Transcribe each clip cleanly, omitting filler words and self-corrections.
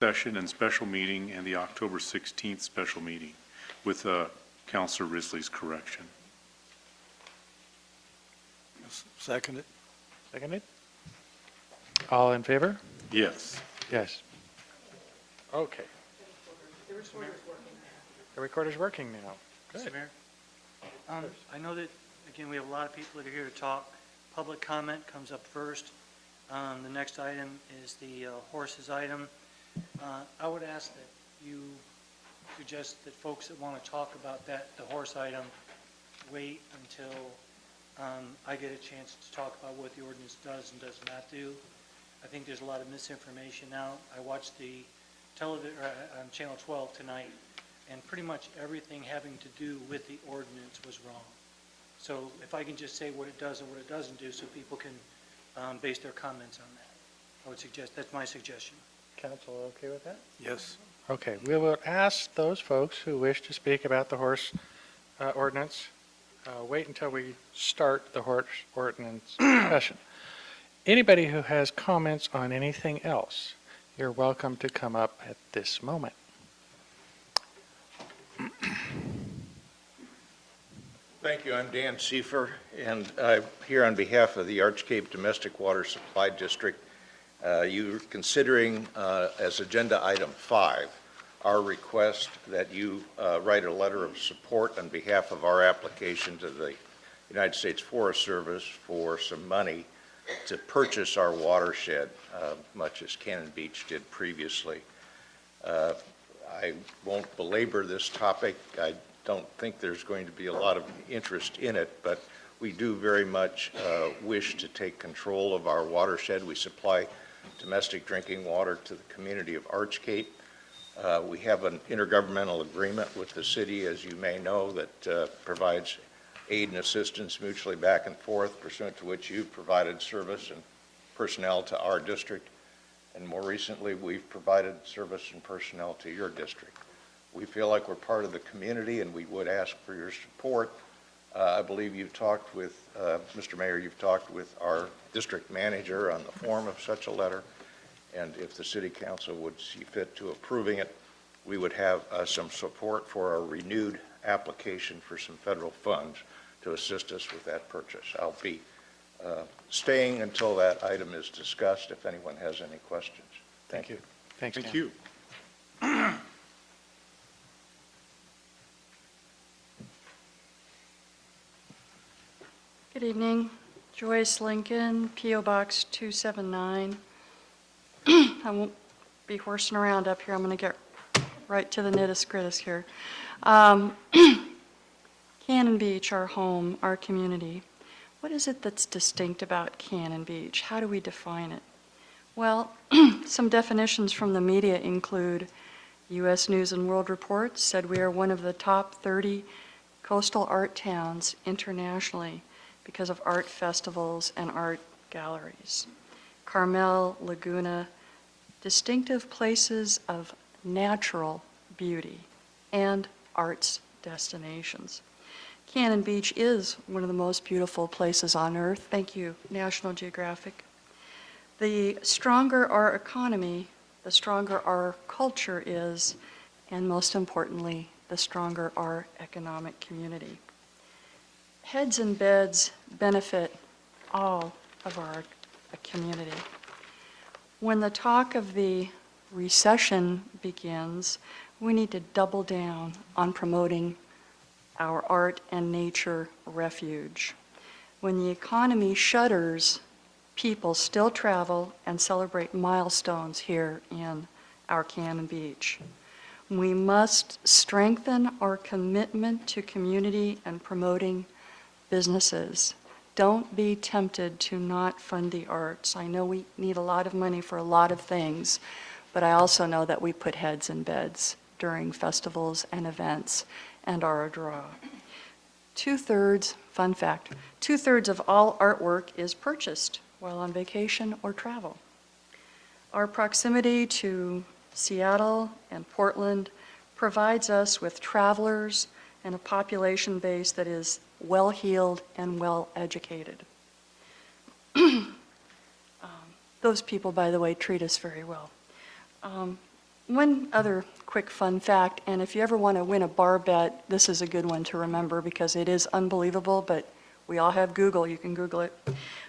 session and special meeting and the October 16th special meeting with Counselor Risley's correction. Seconded. Seconded? All in favor? Yes. Yes. Okay. The recorder's working now. Mr. Good. Mayor, I know that, again, we have a lot of people that are here to talk. Public comment comes up first. The next item is the horses item. I would ask that you suggest that folks that want to talk about that, the horse item, wait until I get a chance to talk about what the ordinance does and does not do. I think there's a lot of misinformation now. I watched the television on Channel 12 tonight, and pretty much everything having to do with the ordinance was wrong. So if I can just say what it does and what it doesn't do so people can base their comments on that, I would suggest, that's my suggestion. Council okay with that? Yes. Okay, we will ask those folks who wish to speak about the horse ordinance, wait until we start the horse ordinance discussion. Anybody who has comments on anything else, you're welcome to come up at this moment. Thank you. I'm Dan Seifer, and I'm here on behalf of the Arch Cape Domestic Water Supply District. You're considering as agenda item 5 our request that you write a letter of support on behalf of our application to the United States Forest Service for some money to purchase our watershed, much as Cannon Beach did previously. I won't belabor this topic. I don't think there's going to be a lot of interest in it, but we do very much wish to take control of our watershed. We supply domestic drinking water to the community of Arch Cape. We have an intergovernmental agreement with the city, as you may know, that provides aid and assistance mutually back and forth, pursuant to which you've provided service and personnel to our district. And more recently, we've provided service and personnel to your district. We feel like we're part of the community, and we would ask for your support. I believe you've talked with, Mr. Mayor, you've talked with our district manager on the form of such a letter, and if the city council would see fit to approving it, we would have some support for a renewed application for some federal funds to assist us with that purchase. I'll be staying until that item is discussed if anyone has any questions. Thank you. Thanks, Dan. Thank you. Good evening. Joyce Lincoln, P.O. Box 279. I won't be horsing around up here. I'm going to get right to the nitty-gritty here. Cannon Beach, our home, our community. What is it that's distinct about Cannon Beach? How do we define it? Well, some definitions from the media include U.S. News and World Report said we are one of the top 30 coastal art towns internationally because of art festivals and art galleries. Carmel, Laguna, distinctive places of natural beauty and arts destinations. Cannon Beach is one of the most beautiful places on earth. Thank you, National Geographic. The stronger our economy, the stronger our culture is, and most importantly, the stronger our economic community. Heads and beds benefit all of our community. When the talk of the recession begins, we need to double down on promoting our art and nature refuge. When the economy shudders, people still travel and celebrate milestones here in our Cannon Beach. We must strengthen our commitment to community and promoting businesses. Don't be tempted to not fund the arts. I know we need a lot of money for a lot of things, but I also know that we put heads in beds during festivals and events and are a draw. 2/3, fun fact, 2/3 of all artwork is purchased while on vacation or travel. Our proximity to Seattle and Portland provides us with travelers and a population base that is well-heeled and well-educated. Those people, by the way, treat us very well. One other quick fun fact, and if you ever want to win a bar bet, this is a good one to remember because it is unbelievable, but we all have Google, you can Google it.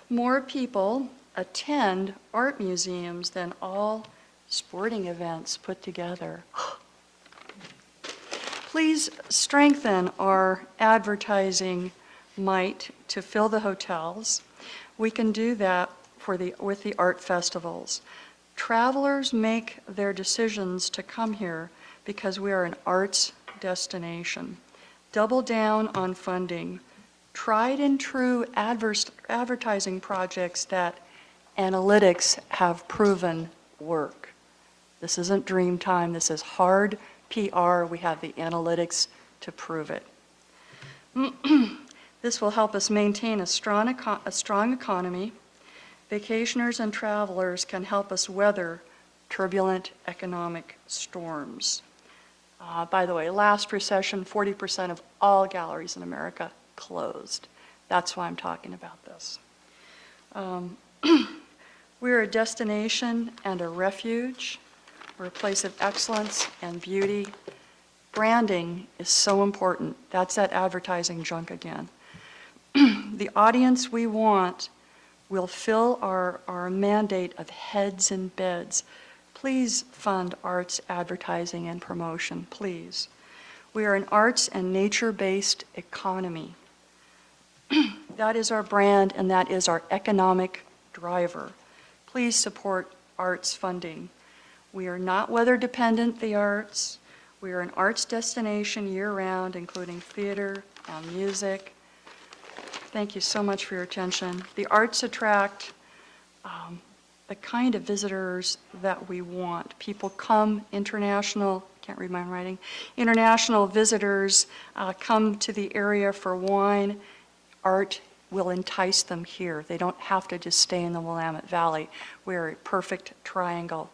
More people attend art museums than all sporting events put together. Please strengthen our advertising might to fill the hotels. We can do that with the art festivals. Travelers make their decisions to come here because we are an arts destination. Double down on funding. Tried and true advertising projects that analytics have proven work. This isn't dream time, this is hard PR. We have the analytics to prove it. This will help us maintain a strong economy. Vacationers and travelers can help us weather turbulent economic storms. By the way, last recession, 40% of all galleries in America closed. That's why I'm talking about this. We're a destination and a refuge. We're a place of excellence and beauty. Branding is so important. That's that advertising junk again. The audience we want will fill our mandate of heads and beds. Please fund arts advertising and promotion, please. We are an arts and nature-based economy. That is our brand and that is our economic driver. Please support arts funding. We are not weather dependent, the arts. We are an arts destination year-round, including theater and music. Thank you so much for your attention. The arts attract the kind of visitors that we want. People come, international, can't read my writing, international visitors come to the area for wine. Art will entice them here. They don't have to just stay in the Willamette Valley. We're a perfect triangle,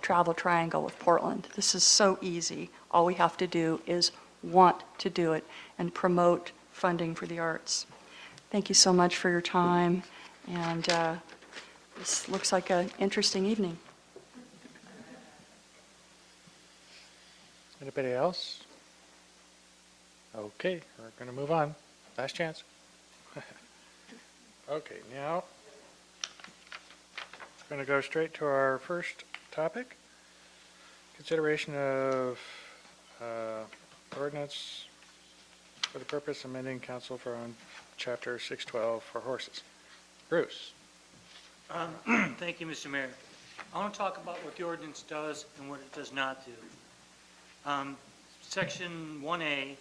travel triangle with Portland. This is so easy. All we have to do is want to do it and promote funding for the arts. Thank you so much for your time, and this looks like an interesting evening. Anybody else? Okay, we're going to move on. Last chance. Okay, now we're going to go straight to our first topic. Consideration of ordinance for the purpose of amending council for on Chapter 612 for horses. Bruce. Thank you, Mr. Mayor. I want to talk about what the ordinance does and what it does not do. Section 1A,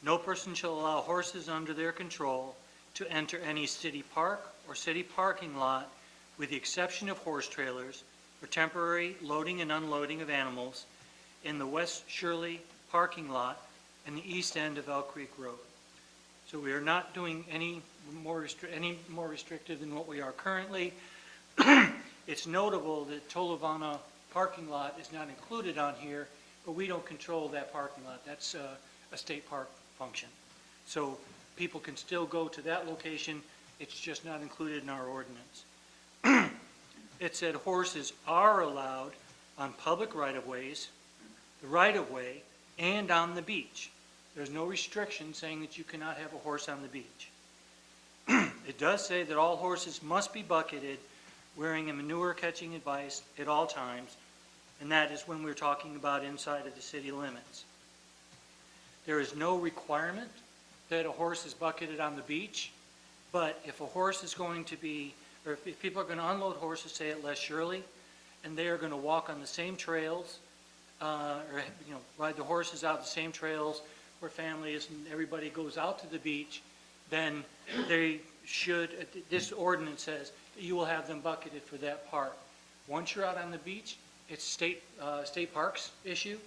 no person shall allow horses under their control to enter any city park or city parking lot with the exception of horse trailers for temporary loading and unloading of animals in the West Shirley parking lot and the east end of Elk Creek Road. So we are not doing any more restrictive than what we are currently. It's notable that Tolovana parking lot is not included on here, but we don't control that parking lot. That's a state park function. So people can still go to that location. It's just not included in our ordinance. It said horses are allowed on public right-of-ways, the right-of-way, and on the beach. There's no restriction saying that you cannot have a horse on the beach. It does say that all horses must be bucketed wearing a manure catching device at all times, and that is when we're talking about inside of the city limits. There is no requirement that a horse is bucketed on the beach, but if a horse is going to be, or if people are going to unload horses, say at Les Shirley, and they are going to walk on the same trails, or ride the horses out the same trails where families and everybody goes out to the beach, then they should, this ordinance says, you will have them bucketed for that part. Once you're out on the beach, it's state parks issue,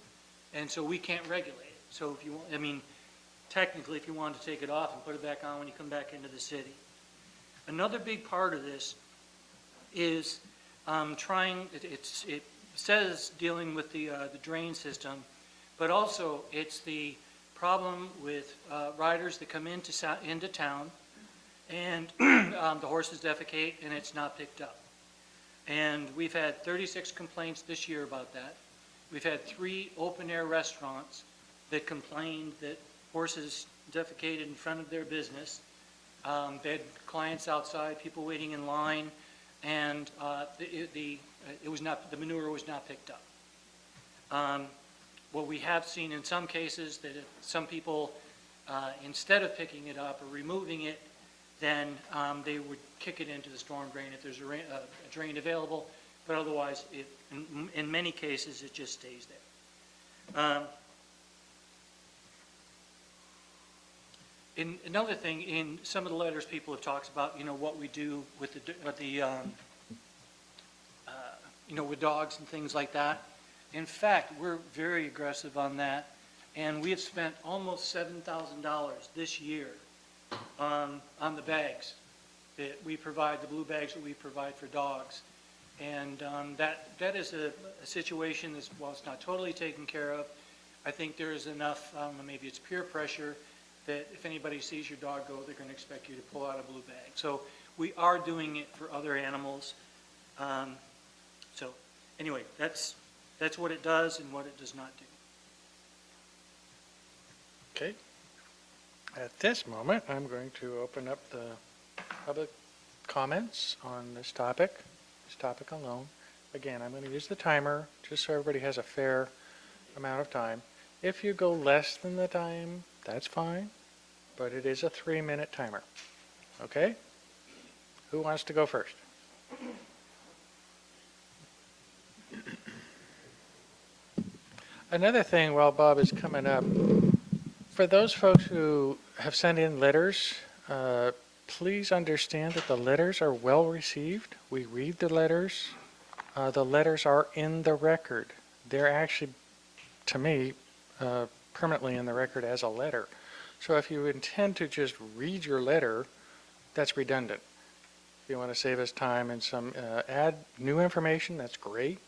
and so we can't regulate it. So if you want, technically if you wanted to take it off and put it back on when you come back into the city. Another big part of this is it says dealing with the drain system, but also it's the problem with riders that come into town and the horses defecate and it's not picked up. And we've had 36 complaints this year about that. We've had 3 open-air restaurants that complained that horses defecated in front of their business. They had clients outside, people waiting in line, and the manure was not picked up. What we have seen in some cases, that if some people, instead of picking it up or removing it, then they would kick it into the storm drain if there's a drain available, but otherwise, in many cases, it just stays there. Another thing, in some of the letters, people have talked about, what we do with with dogs and things like that. In fact, we're very aggressive on that, and we have spent almost $7,000 this year on the bags that we provide, the blue bags that we provide for dogs. And that is a situation that's, while it's not totally taken care of, I think there is enough, I don't know, maybe it's peer pressure, that if anybody sees your dog go, they're going to expect you to pull out a blue bag. So we are doing it for other animals. So anyway, that's what it does and what it does not do. Okay. At this moment, I'm going to open up the public comments on this topic alone. Again, I'm going to use the timer just so everybody has a fair amount of time. If you go less than the time, that's fine, but it is a 3-minute timer. Okay? Who wants to go first? Another thing while Bob is coming up, for those folks who have sent in letters, please understand that the letters are well received. We read the letters. The letters are in the record. They're actually, to me, permanently in the record as a letter. So if you intend to just read your letter, that's redundant. If you want to save us time and add new information, that's great.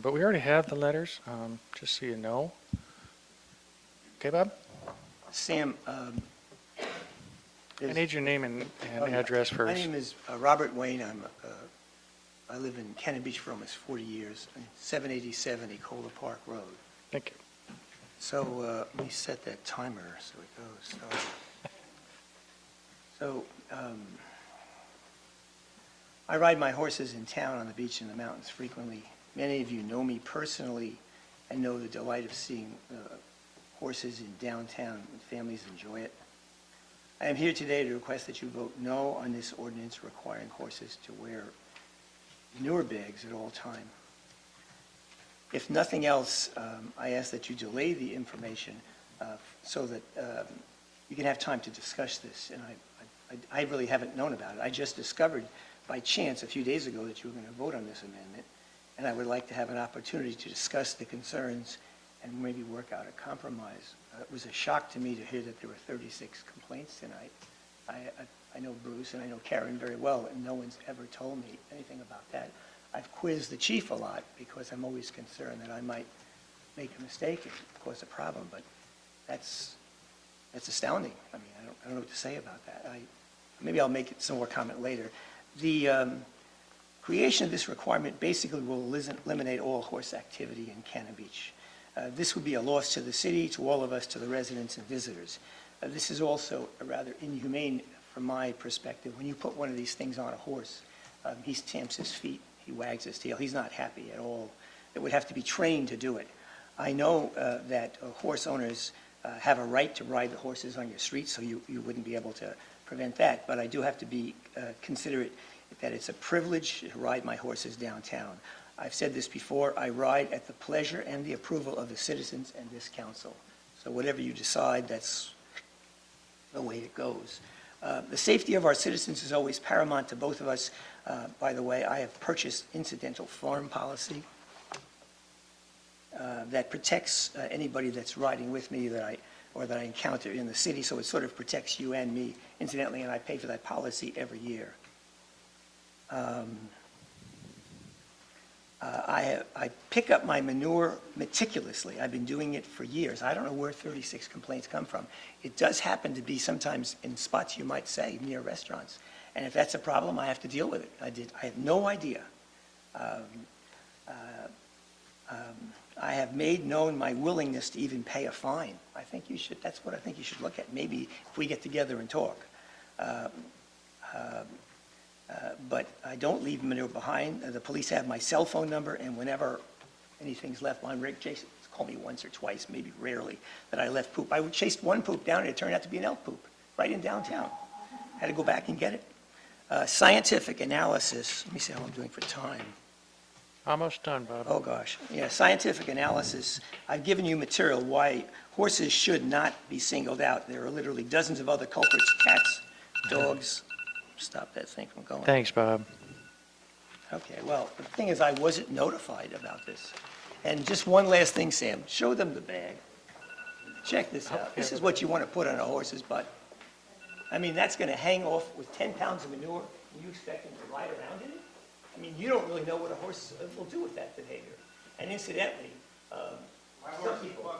But we already have the letters, just so you know. Okay, Bob? Sam, I need your name and address my first. name is Robert Wayne. I live in Cannon Beach for almost 40 years, 787 Ecola Park Road. Thank you. So let me set that timer so it goes. So I ride my horses in town, on the beach, and the mountains frequently. Many of you know me personally and know the delight of seeing horses in downtown, and families enjoy it. I am here today to request that you vote no on this ordinance requiring horses to wear manure bags at all time. If nothing else, I ask that you delay the information so that you can have time to discuss this. And I really haven't known about it. I just discovered by chance a few days ago that you were going to vote on this amendment, and I would like to have an opportunity to discuss the concerns and maybe work out a compromise. It was a shock to me to hear that there were 36 complaints tonight. I know Bruce and I know Karen very well, and no one's ever told me anything about that. I've quizzed the chief a lot because I'm always concerned that I might make a mistake and cause a problem, but that's astounding. I mean, I don't know what to say about that. Maybe I'll make some more comment later. The creation of this requirement basically will eliminate all horse activity in Cannon Beach. This would be a loss to the city, to all of us, to the residents and visitors. This is also rather inhumane from my perspective. When you put one of these things on a horse, he stamps his feet, he wags his tail, he's not happy at all. It would have to be trained to do it. I know that horse owners have a right to ride the horses on your street, so you wouldn't be able to prevent that, but I do have to be considerate that it's a privilege to ride my horses downtown. I've said this before, I ride at the pleasure and the approval of the citizens and this council. So whatever you decide, that's the way it goes. The safety of our citizens is always paramount to both of us. By the way, I have purchased incidental farm policy that protects anybody that's riding with me that I encounter in the city, so it sort of protects you and me, incidentally, and I pay for that policy every year. I pick up my manure meticulously. I've been doing it for years. I don't know where 36 complaints come from. It does happen to be sometimes in spots, you might say, near restaurants. And if that's a problem, I have to deal with it. I have no idea. I have made known my willingness to even pay a fine. I think you should, that's what I think you should look at, maybe if we get together and talk. But I don't leave manure behind. The police have my cell phone number, and whenever anything's left behind, Rick, Jason, called me once or twice, maybe rarely, that I left poop. I chased one poop down, and it turned out to be an elk poop, right in downtown. Had to go back and get it. Scientific analysis, let me see how I'm doing for time. Almost done, Bob. Oh, gosh. Yeah, scientific analysis. I've given you material why horses should not be singled out. There are literally dozens of other culprits, cats, dogs. Stop that thing from going. Thanks, Bob. Okay, well, the thing is, I wasn't notified about this. And just one last thing, Sam, show them the bag. Check this out. This is what you want to put on a horse's butt. I mean, that's going to hang off with 10 pounds of manure, and you expect him to ride around in it? I mean, you don't really know what a horse will do with that behavior. And incidentally, some people...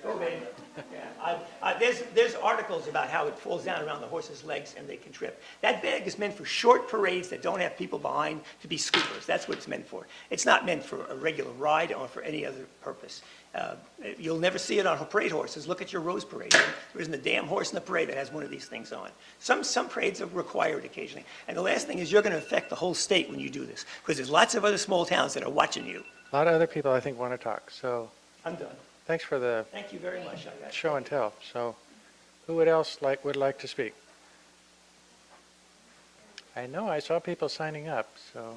Go, baby. Yeah, there's articles about how it falls down around the horse's legs and they can trip. That bag is meant for short parades that don't have people behind to be scoopers. That's what it's meant for. It's not meant for a regular ride or for any other purpose. You'll never see it on parade horses. Look at your Rose Parade. There isn't a damn horse in the parade that has one of these things on. Some parades are required occasionally. And the last thing is you're going to affect the whole state when you do this, because there's lots of other small towns that are watching you. A lot of other people, I think, want to talk, so I'm done. thanks for the Thank you very much. I got show and tell. So who would would like to speak? I know, I saw people signing up, so.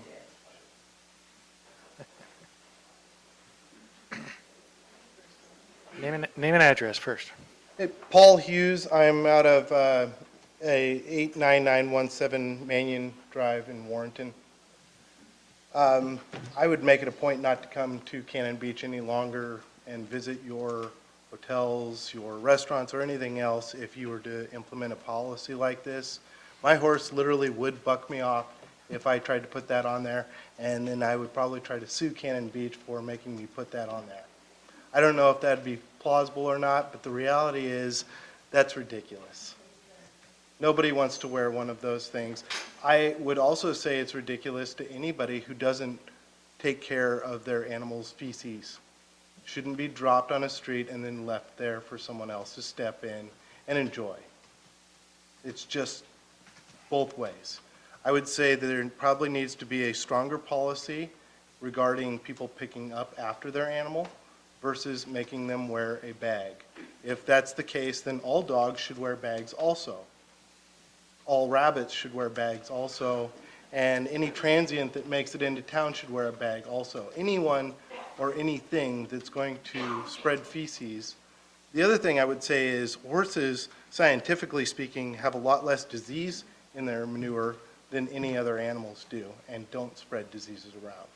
Name and address first. Paul Hughes, I'm out of a 89917 Mannion Drive in Warrenton. I would make it a point not to come to Cannon Beach any longer and visit your hotels, your restaurants, or anything else if you were to implement a policy like this. My horse literally would buck me off if I tried to put that on there, and then I would probably try to sue Cannon Beach for making me put that on there. I don't know if that'd be plausible or not, but the reality is that's ridiculous. Nobody wants to wear one of those things. I would also say it's ridiculous to anybody who doesn't take care of their animal's feces. Shouldn't be dropped on a street and then left there for someone else to step in and enjoy. It's just both ways. I would say that there probably needs to be a stronger policy regarding people picking up after their animal versus making them wear a bag. If that's the case, then all dogs should wear bags also. All rabbits should wear bags also, and any transient that makes it into town should wear a bag also. Anyone or anything that's going to spread feces. The other thing I would say is horses, scientifically speaking, have a lot less disease in their manure than any other animals do and don't spread diseases around.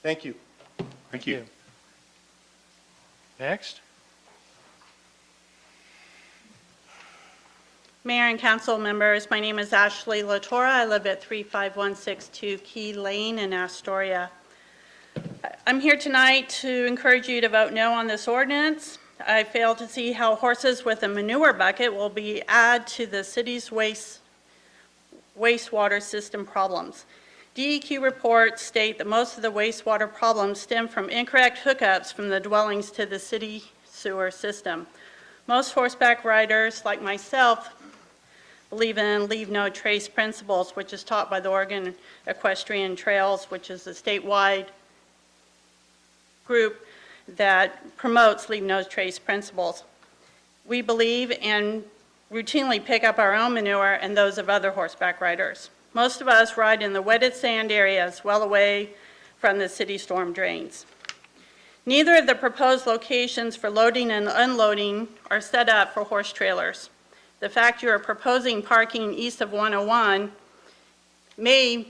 Thank you. Thank you. Next. Mayor and council members, my name is Ashley Latora. I live at 35162 Key Lane in Astoria. I'm here tonight to encourage you to vote no on this ordinance. I fail to see how horses with a manure bucket will be add to the city's wastewater system problems. DEQ reports state that most of the wastewater problems stem from incorrect hookups from the dwellings to the city sewer system. Most horseback riders, like myself, believe in leave no trace principles, which is taught by the Oregon Equestrian Trails, which is a statewide group that promotes leave no trace principles. We believe and routinely pick up our own manure and those of other horseback riders. Most of us ride in the wetted sand areas well away from the city storm drains. Neither of the proposed locations for loading and unloading are set up for horse trailers. The fact you are proposing parking east of 101 may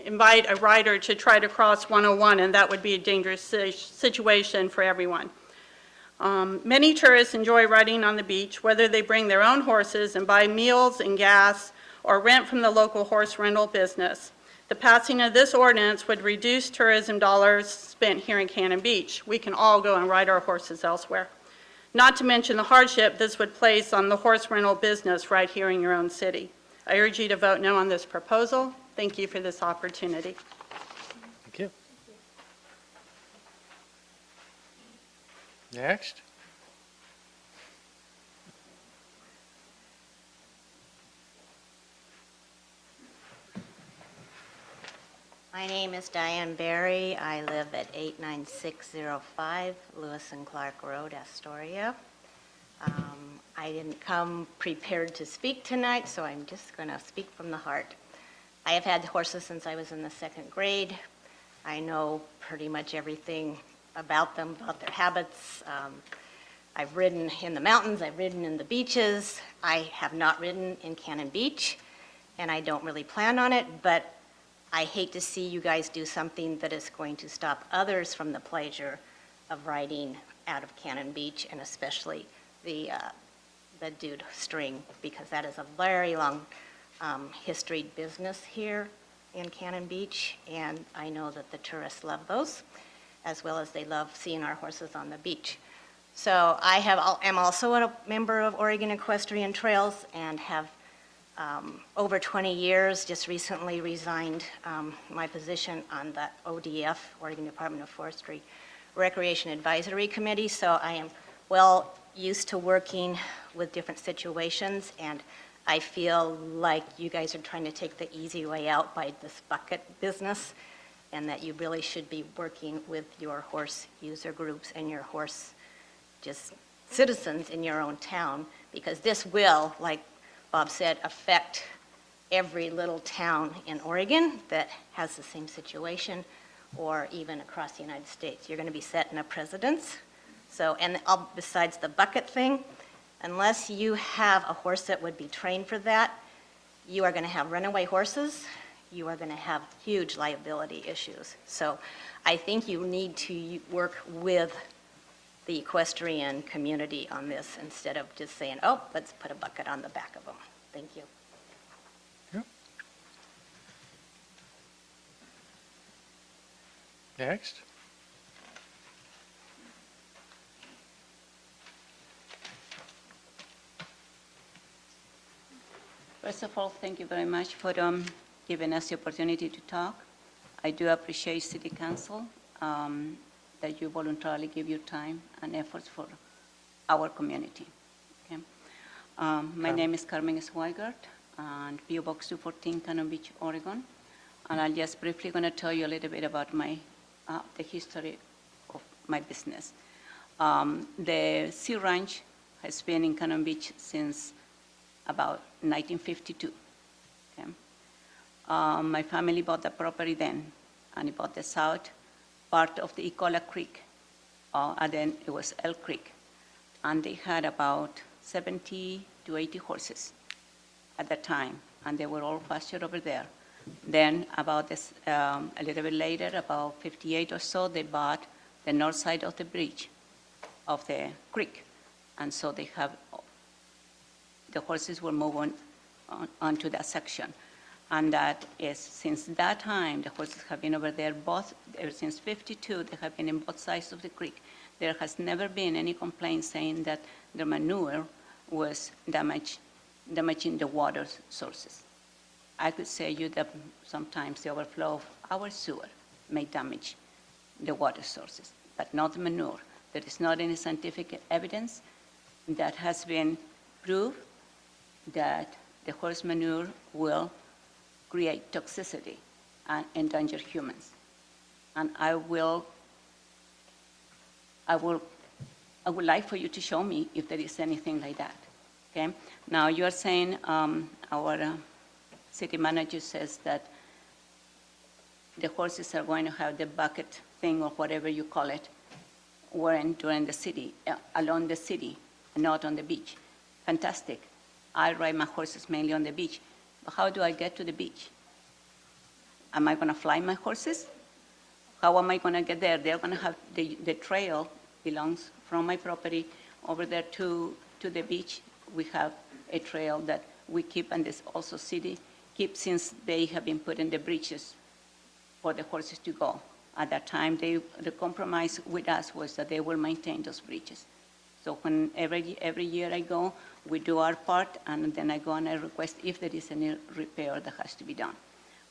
invite a rider to try to cross 101, and that would be a dangerous situation for everyone. Many tourists enjoy riding on the beach, whether they bring their own horses and buy meals and gas or rent from the local horse rental business. The passing of this ordinance would reduce tourism dollars spent here in Cannon Beach. We can all go and ride our horses elsewhere. Not to mention the hardship this would place on the horse rental business right here in your own city. I urge you to vote no on this proposal. Thank you for this opportunity. Next. My name is Diane Berry. I live at 89605 Lewis and Clark Road, Astoria. I didn't come prepared to speak tonight, so I'm just going to speak from the heart. I have had horses since I was in the second grade. I know pretty much everything about them, about their habits. I've ridden in the mountains, I've ridden in the beaches. I have not ridden in Cannon Beach, and I don't really plan on it, but I hate to see you guys do something that is going to stop others from the pleasure of riding out of Cannon Beach, and especially the dude string, because that is a very long historied business here in Cannon Beach, and I know that the tourists love those, as well as they love seeing our horses on the beach. So am also a member of Oregon Equestrian Trails and have over 20 years, just recently resigned my position on the ODF, Oregon Department of Forestry Recreation Advisory Committee, so I am well used to working with different situations, and I feel like you guys are trying to take the easy way out by this bucket business, and that you really should be working with your horse user groups and your horse just citizens in your own town, because this will, like Bob said, affect every little town in Oregon that has the same situation, or even across the United States. You're going to be setting a precedence. So, and besides the bucket thing, unless you have a horse that would be trained for that, you are going to have runaway horses. You are going to have huge liability issues. So I think you need to work with the equestrian community on this instead of just saying, oh, let's put a bucket on the back of them. Thank you. Next. First of all, thank you very much for giving us the opportunity to talk. I do appreciate City Council that you voluntarily give your time and efforts for our community. Okay. My name is Carmen Swigert, and P.O. Box 214, Cannon Beach, Oregon. And I'm just briefly going to tell you a little bit about the history of my business. The Sea Ranch has been in Cannon Beach since about 1952. Okay. My family bought the property then, and it bought the south part of the Ecola Creek, and then it was Elk Creek. And they had about 70 to 80 horses at the time, and they were all pastured over there. Then about this, a little bit later, about 58 or so, they bought the north side of the bridge of the creek. And so they have, the horses will move onto that section. And that is, since that time, the horses have been over there ever since 52, they have been in both sides of the creek. There has never been any complaint saying that the manure was damaging the water sources. I could say you that sometimes the overflow of our sewer may damage the water sources, but not the manure. There is not any scientific evidence that has been proved that the horse manure will create toxicity and endanger humans. And I would like for you to show me if there is anything like that. Okay. Now you are saying our city manager says that the horses are going to have the bucket thing or whatever you call it, during the city, along the city, not on the beach. Fantastic. I ride my horses mainly on the beach. But how do I get to the beach? Am I going to fly my horses? How am I going to get there? They're going to have the trail belongs from my property over there to the beach. We have a trail that we keep, and this also city keeps since they have been putting the bridges for the horses to go. At that time, the compromise with us was that they will maintain those bridges. So when every year I go, we do our part, and then I go and I request if there is any repair that has to be done.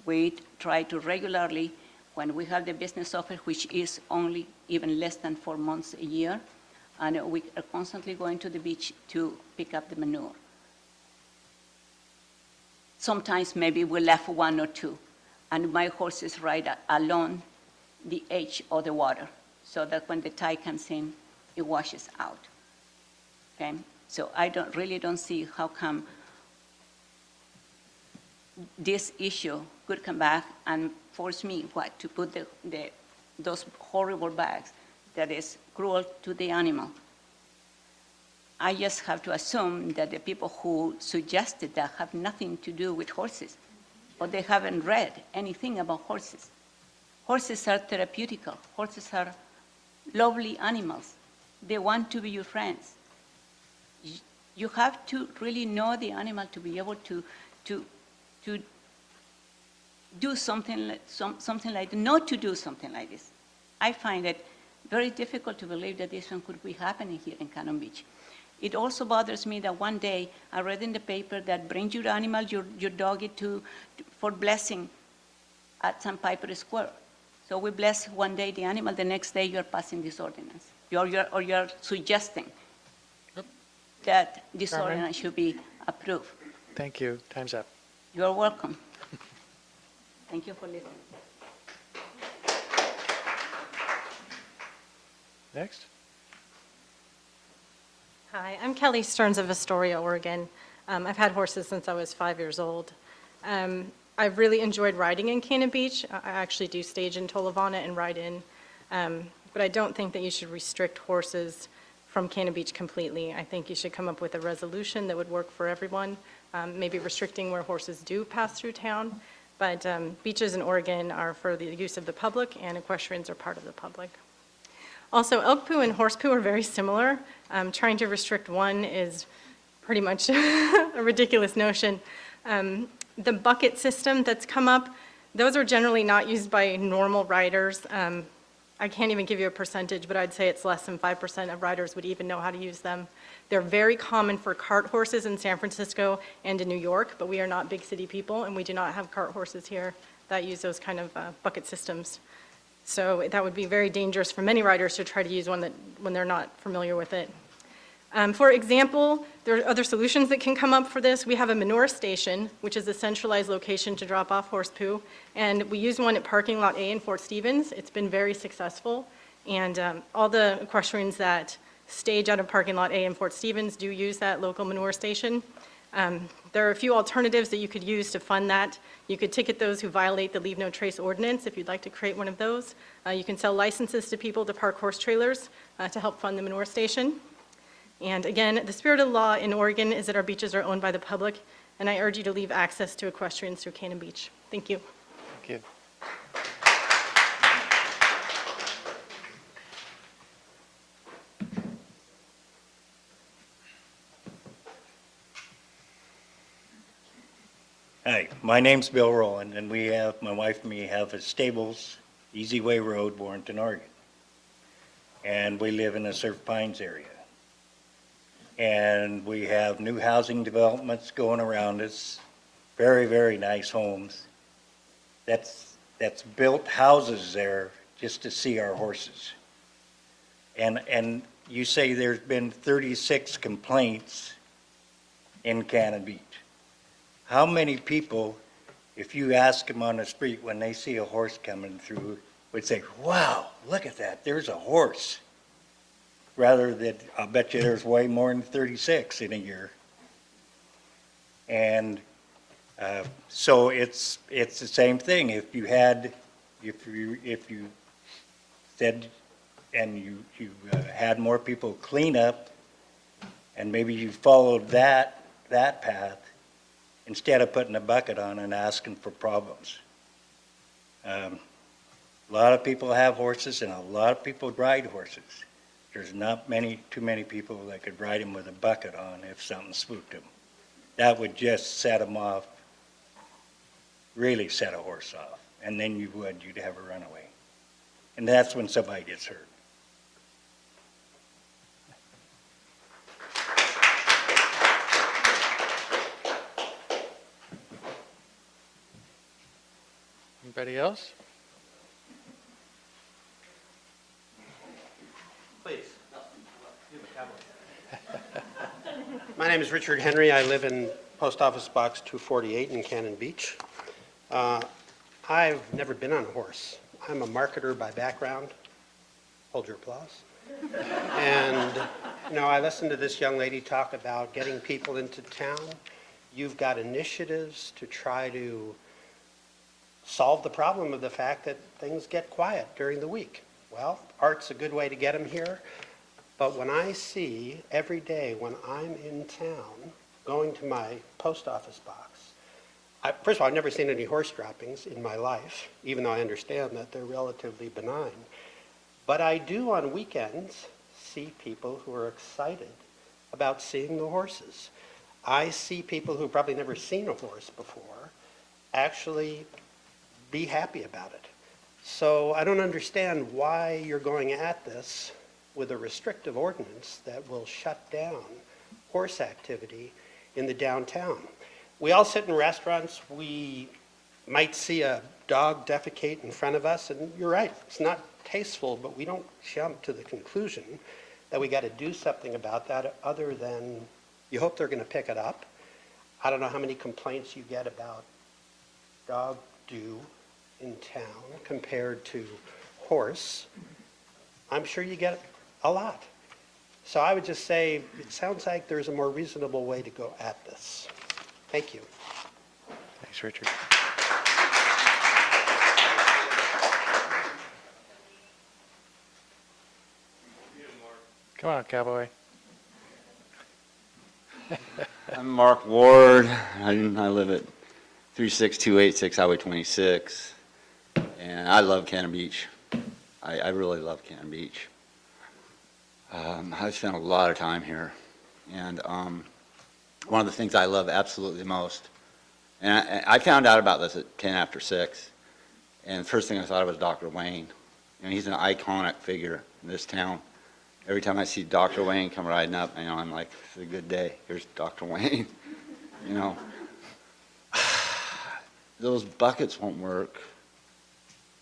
We try to regularly, when we have the business offer, which is only even less than 4 months a year, and we are constantly going to the beach to pick up the manure. Sometimes maybe we left one or two, and my horses ride along the edge of the water, so that when the tide comes in, it washes out. Okay? So I really don't see how come this issue could come back and force me, to put those horrible bags that is cruel to the animal. I just have to assume that the people who suggested that have nothing to do with horses, or they haven't read anything about horses. Horses are therapeutical. Horses are lovely animals. They want to be your friends. You have to really know the animal to be able to do something like not to do something like this. I find it very difficult to believe that this one could be happening here in Cannon Beach. It also bothers me that one day I read in the paper that bring your animal, your doggy for blessing at Sandpiper Square. So we bless one day the animal, the next day you're passing this ordinance. You're suggesting that this Carmen? ordinance should be approved. Thank you. Time's up. You're welcome. Thank you for listening. Next. Hi, I'm Kelly Stearns of Astoria, Oregon. I've had horses since I was 5 years old. I've really enjoyed riding in Cannon Beach. I actually do stage in Tolovana and ride in. But I don't think that you should restrict horses from Cannon Beach completely. I think you should come up with a resolution that would work for everyone, maybe restricting where horses do pass through town. But beaches in Oregon are for the use of the public, and equestrians are part of the public. Also, elk poo and horse poo are very similar. Trying to restrict one is pretty much a ridiculous notion. The bucket system that's come up, those are generally not used by normal riders. I can't even give you a percentage, but I'd say it's less than 5% of riders would even know how to use them. They're very common for cart horses in San Francisco and in New York, but we are not big city people, and we do not have cart horses here that use those kind of bucket systems. So that would be very dangerous for many riders to try to use one when they're not familiar with it. For example, there are other solutions that can come up for this. We have a manure station, which is a centralized location to drop off horse poo, and we use one at parking lot A in Fort Stevens. It's been very successful, and all the equestrians that stage out of parking lot A in Fort Stevens do use that local manure station. There are a few alternatives that you could use to fund that. You could ticket those who violate the Leave No Trace ordinance if you'd like to create one of those. You can sell licenses to people to park horse trailers to help fund the manure station. And again, the spirit of the law in Oregon is that our beaches are owned by the public, and I urge you to leave access to equestrians through Cannon Beach. Thank you. Thank you. Hi, my name's Bill Rowland, and my wife and me have a stables, Easy Way Road, Warrenton, Oregon. And we live in the Surf Pines area. And we have new housing developments going around us, very, very nice homes. That's built houses there just to see our horses. And you say there's been 36 complaints in Cannon Beach. How many people, if you ask them on the street when they see a horse coming through, would say, wow, look at that, there's a horse? Rather than, I'll bet you there's way more than 36 in a year. And so it's the same thing. If you said, and you had more people clean up, and maybe you followed that path, instead of putting a bucket on and asking for problems. A lot of people have horses, and a lot of people ride horses. There's not too many people that could ride them with a bucket on if something spooked them. That would just set them off, really set a horse off, and then you'd have a runaway. And that's when somebody gets hurt. Anybody else? Please. My name is Richard Henry. I live in Post Office Box 248 in Cannon Beach. I've never been on a horse. I'm a marketer by background. Hold your applause. And, I listened to this young lady talk about getting people into town. You've got initiatives to try to solve the problem of the fact that things get quiet during the week. Well, art's a good way to get them here. But when I see every day when I'm in town, going to my post office box, first of all, I've never seen any horse droppings in my life, even though I understand that they're relatively benign. But I do on weekends see people who are excited about seeing the horses. I see people who've probably never seen a horse before actually be happy about it. So I don't understand why you're going at this with a restrictive ordinance that will shut down horse activity in the downtown. We all sit in restaurants, we might see a dog defecate in front of us, and you're right, it's not tasteful, but we don't jump to the conclusion that we got to do something about that other than you hope they're going to pick it up. I don't know how many complaints you get about dog do in town compared to horse. I'm sure you get a lot. So I would just say, it sounds like there's a more reasonable way to go at this. Thank you. Thanks, Richard. Come on, cowboy. I'm Mark Ward. I live at 36286 Highway 26, and I love Cannon Beach. I really love Cannon Beach. I've spent a lot of time here, and one of the things I love absolutely the most, and I found out about this at 10 after 6, and the first thing I thought of was Dr. Wayne. He's an iconic figure in this town. Every time I see Dr. Wayne come riding up, I'm like, it's a good day. Here's Dr. Wayne. Those buckets won't work.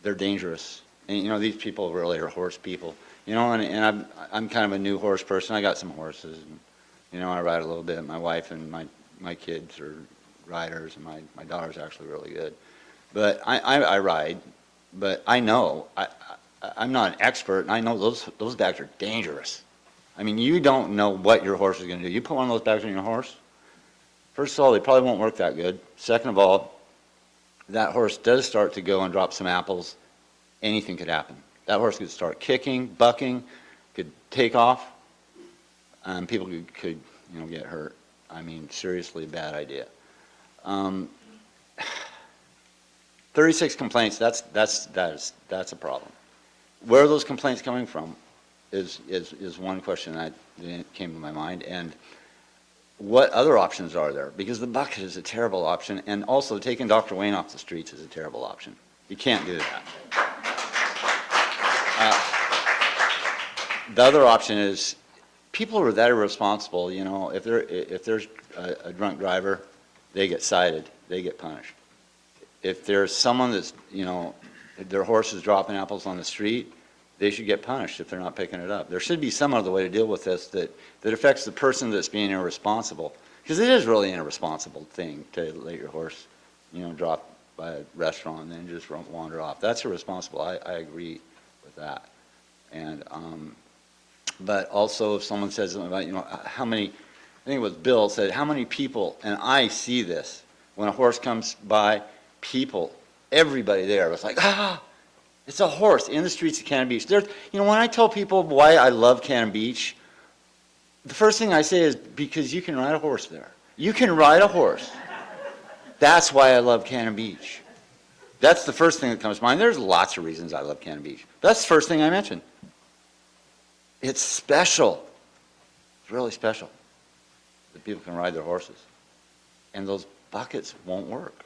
They're dangerous. And, these people really are horse people. And I'm kind of a new horse person. I got some horses. And, I ride a little bit. My wife and my kids are riders, and my daughter's actually really good. But I ride. But I know, I'm not an expert, and I know those bags are dangerous. You don't know what your horse is going to do. You put one of those bags on your horse, first of all, they probably won't work that good. Second of all, that horse does start to go and drop some apples, anything could happen. That horse could start kicking, bucking, could take off, and people could get hurt. Seriously bad idea. 36 complaints, that's a problem. Where are those complaints coming from is one question that came to my mind. And what other options are there? Because the bucket is a terrible option, and also taking Dr. Wayne off the streets is a terrible option. You can't do that. The other option is people who are that irresponsible, if there's a drunk driver, they get cited, they get punished. If there's someone that's, if their horse is dropping apples on the street, they should get punished if they're not picking it up. There should be some other way to deal with this that affects the person that's being irresponsible. Because it is really an irresponsible thing to let your horse, drop by a restaurant and then just wander off. That's irresponsible. I agree with that. And, but also if someone says something about, how many, I think it was Bill said, how many people, and I see this, when a horse comes by, people, everybody there was like, it's a horse in the streets of Cannon Beach. There's, when I tell people why I love Cannon Beach, the first thing I say is because you can ride a horse there. You can ride a horse. That's why I love Cannon Beach. That's the first thing that comes to mind. There's lots of reasons I love Cannon Beach. That's the first thing I mentioned. It's special. It's really special that people can ride their horses. And those buckets won't work.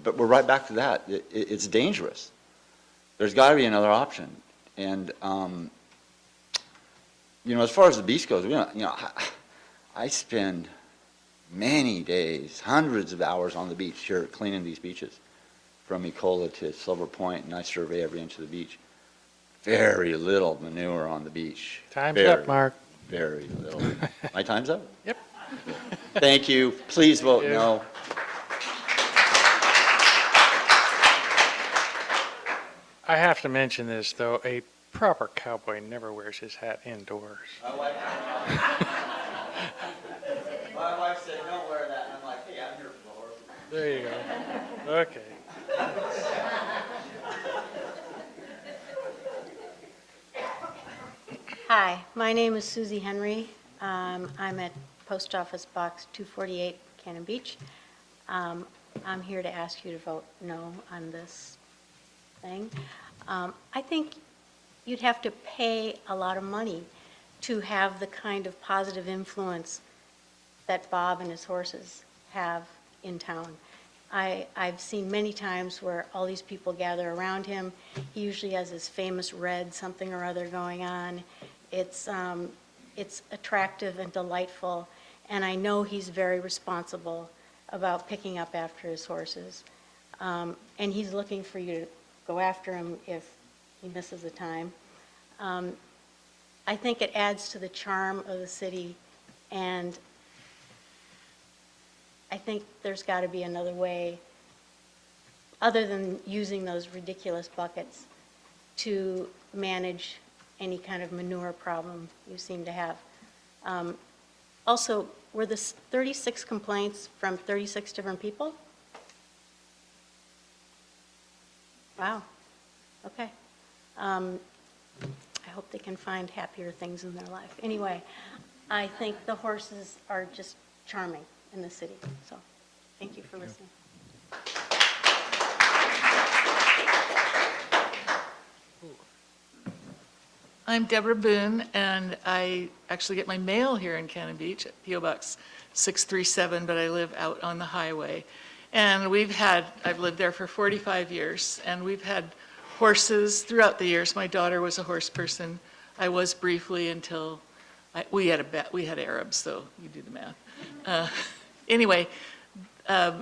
But we're right back to that. It's dangerous. There's got to be another option. And, as far as the beach goes, I spend many days, hundreds of hours on the beach here cleaning these beaches, from Ecola to Silver Point, and I survey every inch of the beach. Very little manure on the beach. Time's up, Mark. Very little. My time's up? Yep. Thank you. Please vote no. I have to mention this, though, a proper cowboy never wears his hat indoors. My wife said, don't wear that, and I'm like, hey, I'm here for the horses. There you go. Okay. Hi, my name is Susie Henry. I'm at Post Office Box 248, Cannon Beach. I'm here to ask you to vote no on this thing. I think you'd have to pay a lot of money to have the kind of positive influence that Bob and his horses have in town. I've seen many times where all these people gather around him. He usually has his famous red something or other going on. It's attractive and delightful, and I know he's very responsible about picking up after his horses. And he's looking for you to go after him if he misses a time. I think it adds to the charm of the city, and I think there's got to be another way, other than using those ridiculous buckets, to manage any kind of manure problem you seem to have. Also, were the 36 complaints from 36 different people? Wow, okay. I hope they can find happier things in their life. Anyway, I think the horses are just charming in the city, so thank you for listening. I'm Deborah Boone, and I actually get my mail here in Cannon Beach at P.O. Box 637, but I live out on the highway. And I've lived there for 45 years, and we've had horses throughout the years. My daughter was a horse person. I was briefly until we had Arabs, so you do the math. Anyway,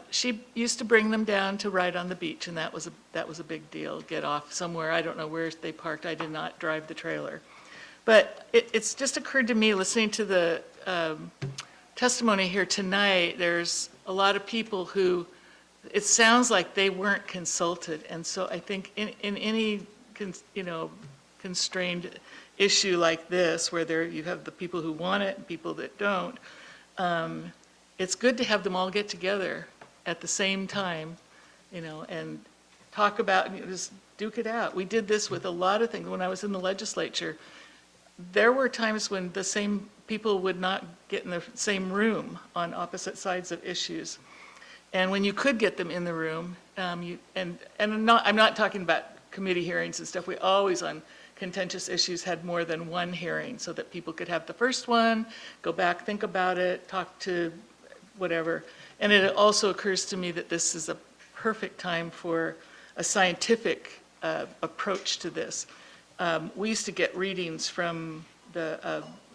she used to bring them down to ride on the beach, and that was a big deal. Get off somewhere. I don't know where they parked. I did not drive the trailer. But it's just occurred to me, listening to the testimony here tonight, there's a lot of people who, it sounds like they weren't consulted. And so I think in any, constrained issue like this, where you have the people who want it and people that don't, it's good to have them all get together at the same time, and talk about, just duke it out. We did this with a lot of things. When I was in the legislature, there were times when the same people would not get in the same room on opposite sides of issues. And when you could get them in the room, I'm not talking about committee hearings and stuff. We always, on contentious issues, had more than one hearing so that people could have the first one, go back, think about it, talk to whatever. And it also occurs to me that this is a perfect time for a scientific approach to this. We used to get readings from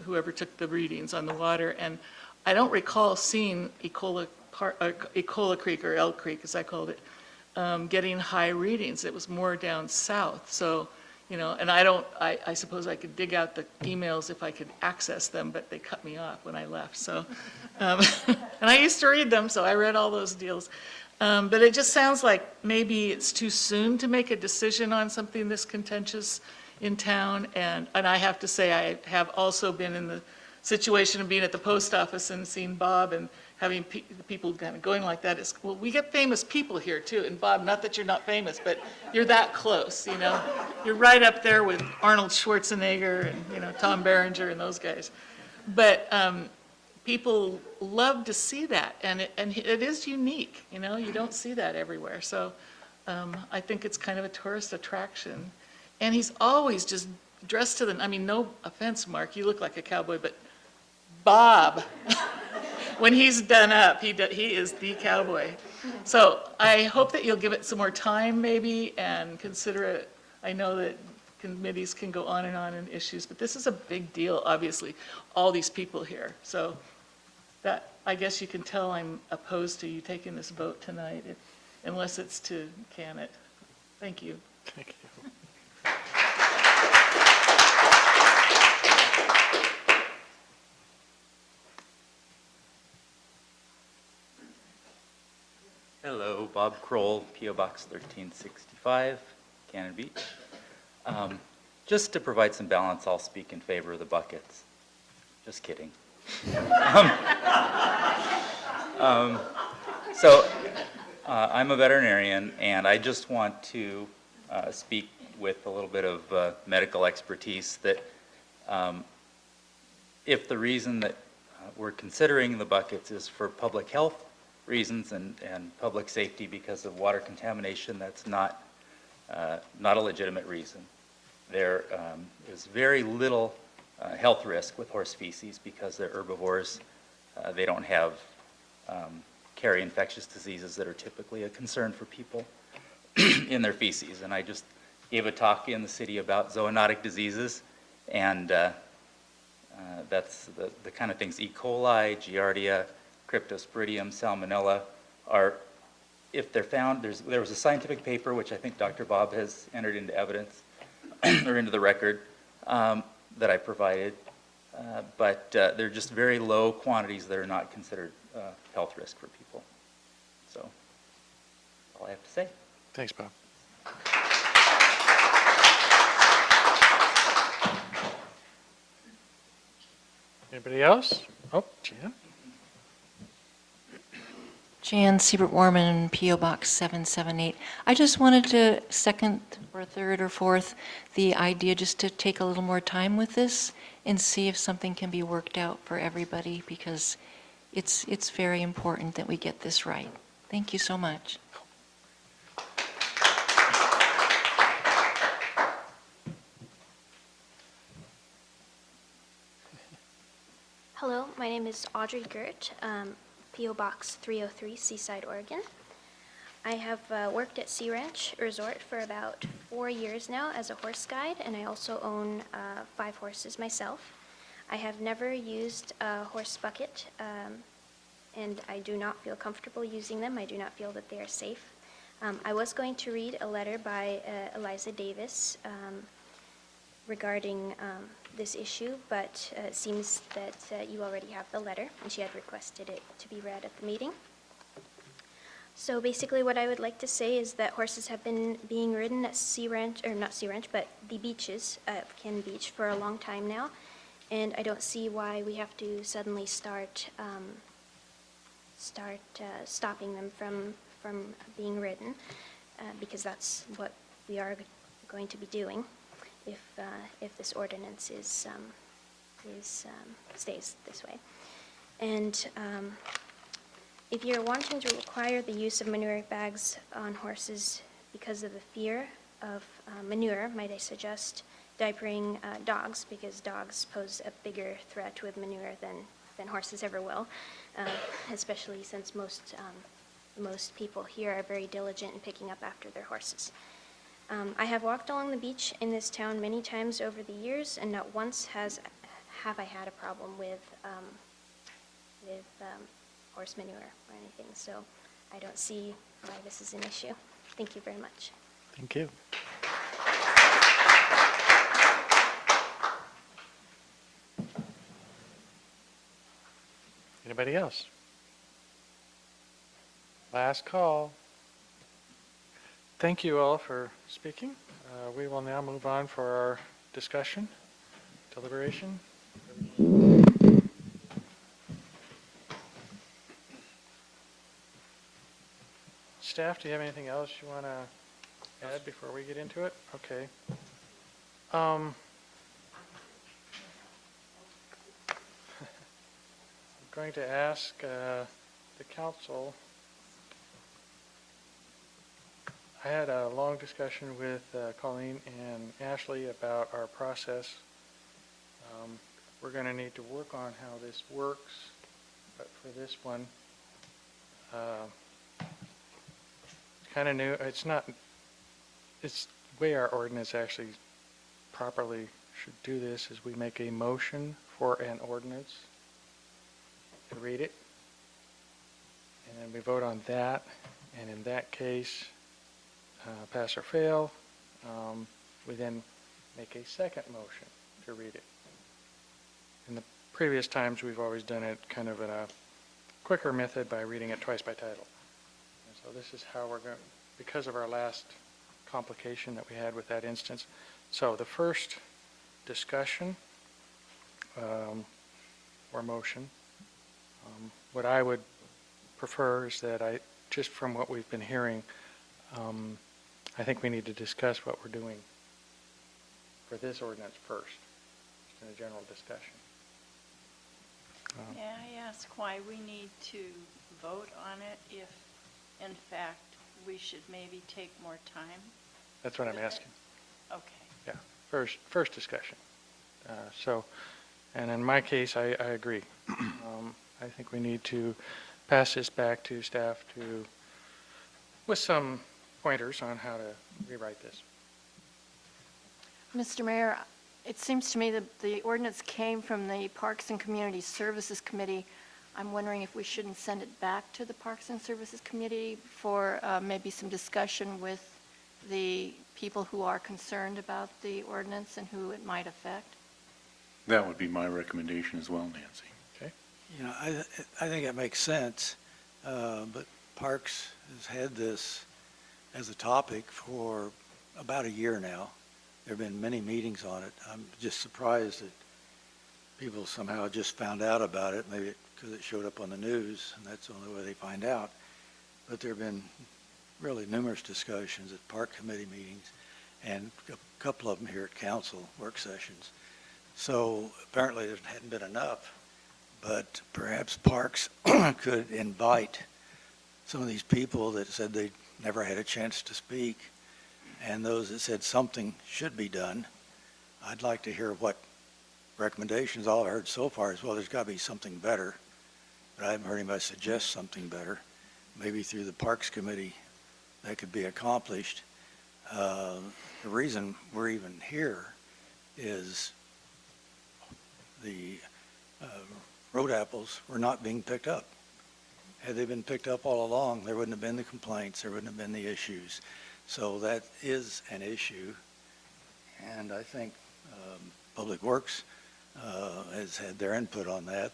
whoever took the readings on the water, and I don't recall seeing Ecola Creek, or Elk Creek as I called it, getting high readings. It was more down south. So, and I suppose I could dig out the emails if I could access them, but they cut me off when I left. So, and I used to read them, so I read all those deals. But it just sounds like maybe it's too soon to make a decision on something this contentious in town. And I have to say, I have also been in the situation of being at the post office and seeing Bob and having people kind of going like that. Well, we get famous people here too. And Bob, not that you're not famous, but you're that close, You're right up there with Arnold Schwarzenegger and, Tom Berenger and those guys. But people love to see that, and it is unique, you don't see that everywhere. So I think it's kind of a tourist attraction. And he's always just dressed to no offense, Mark, you look like a cowboy, but Bob, when he's done up, he is the cowboy. So I hope that you'll give it some more time maybe and consider it. I know that committees can go on in issues, but this is a big deal, obviously, all these people here. So that, I guess you can tell I'm opposed to you taking this vote tonight, unless it's to can it. Thank you. Thank you. Bob Kroll, P.O. Box 1365, Cannon Beach. Just to provide some balance, I'll speak in favor of the buckets. Just kidding. I'm a veterinarian, and I just want to speak with a little bit of medical expertise that if the reason that we're considering the buckets is for public health reasons and public safety because of water contamination, that's not a legitimate reason. There is very little health risk with horse feces because they're herbivores. They don't have carry infectious diseases that are typically a concern for people in their feces. And I just gave a talk in the city about zoonotic diseases, and that's the kind of things E. coli, Giardia, Cryptosporidium, Salmonella are, if they're found, there was a scientific paper, which I think Dr. Bob has entered into evidence, or into the record, that I provided, but they're just very low quantities that are not considered health risk for people. So, that's all I have to say. Thanks, Bob. Anybody else? Oh, Jan? Jan Siebert Warman, P.O. Box 778. I just wanted to second or third or fourth the idea just to take a little more time with this and see if something can be worked out for everybody, because it's very important that we get this right. Thank you so much. Hello, my name is Audrey Gert, P.O. Box 303, Seaside, Oregon. I have worked at Sea Ranch Resort for about 4 years now as a horse guide, and I also own 5 horses myself. I have never used a horse bucket, and I do not feel comfortable using them. I do not feel that they are safe. I was going to read a letter by Eliza Davis regarding this issue, but it seems that you already have the letter, and she had requested it to be read at the meeting. So basically what I would like to say is that horses have been being ridden at Sea Ranch, or not Sea Ranch, but the beaches of Cannon Beach for a long time now, and I don't see why we have to suddenly start stopping them from being ridden, because that's what we are going to be doing if this ordinance stays this way. And if you're wanting to require the use of manure bags on horses because of the fear of manure, might I suggest diapering dogs, because dogs pose a bigger threat with manure than horses ever will, especially since most people here are very diligent in picking up after their horses. I have walked along the beach in this town many times over the years, and not once have I had a problem with horse manure or anything. So I don't see why this is an issue. Thank you very much. Thank you. Anybody else? Last call. Thank you all for speaking. We will now move on for our discussion, deliberation. Staff, do you have anything else you want to add before we get into it? Okay. I'm going to ask the council. I had a long discussion with Colleen and Ashley about our process. We're going to need to work on how this works, but for this one, it's kind of new. It's the way our ordinance actually properly should do this is we make a motion for an ordinance to read it, and then we vote on that, and in that case, pass or fail, we then make a second motion to read it. In the previous times, we've always done it kind of in a quicker method by reading it twice by title. So this is how we're going, because of our last complication that we had with that instance. So the first discussion or motion, what I would prefer is that just from what we've been hearing, I think we need to discuss what we're doing for this ordinance first, just in a general discussion. May I ask why we need to vote on it if, in fact, we should maybe take more time? That's what I'm with it? asking. Okay. Yeah, first discussion. And in my case, I agree. I think we need to pass this back to staff with some pointers on how to rewrite this. Mr. Mayor, it seems to me that the ordinance came from the Parks and Community Services Committee. I'm wondering if we shouldn't send it back to the Parks and Services Committee for maybe some discussion with the people who are concerned about the ordinance and who it might affect. That would be my recommendation as well, Nancy. Okay. You know, I think it makes sense, but Parks has had this as a topic for about a year now. There have been many meetings on it. I'm just surprised that people somehow just found out about it, maybe because it showed up on the news, and that's the only way they find out. But there have been really numerous discussions at park committee meetings, and a couple of them here at council work sessions. So apparently there hadn't been enough, but perhaps Parks could invite some of these people that said they never had a chance to speak, and those that said something should be done. I'd like to hear what recommendations. All I've heard so far is, well, there's got to be something better, but I haven't heard anybody suggest something better. Maybe through the Parks Committee that could be accomplished. The reason we're even here is the road apples were not being picked up. Had they been picked up all along, there wouldn't have been the complaints, there wouldn't have been the issues. So that is an issue, and I think Public Works has had their input on that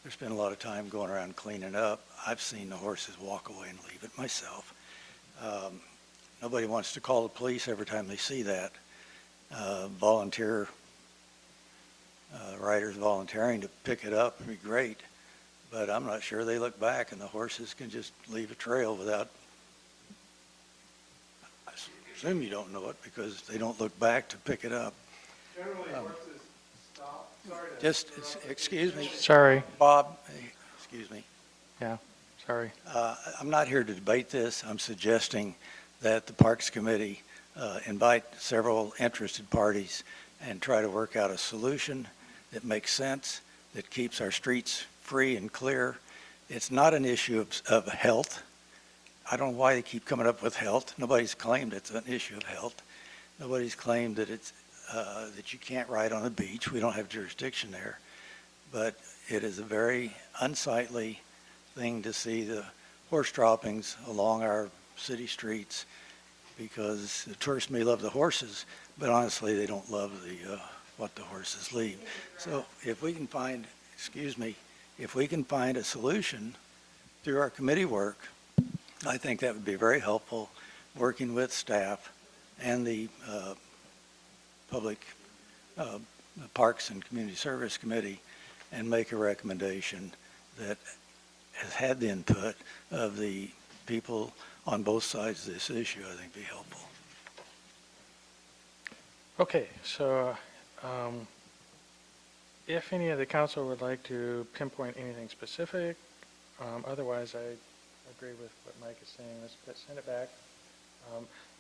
there's been a lot of time going around cleaning up. I've seen the horses walk away and leave it myself. Nobody wants to call the police every time they see that. Volunteer riders volunteering to pick it up would be great, but I'm not sure they look back and the horses can just leave a trail without, I assume you don't know it because they don't look back to pick it up. Generally, horses stop. Sorry to Just, excuse me. Sorry. Bob, excuse me. Yeah, sorry. I'm not here to debate this. I'm suggesting that the Parks Committee invite several interested parties and try to work out a solution that makes sense, that keeps our streets free and clear. It's not an issue of health. I don't know why they keep coming up with health. Nobody's claimed it's an issue of health. Nobody's claimed that it's that you can't ride on a beach. We don't have jurisdiction there. But it is a very unsightly thing to see the horse droppings along our city streets, because the tourists may love the horses, but honestly, they don't love the what the horses leave. So if we can find, if we can find a solution through our committee work, I think that would be very helpful, working with staff and the Parks and Community Service Committee, and make a recommendation that has had the input of the people on both sides of this issue. I think be helpful. Okay, so if any of the council would like to pinpoint anything specific, otherwise I agree with what Mike is saying. Let's send it back.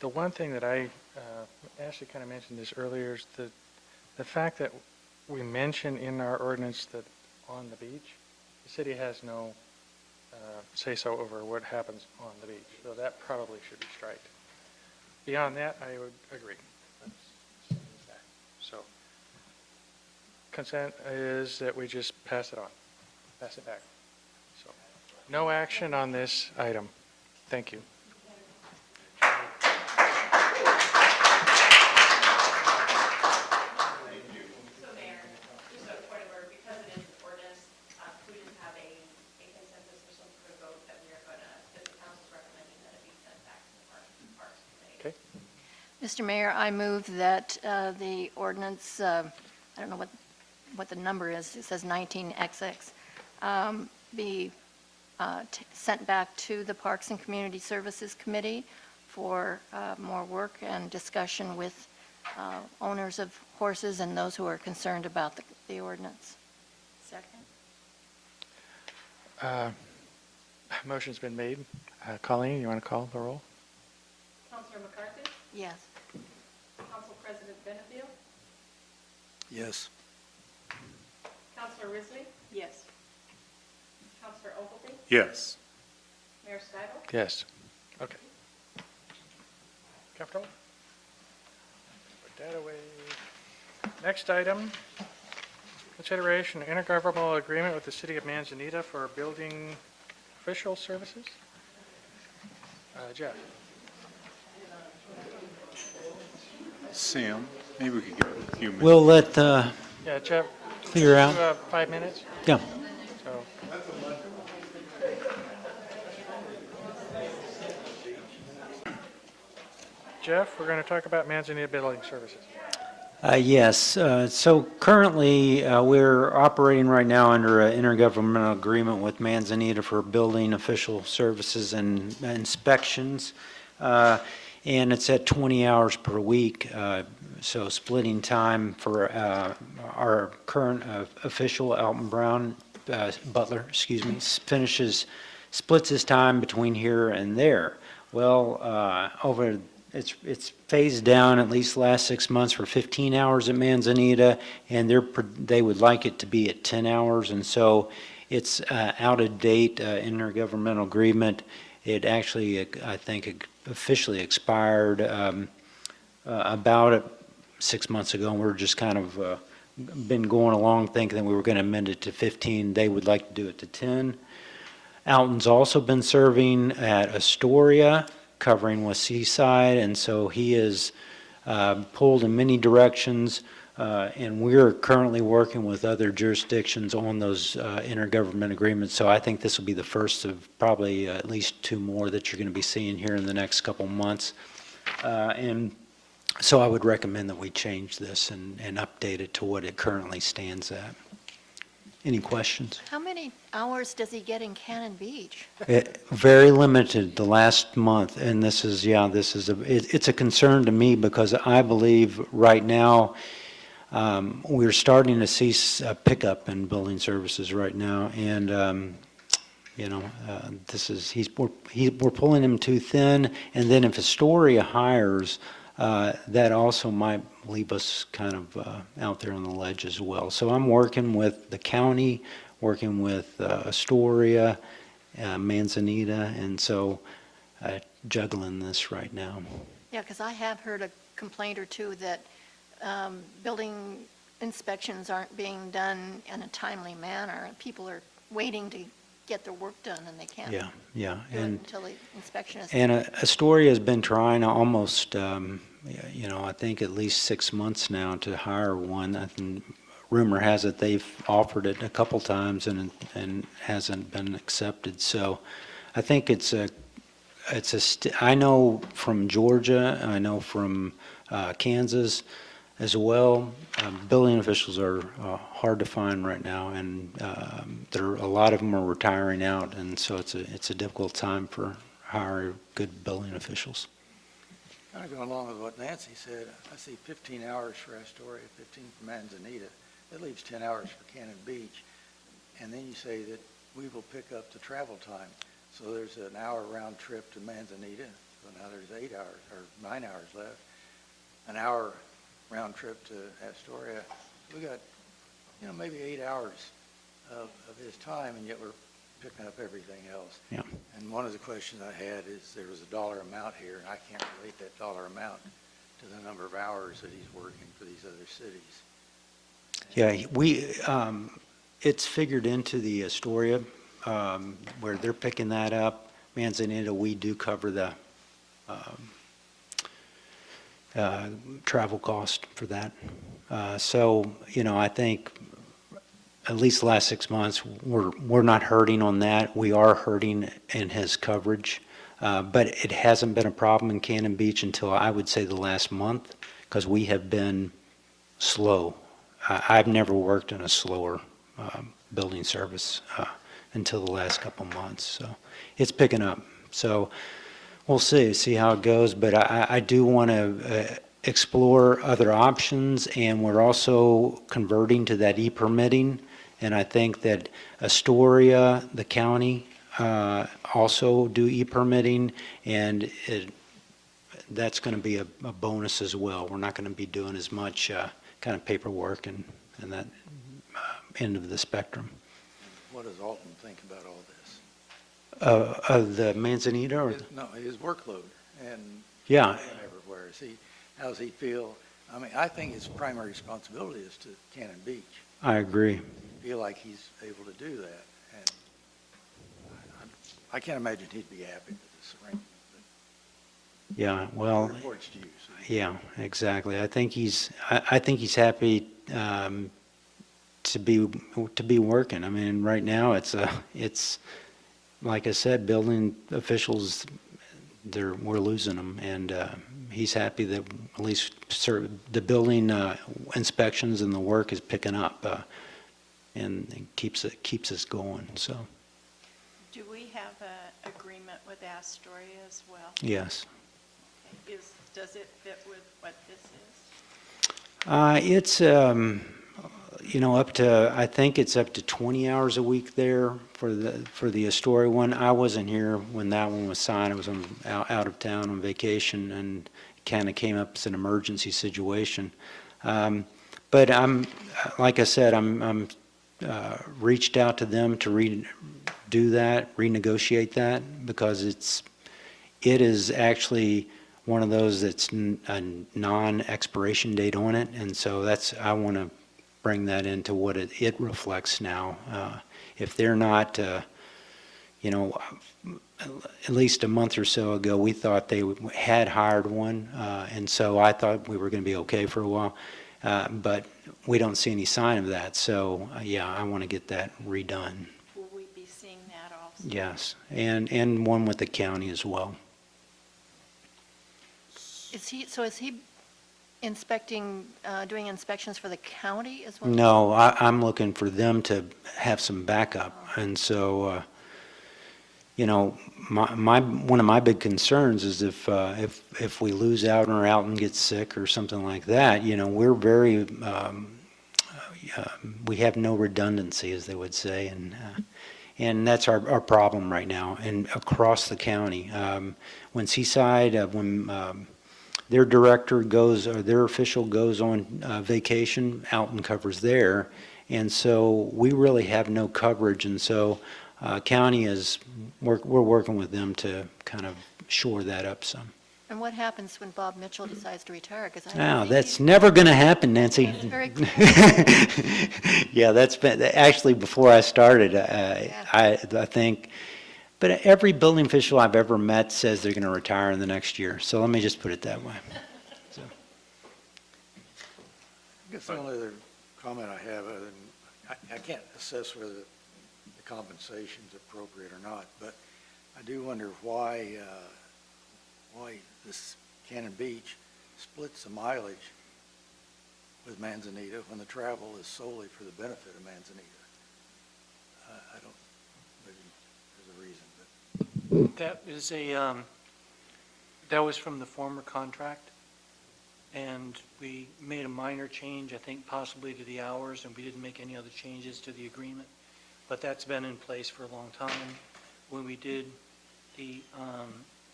The one thing that Ashley kind of mentioned this earlier, is the fact that we mention in our ordinance that on the beach, the city has no say-so over what happens on the beach. So that probably should be striked. Beyond that, I would agree. Let's send it back. So consent is that we just pass it on, pass it back. So no action on this item. Thank you. Mr. Mayor, I move that the ordinance, I don't know what the number is, it says 19XX, be sent back to the Parks and Community Services Committee for more work and discussion with owners of horses and those who are concerned about the ordinance. Second? Motion's been made. Colleen, you want to call the roll? Councilor McCarthy? Yes. Council President Benefiel? Yes. Councilor Risley? Yes. Councilor Ogilvie? Yes. Mayor Stival? Yes. Okay. Comfortable? Put that away. Next item, consideration of intergovernmental agreement with the City of Manzanita for building official services. Jeff? Sam, maybe we could get a few minutes. We'll let, Yeah, Jeff? Clear out. do, 5 minutes? yeah. So. Jeff, we're going to talk about Manzanita Building Services. Yes. So currently, we're operating right now under an intergovernmental agreement with Manzanita for building official services and inspections. And it's at 20 hours per week. So splitting time for our current official, Alton Brown, Butler, splits his time between here and there. Well, it's phased down at least the last 6 months for 15 hours at Manzanita, and they would like it to be at 10 hours, and so it's out of date intergovernmental agreement. It actually, I think, officially expired about 6 months ago, and we're just kind of been going along thinking that we were going to amend it to 15. They would like to do it to 10. Alton's also been serving at Astoria, covering with Seaside, and so he is pulled in many directions, and we're currently working with other jurisdictions on those intergovernment agreements. So I think this will be the first of probably at least 2 more that you're going to be seeing here in the next couple months. And so I would recommend that we change this and update it to what it currently stands at. Any questions? How many hours does he get in Cannon Beach? Very limited the last month, and this is it's a concern to me because I believe right now we're starting to see a pickup in building services right now, and we're pulling him too thin, and then if Astoria hires, that also might leave us kind of out there on the ledge as well. So I'm working with the county, working with Astoria, Manzanita, and so juggling this right now. Yeah, because I have heard a complaint or two that building inspections aren't being done in a timely manner. People are waiting to get their work done, and they can't Yeah, do it until the inspection is And Astoria has been trying almost, I think at least 6 months now to hire one. I think rumor has it they've offered it a couple times and hasn't been accepted. So I think I know from Georgia, I know from Kansas as well. Building officials are hard to find right now, and a lot of them are retiring out, and so it's a difficult time for hiring good building officials. Kind of going along with what Nancy said, I see 15 hours for Astoria, 15 for Manzanita. That leaves 10 hours for Cannon Beach. And then you say that we will pick up the travel time. So there's an hour round trip to Manzanita. So now there's 8 hours or 9 hours left. An hour round trip to Astoria. We got, maybe 8 hours of his time, and yet we're picking up everything else. Yeah. And one of the questions I had is there was a dollar amount here, and I can't relate that dollar amount to the number of hours that he's working for these other cities. Yeah, it's figured into the Astoria, where they're picking that up. Manzanita, we do cover the travel cost for that. So, I think at least the last 6 months, we're not hurting on that. We are hurting in his coverage But it hasn't been a problem in Cannon Beach until I would say the last month, because we have been slow. I've never worked in a slower building service until the last couple months. So it's picking up. So we'll see how it goes. But I do want to explore other options, and we're also converting to that e-permitting. And I think that Astoria, the county, also do e-permitting, and that's going to be a bonus as well. We're not going to be doing as much kind of paperwork and that end of the spectrum. What does Alton think about all this? Of the Manzanita, or? No, his workload and Yeah. and everywhere. How does he feel? I mean, I think his primary responsibility is to Cannon Beach. I agree. Feel like he's able to do that. And I can't imagine he'd be happy with this arrangement. Yeah, well, Reports to you. So. yeah, exactly. I think he's happy to be working. I mean, right now it's like I said, building officials, we're losing them, and he's happy that at least the building inspections and the work is picking up, and it keeps us going. So Do we have an agreement with Astoria as well? yes. Does it fit with what this is? It's up to, I think it's up to 20 hours a week there for the Astoria one. I wasn't here when that one was signed. I was out of town on vacation, and kind of came up as an emergency situation. But like I said, I'm reached out to them to renegotiate that, because it is actually one of those that's a non-expiration date on it, and so I want to bring that into what it reflects now. If they're not, at least a month or so ago, we thought they had hired one, and so I thought we were going to be okay for a while, but we don't see any sign of that. So yeah, I want to get that redone. Will we be seeing that also? Yes, and one with the county as well. Is he inspecting, doing inspections for the county as well? No, I'm looking for them to have some backup. And so, one of my big concerns is if we lose out or Alton gets sick or something like that, we're very, we have no redundancy, as they would say. And that's our problem right now, and across the county. When Seaside, their director goes, or their official goes on vacation, Alton covers there, and so we really have no coverage, and so county we're working with them to kind of shore that up some. And what happens when Bob Mitchell decides to retire? Now, that's never going to happen, Nancy. That's very cool. Yeah, that's been, actually, before I started, I think, but every building official I've ever met says they're going to retire in the next year. So let me just put it that way. So. I guess the only other comment I have, other than, I can't assess whether the compensation is appropriate or not, but I do wonder why this Cannon Beach splits the mileage with Manzanita when the travel is solely for the benefit of Manzanita. I don't, maybe there's a reason, but. That is that was from the former contract, and we made a minor change, I think possibly to the hours, and we didn't make any other changes to the agreement. But that's been in place for a long time. When we did the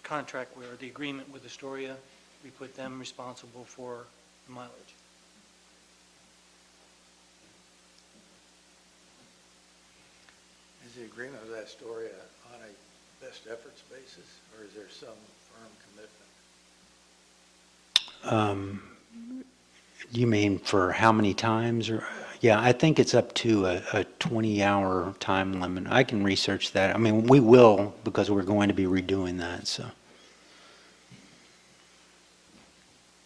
contract, where the agreement with Astoria, we put them responsible for the mileage. Is the agreement with Astoria on a best efforts basis, or is there some firm commitment? You mean for how many times? Or yeah, I think it's up to a 20-hour time limit. I can research that. I mean, we will, because we're going to be redoing that. So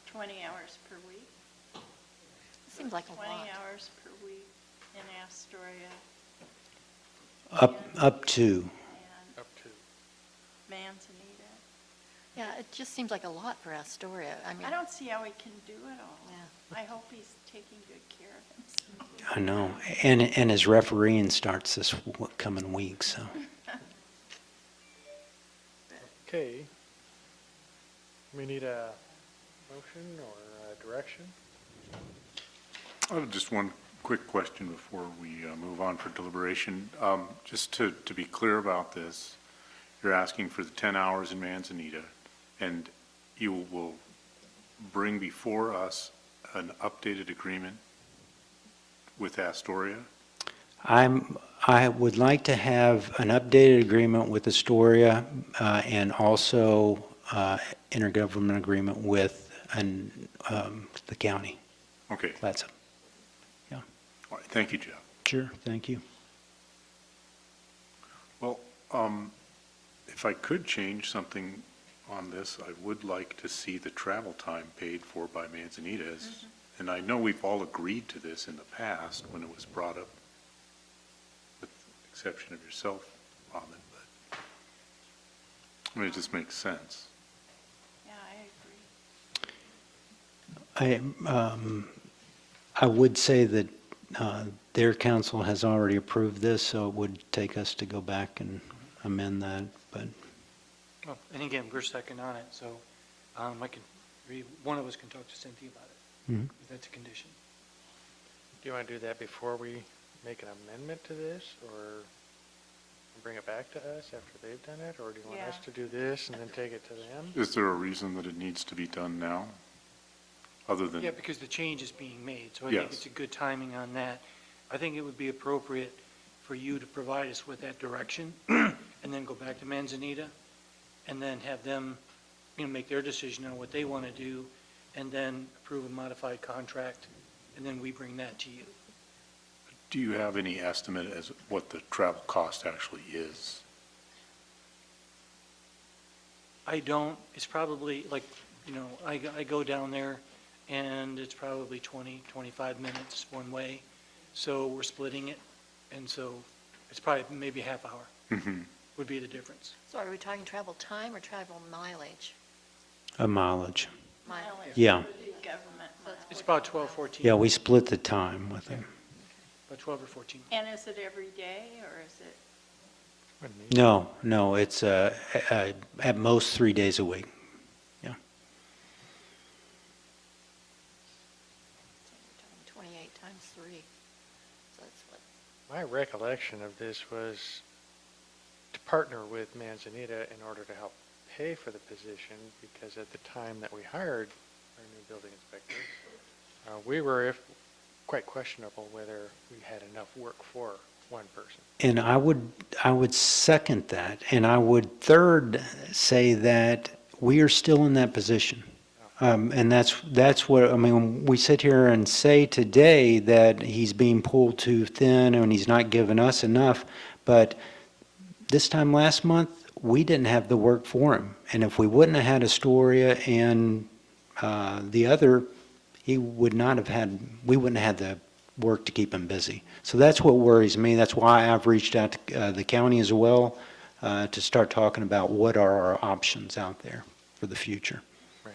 20 hours per week? Seems like a lot. 20 hours per week in Astoria up to. and Manzanita. Yeah, it just seems like a lot for Astoria. I mean, I don't see how he can do it all. Yeah. I hope he's taking good care of himself. I know, and his refereeing starts this coming week, so. Okay. We need a motion or a direction? I have just one quick question before we move on for deliberation. Just to be clear about this, you're asking for the 10 hours in Manzanita, and you will bring before us an updated agreement with Astoria? I would like to have an updated agreement with Astoria and also intergovernmental agreement with the county. Okay. Clatsop. Yeah. All right, thank you, Jeff. Sure, thank you. Well, if I could change something on this, I would like to see the travel time paid for by Manzanita. And I know we've all agreed to this in the past when it was brought up, with the exception of yourself, Robin, but I mean, it just makes sense. Yeah, I agree. I would say that their council has already approved this, so it would take us to go back and amend that, but. Oh, and again, we're second on it, so one of us can talk to Cynthia about it, Mhm. if that's a condition. Do you want to do that before we make an amendment to this, or bring it back to us after they've done it, or do you want us Yeah. to do this and then take it to them? Is there a reason that it needs to be done now, other than? Yeah, because the change is being made, so I think Yes. it's a good timing on that. I think it would be appropriate for you to provide us with that direction, and then go back to Manzanita, and then have them, make their decision on what they want to do, and then approve a modified contract, and then we bring that to you. Do you have any estimate as what the travel cost actually is? I don't, it's probably like, I go down there, and it's probably 20, 25 minutes one way, so we're splitting it, and so it's probably maybe a half hour would be the difference. So are we talking travel time or travel mileage? A mileage. Mileage. Yeah. Government. It's about 12, 14. Yeah, we split the time with them. About 12 or 14. And is it every day, or is it? No, it's at most 3 days a week. Yeah. 28 times 3. So that's what, My recollection of this was to partner with Manzanita in order to help pay for the position, because at the time that we hired our new building inspector, we were quite questionable whether we had enough work for one person. And I would second that, and I would third say that we are still in that position. And that's what, I mean, we sit here and say today that he's being pulled too thin and he's not giving us enough, but this time last month, we didn't have the work for him. And if we wouldn't have had Astoria and the other, we wouldn't have had the work to keep him busy. So that's what worries me. That's why I've reached out to the county as well to start talking about what are our options out there for the future. I'm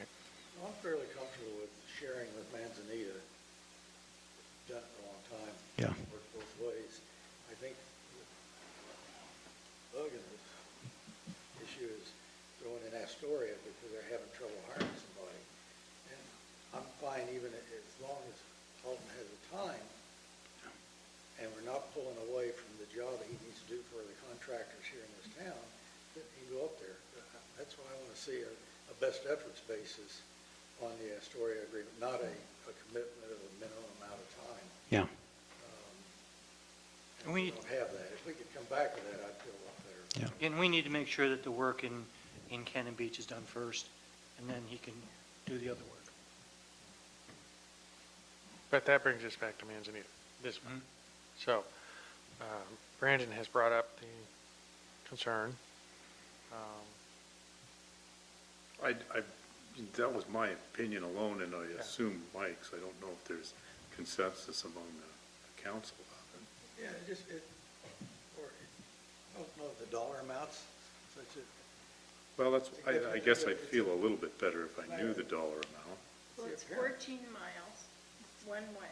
fairly comfortable with sharing with Manzanita. Done it for a long time. Yeah. Worked both ways. I think the bug in this issue is throwing in Astoria because they're having trouble hiring somebody. And I'm fine even as long as Halton has the time and we're not pulling away from the job he needs to do for the contractors here in this town, that he can go up there. That's why I want to see a best efforts basis on the Astoria agreement, not a commitment of a minimum amount of time. Yeah. And we don't have that. If we could come back with that, I'd feel a lot better. Yeah. And we need to make sure that the work in Cannon Beach is done first, and then he can do the other work. But that brings us back to Manzanita, this one. So, Brandon has brought up the concern. That was my opinion alone, and I assume Mike's. I don't know if there's consensus among the council about it. Yeah, I don't know the dollar amounts, such a, Well, I guess I'd feel a little bit better if I knew the dollar amount. Well, it's 14 miles one way,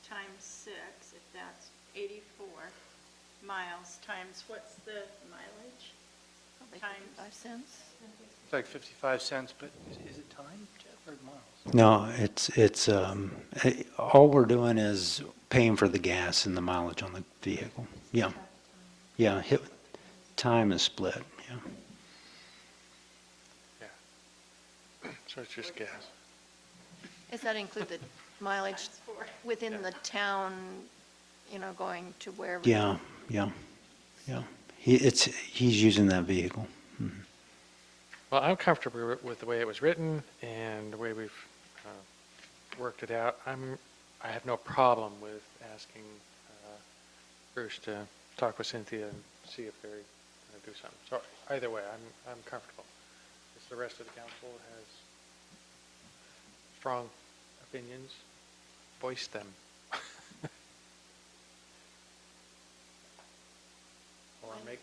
times 6, if that's 84 miles, times what's the mileage? Times 5 cents? It's like 55 cents, but is it time, Jeff, or miles? No, it's, all we're doing is paying for the gas and the mileage on the vehicle. Yeah. Yeah, time is split, yeah. So it's just gas. Does that include the mileage within the town, going to wherever? Yeah. He's using that vehicle. Well, I'm comfortable with the way it was written and the way we've worked it out. I have no problem with asking Bruce to talk with Cynthia and see if they're going to do something. So either way, I'm comfortable. If the rest of the council has strong opinions, voice them. Or make,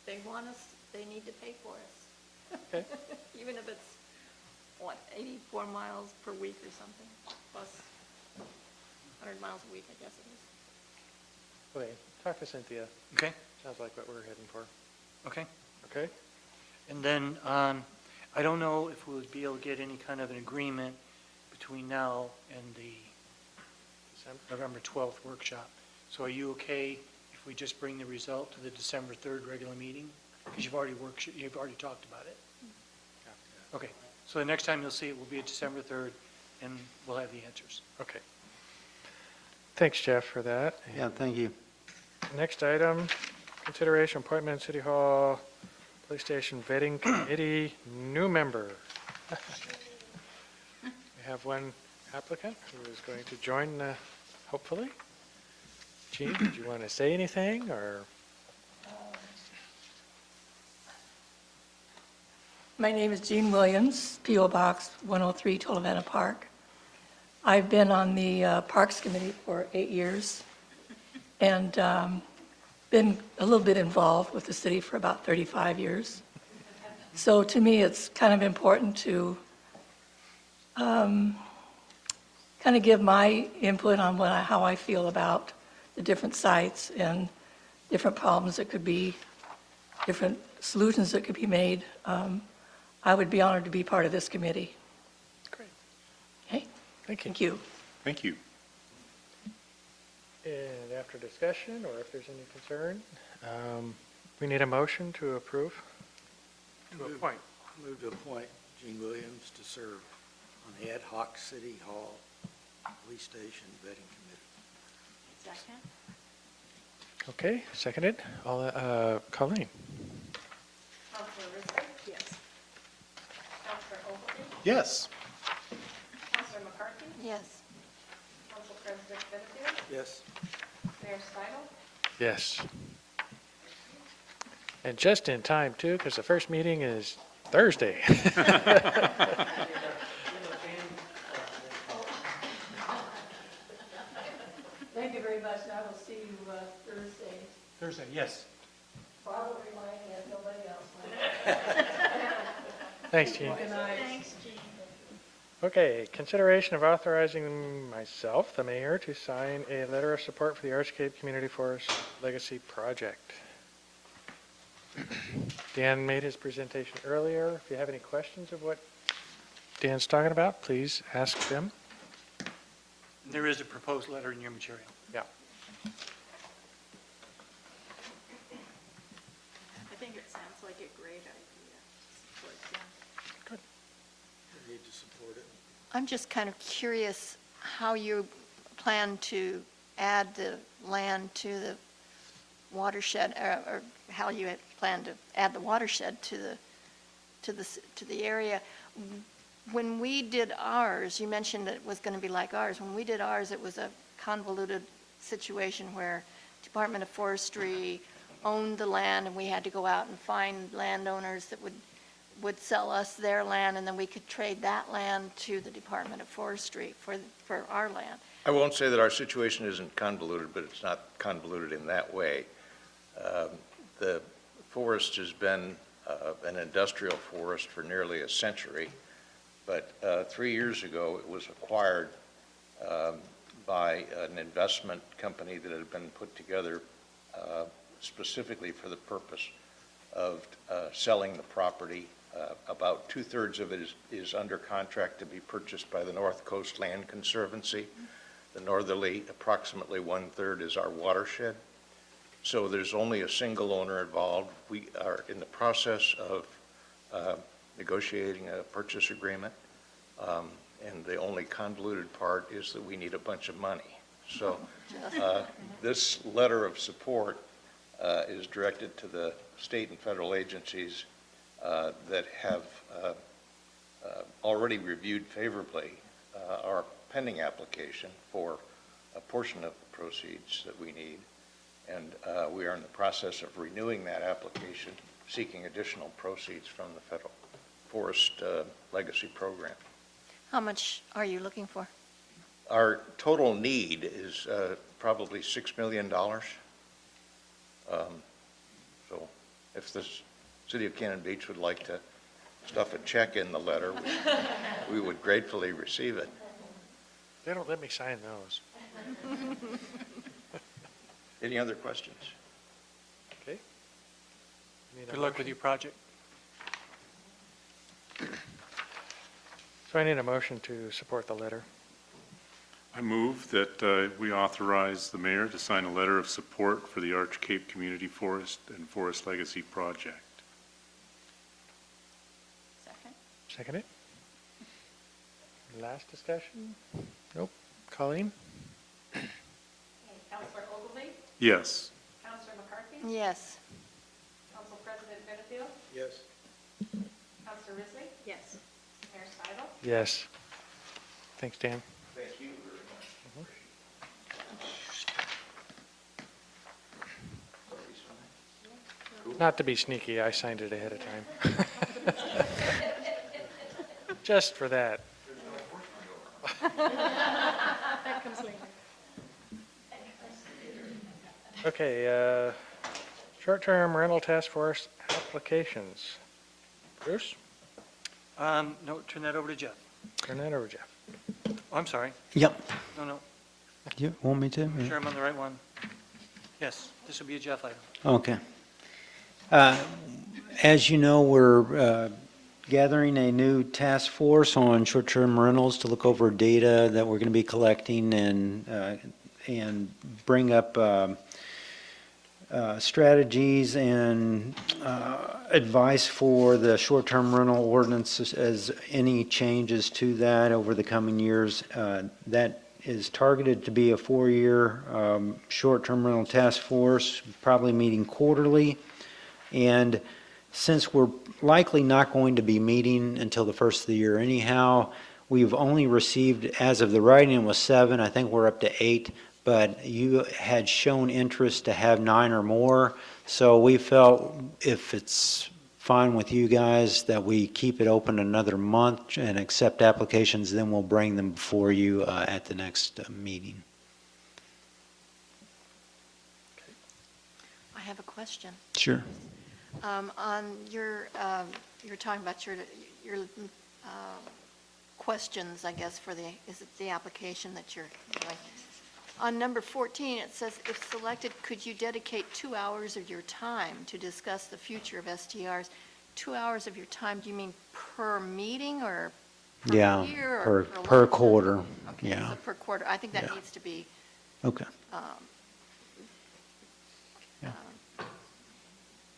They want us, they need to pay for us. Okay. Even if it's, 84 miles per week or something, plus 100 miles a week, I guess it is. okay, talk to Cynthia. Okay, Sounds like what we're heading for. okay. Okay? And then, I don't know if we would be able to get any kind of an agreement between now and the November 12th workshop. So are you okay if we just bring the result to the December 3rd regular meeting? Because you've already talked about it. Okay, so the next time you'll see it will be at December 3rd, and we'll have the answers. Okay. Thanks, Jeff, for that. Yeah, thank you. Next item, consideration appointment, City Hall, Police Station Vetting Committee, new member. We have one applicant who is going to join, hopefully. Gene, did you want to say anything, or? My name is Jean Williams, P.O. Box 103, Tolovana Park. I've been on the Parks Committee for 8 years and been a little bit involved with the city for about 35 years. So to me, it's kind of important to kind of give my input on how I feel about the different sites and different problems that could be, different solutions that could be made. I would be honored to be part of this committee. Great. Okay? Thank you. Thank you. Thank you. And after discussion, or if there's any concern, we need a motion to approve? To appoint. Move to appoint Gene Williams to serve on the Ad hoc City Hall Police Station Vetting Committee. Second? Okay, seconded. Colleen? Counselor Ritter? Yes. Counselor Ogilvy? Yes. Counselor McCarthy? Yes. Council President Benfield? Yes. Mayor Steinel? Yes. And just in time, too, because the first meeting is Thursday. Thank you very much, and I will see you Thursday. Thursday, yes. Father remind me if nobody else. Thanks, Gene. Good night. Thanks, Jean. Okay, consideration of authorizing myself, the mayor, to sign a letter of support for the Archcape Community Forest Legacy Project. Dan made his presentation earlier. If you have any questions of what Dan's talking about, please ask them. There is a proposed letter in your material. Yeah. I think it sounds like a great idea. Support them. We need to support it. I'm just kind of curious how you plan to add the land to the watershed, or how you had planned to add the watershed to the area. When we did ours, you mentioned that it was going to be like ours. When we did ours, it was a convoluted situation where Department of Forestry owned the land, and we had to go out and find landowners that would sell us their land, and then we could trade that land to the Department of Forestry for our land. I won't say that our situation isn't convoluted, but it's not convoluted in that way. The forest has been an industrial forest for nearly a century. But 3 years ago, it was acquired by an investment company that had been put together specifically for the purpose of selling the property. About 2/3 of it is under contract to be purchased by the North Coast Land Conservancy. The northerly, approximately 1/3 is our watershed. So there's only a single owner involved. We are in the process of negotiating a purchase agreement. And the only convoluted part is that we need a bunch of money. So this letter of support is directed to the state and federal agencies that have already reviewed favorably our pending application for a portion of the proceeds that we need. And we are in the process of renewing that application, seeking additional proceeds from the Federal Forest Legacy Program. How much are you looking for? Our total need is probably $6 million. So if the City of Cannon Beach would like to stuff a check in the letter, we would gratefully receive it. They don't let me sign those. Any other questions? Okay. Need a Good luck with motion? your project. So I need a motion to support the letter. I move that we authorize the mayor to sign a letter of support for the Arch Cape Community Forest and Forest Legacy Project. Second. Second it? Last discussion? Nope. Colleen? Councilor Ogilvy? Yes. Councilor McCarthy? Yes. Council President Benefield? Yes. Councilor Risley? Yes. Mayor Stival? Yes. Thanks, Dan. Thank you very much. Not to be sneaky, I signed it ahead of time. Just for that. That comes later. Okay, short-term rental task force applications. Bruce, No, turn that over to Jeff. turn that over, Jeff. Oh, I'm sorry. Yep. No, You want me to? sure I'm on the right one. Yes, this will be a Jeff item. Okay. As you know, we're gathering a new task force on short-term rentals to look over data that we're going to be collecting and bring up strategies and advice for the short-term rental ordinance as any changes to that over the coming years. That is targeted to be a 4-year short-term rental task force, probably meeting quarterly. And since we're likely not going to be meeting until the first of the year anyhow, we've only received, as of the writing, it was 7. I think we're up to 8. But you had shown interest to have 9 or more. So we felt if it's fine with you guys that we keep it open another month and accept applications, then we'll bring them before you at the next meeting. I have a question. Sure. On your, you're talking about your questions, I guess, for is it the application that you're doing? On number 14, it says, if selected, could you dedicate 2 hours of your time to discuss the future of STRs? 2 hours of your time, do you mean per meeting or per Yeah, year? Or per long term? quarter. Okay, Yeah. so per quarter. I think that Yeah. needs to be Okay.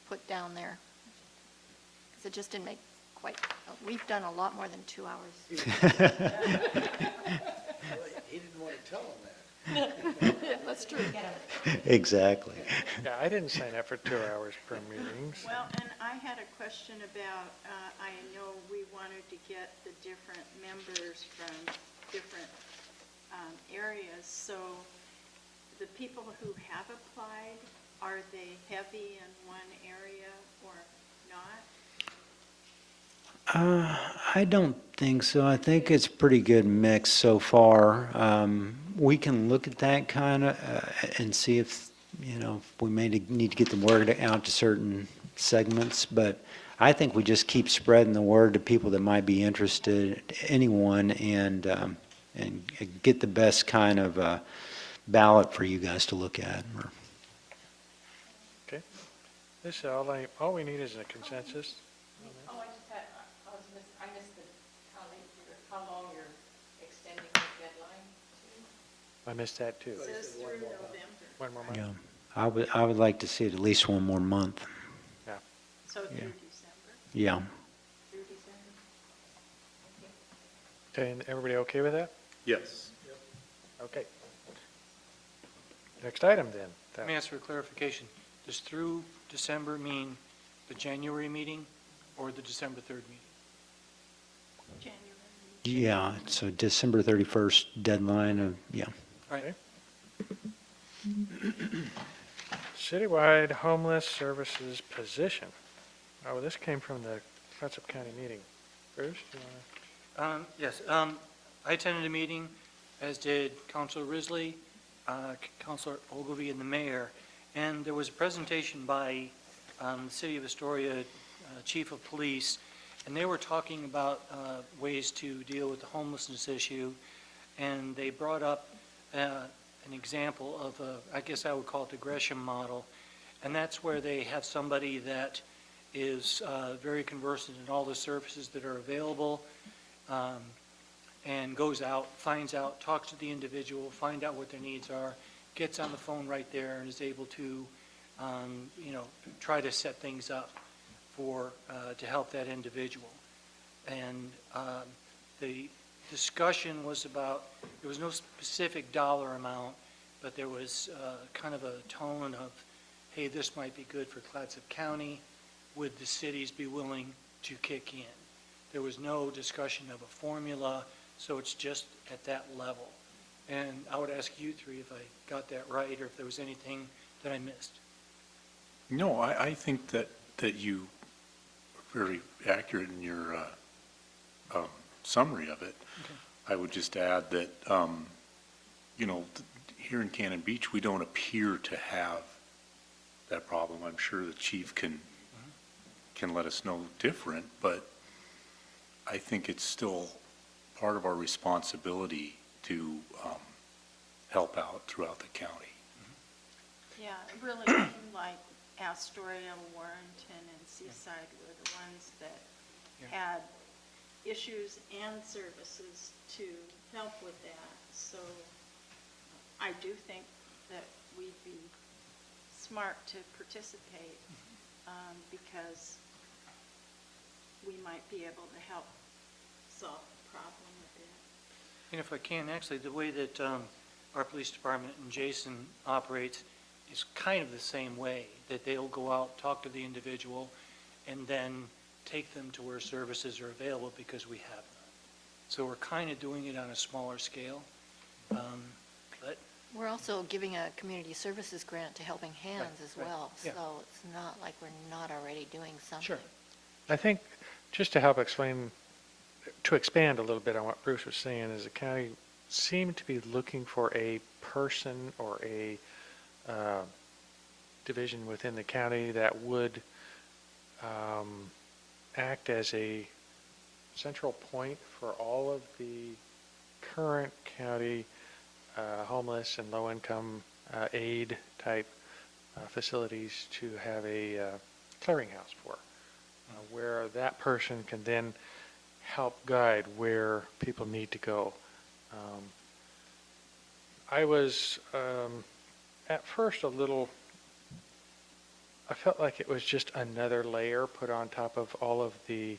put down there. Because it just didn't make quite, we've done a lot more than 2 hours. He didn't want to tell him that. That's true. Exactly. Yeah, I didn't sign up for 2 hours per meetings. Well, and I had a question about, I know we wanted to get the different members from different areas, so the people who have applied, are they heavy in one area or not? I don't think so. I think it's a pretty good mix so far. We can look at that kind of and see if, if we may need to get the word out to certain segments, but I think we just keep spreading the word to people that might be interested, anyone, and get the best kind of ballot for you guys to look at. Okay. This, all we need is a consensus. Oh, I just had, I missed how long you're extending the deadline to? I missed that too. Says through November. One more month. Yeah, I would like to see it at least one more month. So through Yeah. December? Yeah. Through December? Okay, and everybody okay with that? Yes. Okay. Next item then. Let me ask for clarification. Does through December mean the January meeting or the December 3rd meeting? January. Yeah, so December 31st deadline of, yeah. All right. Citywide homeless services position. Oh, this came from the Clatsop County meeting. Bruce, do you want Yes, I attended a meeting, as did Councilor Risley, Councilor Ogilvy, and the mayor, and there was a presentation by the City of Astoria Chief of Police, and they were talking about ways to deal with the homelessness issue, and they brought up an example of, I guess I would call it the Gresham model, and that's where they have somebody that is very conversant in all the services that are available, and goes out, finds out, talks to the individual, find out what their needs are, gets on the phone right there and is able to, try to set things up to help that individual. And the discussion was about, there was no specific dollar amount, but there was kind of a tone of, hey, this might be good for Clatsop County. Would the cities be willing to kick in? There was no discussion of a formula, so it's just at that level. And I would ask you three if I got that right, or if there was anything that I missed. No, I think that you are very accurate in your summary of it. Okay. I would just add that, here in Cannon Beach, we don't appear to have that problem. I'm sure the chief can let us know different, but I think it's still part of our responsibility to help out throughout the county. Yeah, it really seemed like Astoria, Warrenton, and Seaside were the ones that had issues and services to help with that. So I do think that we'd be smart to participate because we might be able to help solve the problem a bit. And if I can, actually, the way that our police department and Jason operates is kind of the same way, that they'll go out, talk to the individual, and then take them to where services are available because we have them. So we're kind of doing it on a smaller scale. But We're also giving a community services grant to Helping Hands as well, yeah. so it's not like we're not already doing something. Sure. I think, just to help explain, to expand a little bit on what Bruce was saying, is the county seemed to be looking for a person or a division within the county that would act as a central point for all of the current county homeless and low-income aid type facilities to have a clearinghouse for, where that person can then help guide where people need to go. I was at first I felt like it was just another layer put on top of all of the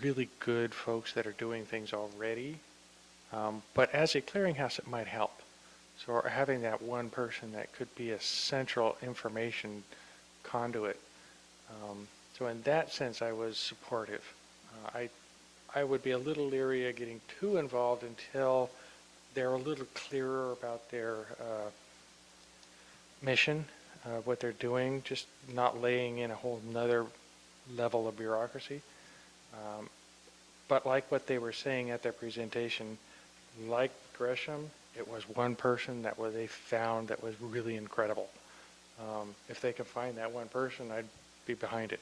really good folks that are doing things already. But as a clearinghouse, it might help. So having that one person that could be a central information conduit. So in that sense, I was supportive. I would be a little leery of getting too involved until they're a little clearer about their mission, what they're doing, just not laying in a whole nother level of bureaucracy. But like what they were saying at their presentation, like Gresham, it was one person that they found that was really incredible. If they could find that one person, I'd be behind it.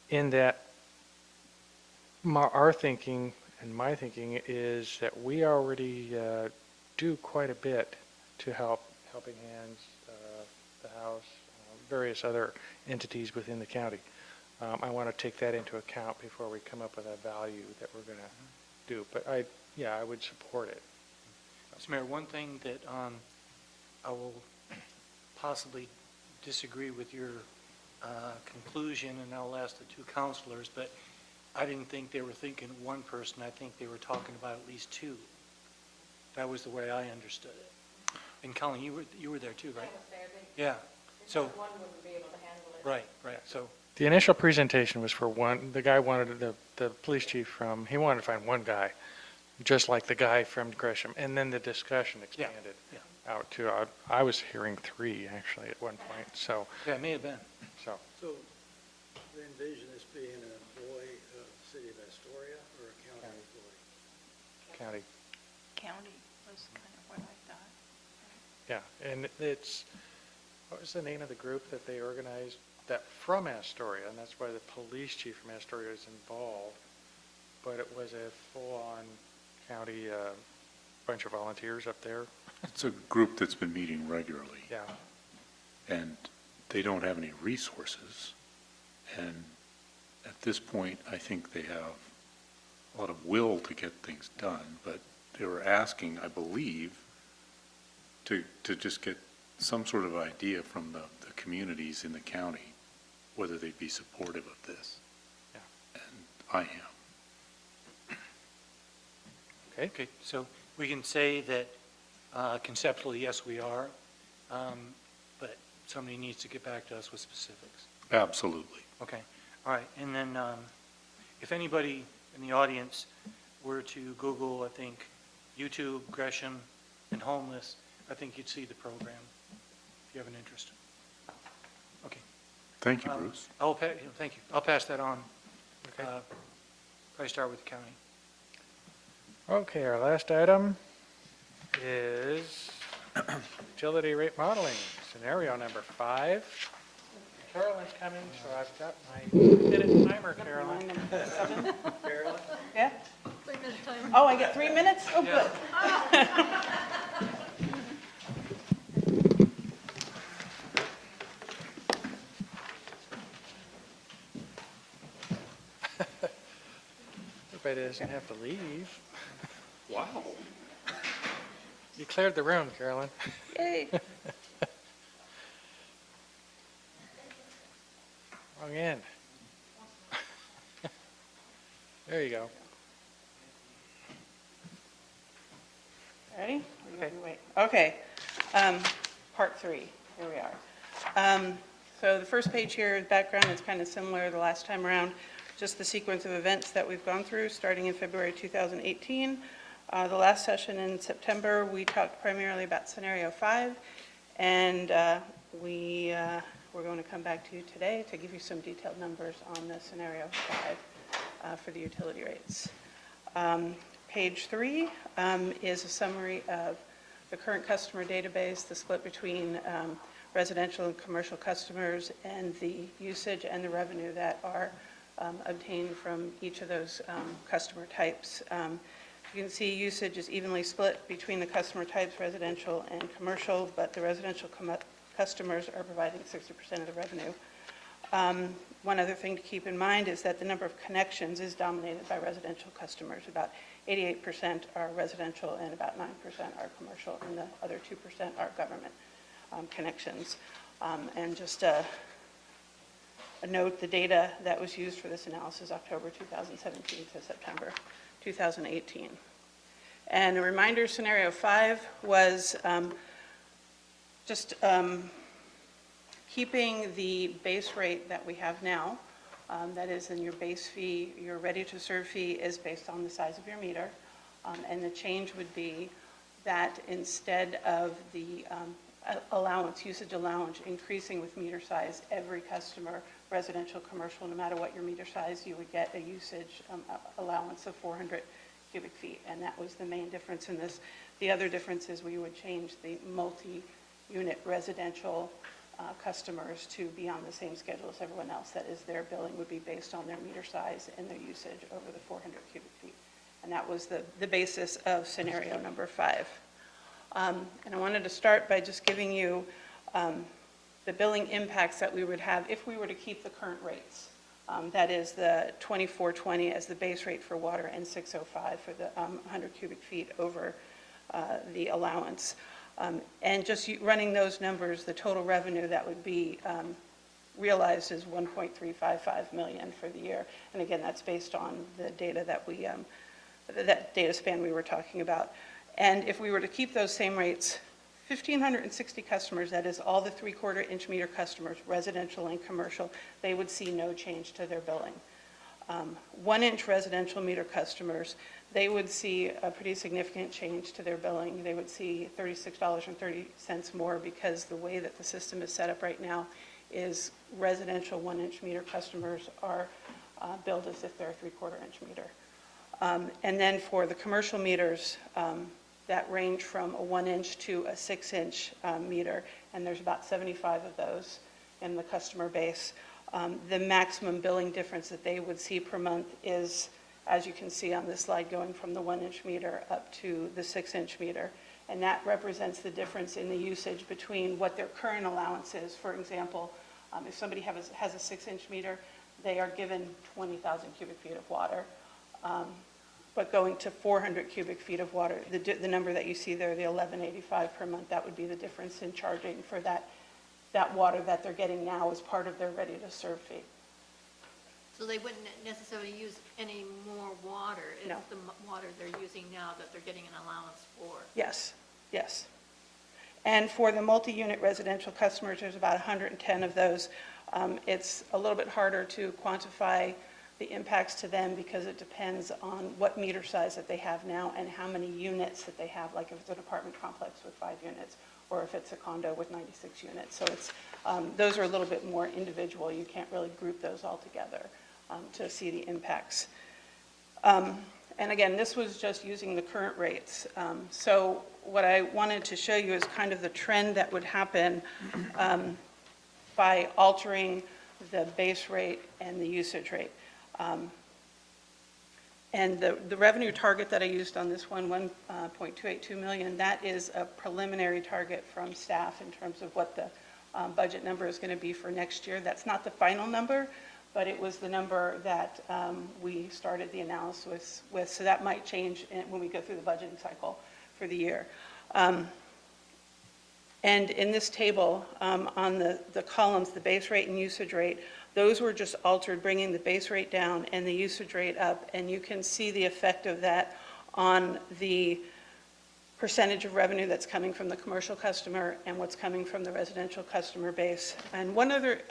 In that, our thinking and my thinking is that we already do quite a bit to help Helping Hands, the House, various other entities within the county. I want to take that into account before we come up with a value that we're going to do. But I would support it. Mr. Mayor, one thing that I will possibly disagree with your conclusion, and I'll ask the two counselors, but I didn't think they were thinking one person. I think they were talking about at least two. That was the way I understood it. And Colleen, you were there too, right? Yeah. So one wouldn't be able to handle it. Right. So The initial presentation was for one, the guy wanted, the police chief he wanted to find one guy, just like the guy from Gresham. And then the discussion expanded out to, I was hearing three actually at one point, so. Yeah, it may have been. So. So we envision this being an employee of the city of Astoria or a county employee? County. County was kind of what I thought. Yeah, and what was the name of the group that they organized that from Astoria? And that's why the police chief from Astoria is involved. But it was a full-on county, bunch of volunteers up there. It's a group that's been meeting regularly. Yeah. And they don't have any resources. And at this point, I think they have a lot of will to get things done, but they were asking, I believe, to just get some sort of idea from the communities in the county, whether they'd be supportive of this. Yeah. And I am. Okay, so we can say that conceptually, yes, we are, but somebody needs to get back to us with specifics. Absolutely. Okay, all right, and then if anybody in the audience were to Google, I think, YouTube, Gresham, and homeless, I think you'd see the program, if you have an interest. Okay. Thank you, Bruce. Thank you. I'll pass that on. Okay. Probably start with the county. Okay, our last item is utility rate modeling, scenario number 5. Carolyn's coming, so I've got my 3-minute timer, Carolyn. Carolyn? Yeah? 3-minute timer. Oh, I get 3 minutes? Oh, good. Everybody doesn't have to leave. Wow. You cleared the room, Carolyn. Yay. Wrong end. There you go. Ready? Okay. Part 3. Here we are. So the first page here is background. It's kind of similar the last time around. Just the sequence of events that we've gone through starting in February 2018. The last session in September, we talked primarily about scenario 5, and we're going to come back to you today to give you some detailed numbers on the scenario 5 for the utility rates. Page 3 is a summary of the current customer database, the split between residential and commercial customers, and the usage and the revenue that are obtained from each of those customer types. You can see usage is evenly split between the customer types, residential and commercial, but the residential customers are providing 60% of the revenue. One other thing to keep in mind is that the number of connections is dominated by residential customers. About 88% are residential and about 9% are commercial, and the other 2% are government connections. And just a note, the data that was used for this analysis, October 2017 to September 2018. And a reminder, scenario 5 was just keeping the base rate that we have now. That is, in your base fee, your ready-to-serve fee is based on the size of your meter. And the change would be that instead of the usage allowance increasing with meter size, every customer, residential, commercial, no matter what your meter size, you would get a usage allowance of 400 cubic feet. And that was the main difference in this. The other difference is we would change the multi-unit residential customers to be on the same schedule as everyone else. That is, their billing would be based on their meter size and their usage over the 400 cubic feet. And that was the basis of scenario number 5. And I wanted to start by just giving you the billing impacts that we would have if we were to keep the current rates. That is the 2420 as the base rate for water and 605 for the 100 cubic feet over the allowance. And just running those numbers, the total revenue that would be realized is $1.355 million for the year. And again, that's based on the data that that data span we were talking about. And if we were to keep those same rates, 1,560 customers, that is all the 3/4 inch meter customers, residential and commercial, they would see no change to their billing. 1 inch residential meter customers, they would see a pretty significant change to their billing. They would see $36.30 more, because the way that the system is set up right now is residential 1 inch meter customers are billed as if they're a 3/4 inch meter. And then for the commercial meters, that range from a 1 inch to a 6 inch meter, and there's about 75 of those in the customer base. The maximum billing difference that they would see per month is, as you can see on this slide, going from the 1 inch meter up to the 6 inch meter. And that represents the difference in the usage between what their current allowance is. For example, if somebody has a 6 inch meter, they are given 20,000 cubic feet of water. But going to 400 cubic feet of water, the number that you see there, the $11.85 per month, that would be the difference in charging for that water that they're getting now as part of their ready-to-serve fee. So they wouldn't necessarily use any more water? No. It's the water they're using now that they're getting an allowance for? Yes, yes. And for the multi-unit residential customers, there's about 110 of those. It's a little bit harder to quantify the impacts to them, because it depends on what meter size that they have now and how many units that they have, like if it's an apartment complex with 5 units, or if it's a condo with 96 units. So it's, those are a little bit more individual. You can't really group those all together to see the impacts. And again, this was just using the current rates. So what I wanted to show you is kind of the trend that would happen by altering the base rate and the usage rate. And the revenue target that I used on this one, $1.282 million, that is a preliminary target from staff in terms of what the budget number is going to be for next year. That's not the final number, but it was the number that we started the analysis with. So that might change when we go through the budgeting cycle for the year. And in this table, on the columns, the base rate and usage rate, those were just altered, bringing the base rate down and the usage rate up. And you can see the effect of that on the percentage of revenue that's coming from the commercial customer and what's coming from the residential customer base. And one other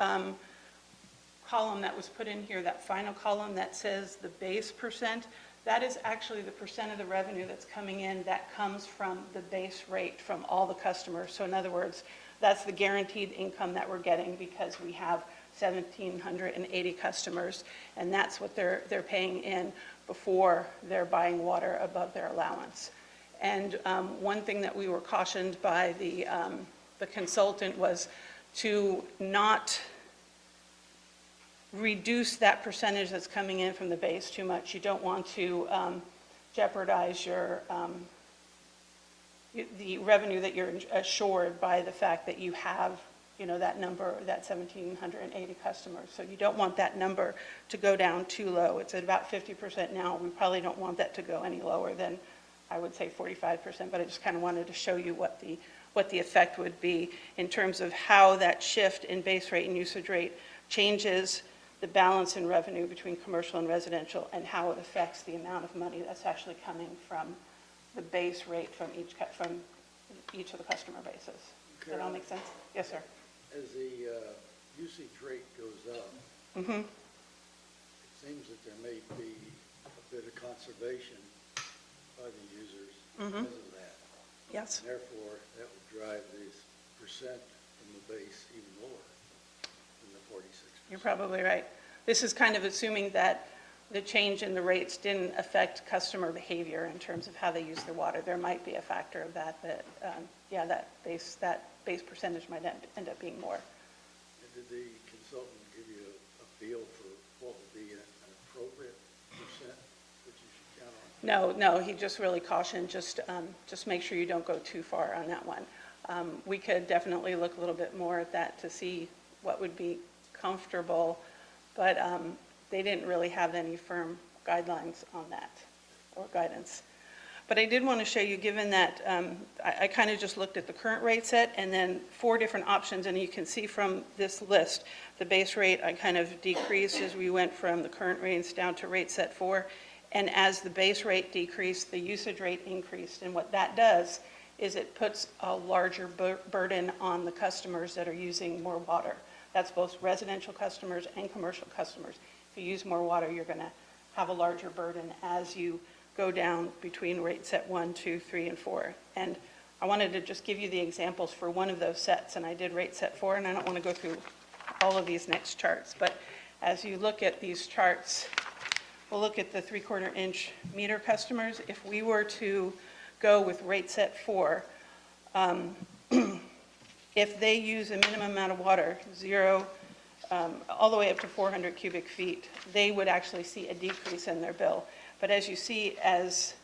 column that was put in here, that final column that says the base percent, that is actually the percent of the revenue that's coming in that comes from the base rate from all the customers. So in other words, that's the guaranteed income that we're getting because we have 1,780 customers, and that's what they're paying in before they're buying water above their allowance. And one thing that we were cautioned by the consultant was to not reduce that percentage that's coming in from the base too much. You don't want to jeopardize your the revenue that you're assured by the fact that you have, you know, that number, that 1,780 customers. So you don't want that number to go down too low. It's at about 50% now. We probably don't want that to go any lower than, I would say, 45%, but I just kind of wanted to show you what the effect would be in terms of how that shift in base rate and usage rate changes the balance in revenue between commercial and residential, and how it affects the amount of money that's actually coming from the base rate from each of the customer bases. Does that all make sense? Yes, sir. As the usage rate goes up, Mm-hmm. it seems that there may be a bit of conservation by the users Mhm. because of that. Yes. And therefore, that would drive this percent from the base even lower than the 46%. You're probably right. This is kind of assuming that the change in the rates didn't affect customer behavior in terms of how they use their water. There might be a factor of that, but yeah, that base percentage might end up being more. did the consultant give you a feel for what would be an appropriate percent that you should count on? No, he just really cautioned, just make sure you don't go too far on that one. We could definitely look a little bit more at that to see what would be comfortable, but they didn't really have any firm guidelines on that, or guidance. But I did want to show you, given that I kind of just looked at the current rate set and then 4 different options, and you can see from this list, the base rate I kind of decreased as we went from the current rates down to rate set 4. And as the base rate decreased, the usage rate increased. And what that does is it puts a larger burden on the customers that are using more water. That's both residential customers and commercial customers. If you use more water, you're going to have a larger burden as you go down between rate set 1, 2, 3, and 4. And I wanted to just give you the examples for one of those sets, and I did rate set 4, and I don't want to go through all of these next charts. But as you look at these charts, we'll look at the 3/4 inch meter customers. If we were to go with rate set 4, if they use a minimum amount of water, 0, all the way up to 400 cubic feet, they would actually see a decrease in their bill. But as you see, as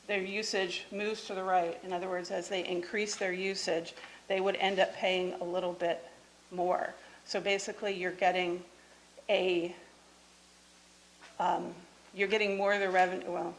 their usage moves to the right, in other words, as they increase their usage, they would end up paying a little bit more. So basically, you're getting more of the revenue. Well,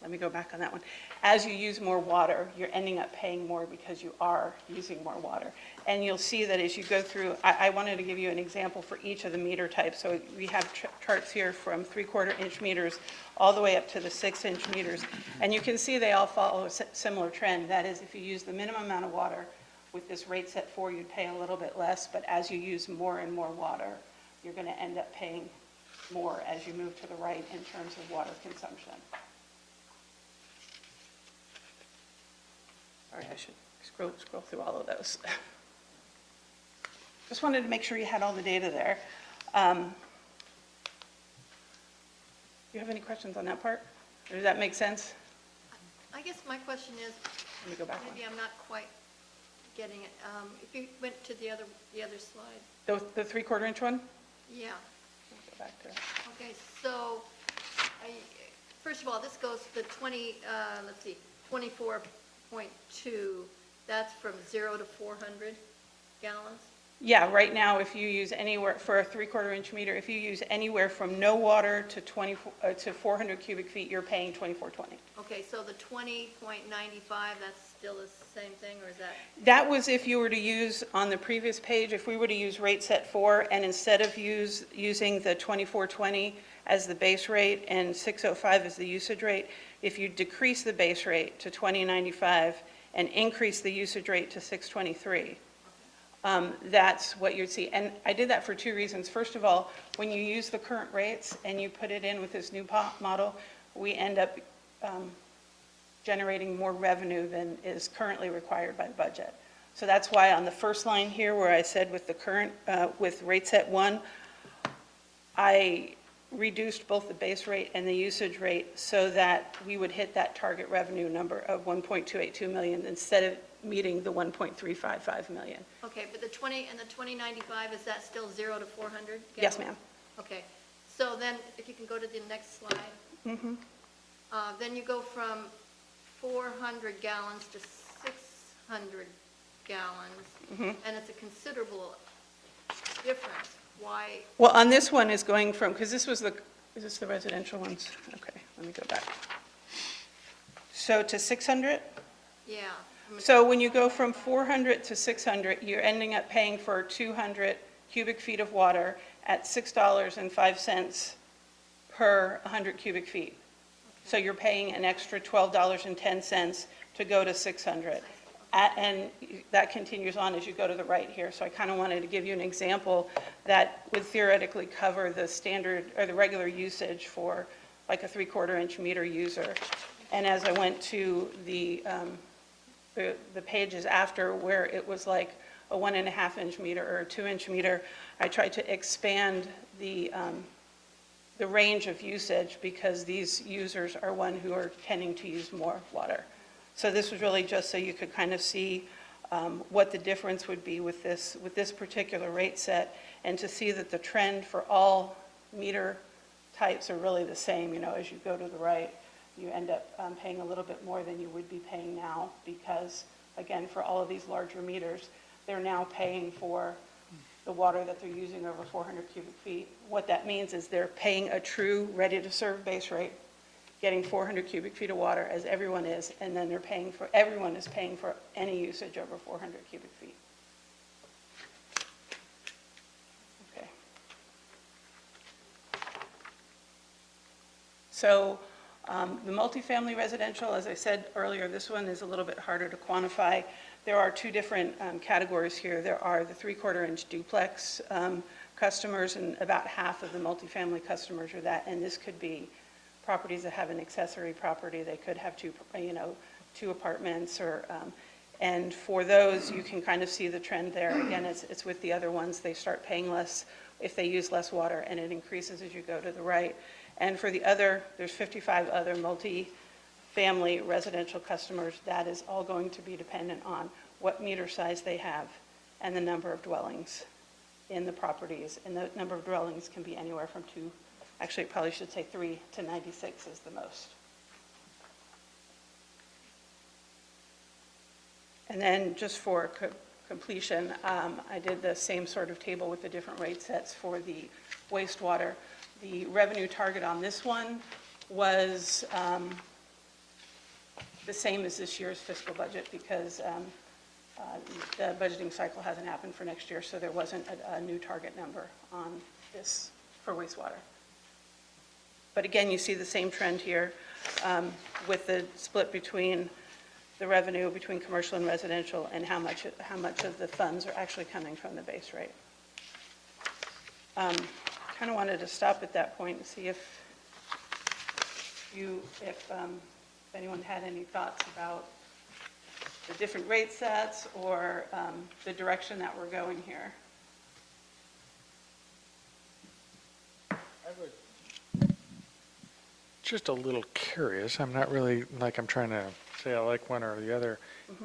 let me go back on that one. As you use more water, you're ending up paying more because you are using more water. And you'll see that as you go through, I wanted to give you an example for each of the meter types. So we have charts here from 3/4 inch meters all the way up to the 6-inch meters. And you can see they all follow a similar trend. That is, if you use the minimum amount of water with this rate set 4, you'd pay a little bit less. But as you use more and more water, you're going to end up paying more as you move to the right in terms of water consumption. Sorry, I should scroll through all of those. Just wanted to make sure you had all the data there. Do you have any questions on that part? Or does that make sense? I guess my question is, Let me go back one. maybe I'm not quite getting it. If you went to the other slide. The 3/4 inch one? Yeah. Go back to it. Okay, so, first of all, this goes to the 24.2, that's from 0 to 400 gallons? Yeah, right now, if you use anywhere, for a 3/4 inch meter, if you use anywhere from no water to 400 cubic feet, you're paying $24.20. Okay, so the 20.95, that's still the same thing, or is that? That was if you were to use, on the previous page, if we were to use rate set 4, and instead of using the 24.20 as the base rate and 605 as the usage rate, if you decrease the base rate to 20.95 and increase the usage rate to 623, that's what you'd see. And I did that for 2 reasons. First of all, when you use the current rates and you put it in with this new model, we end up generating more revenue than is currently required by the budget. So that's why on the first line here, where I said with the current, with rate set 1, I reduced both the base rate and the usage rate so that we would hit that target revenue number of $1.282 million instead of meeting the $1.355 million. Okay, but the 20.95, is that still 0 to 400 gallons? Yes, ma'am. Okay, so then, if you can go to the next slide. Mm-hmm. Then you go from 400 gallons to 600 gallons, and it's a considerable difference. Why? Well, on this one is going from, because this was is this the residential ones? Okay, let me go back. So to 600? Yeah. So when you go from 400 to 600, you're ending up paying for 200 cubic feet of water at $6.05 per 100 cubic feet. So you're paying an extra $12.10 to go to 600. And that continues on as you go to the right here. So I kind of wanted to give you an example that would theoretically cover the standard or the regular usage for like a 3/4 inch meter user. And as I went to the pages after where it was like a 1.5 inch meter or a 2 inch meter, I tried to expand the range of usage because these users are one who are tending to use more water. So this was really just so you could kind of see what the difference would be with this particular rate set, and to see that the trend for all meter types are really the same. You know, as you go to the right, you end up paying a little bit more than you would be paying now, because, again, for all of these larger meters, they're now paying for the water that they're using over 400 cubic feet. What that means is they're paying a true ready-to-serve base rate, getting 400 cubic feet of water, as everyone is, and then everyone is paying for any usage over 400 cubic feet. Okay. So the multifamily residential, as I said earlier, this one is a little bit harder to quantify. There are two different categories here. There are the 3/4 inch duplex customers, and about half of the multifamily customers are that, and this could be properties that have an accessory property. They could have two apartments, or and for those, you can kind of see the trend there. Again, it's with the other ones. They start paying less if they use less water, and it increases as you go to the right. And for the other, there's 55 other multi-family residential customers. That is all going to be dependent on what meter size they have and the number of dwellings in the properties. And the number of dwellings can be anywhere from 2, actually it probably should say 3 to 96 is the most. And then just for completion, I did the same sort of table with the different rate sets for the wastewater. The revenue target on this one was the same as this year's fiscal budget, because the budgeting cycle hasn't happened for next year, so there wasn't a new target number on this for wastewater. But again, you see the same trend here with the split between the revenue between commercial and residential, and how much of the funds are actually coming from the base rate. Kind of wanted to stop at that point and see if anyone had any thoughts about the different rate sets or the direction that we're going here. Just a little curious, I'm not really, like I'm trying to say I like one or the other.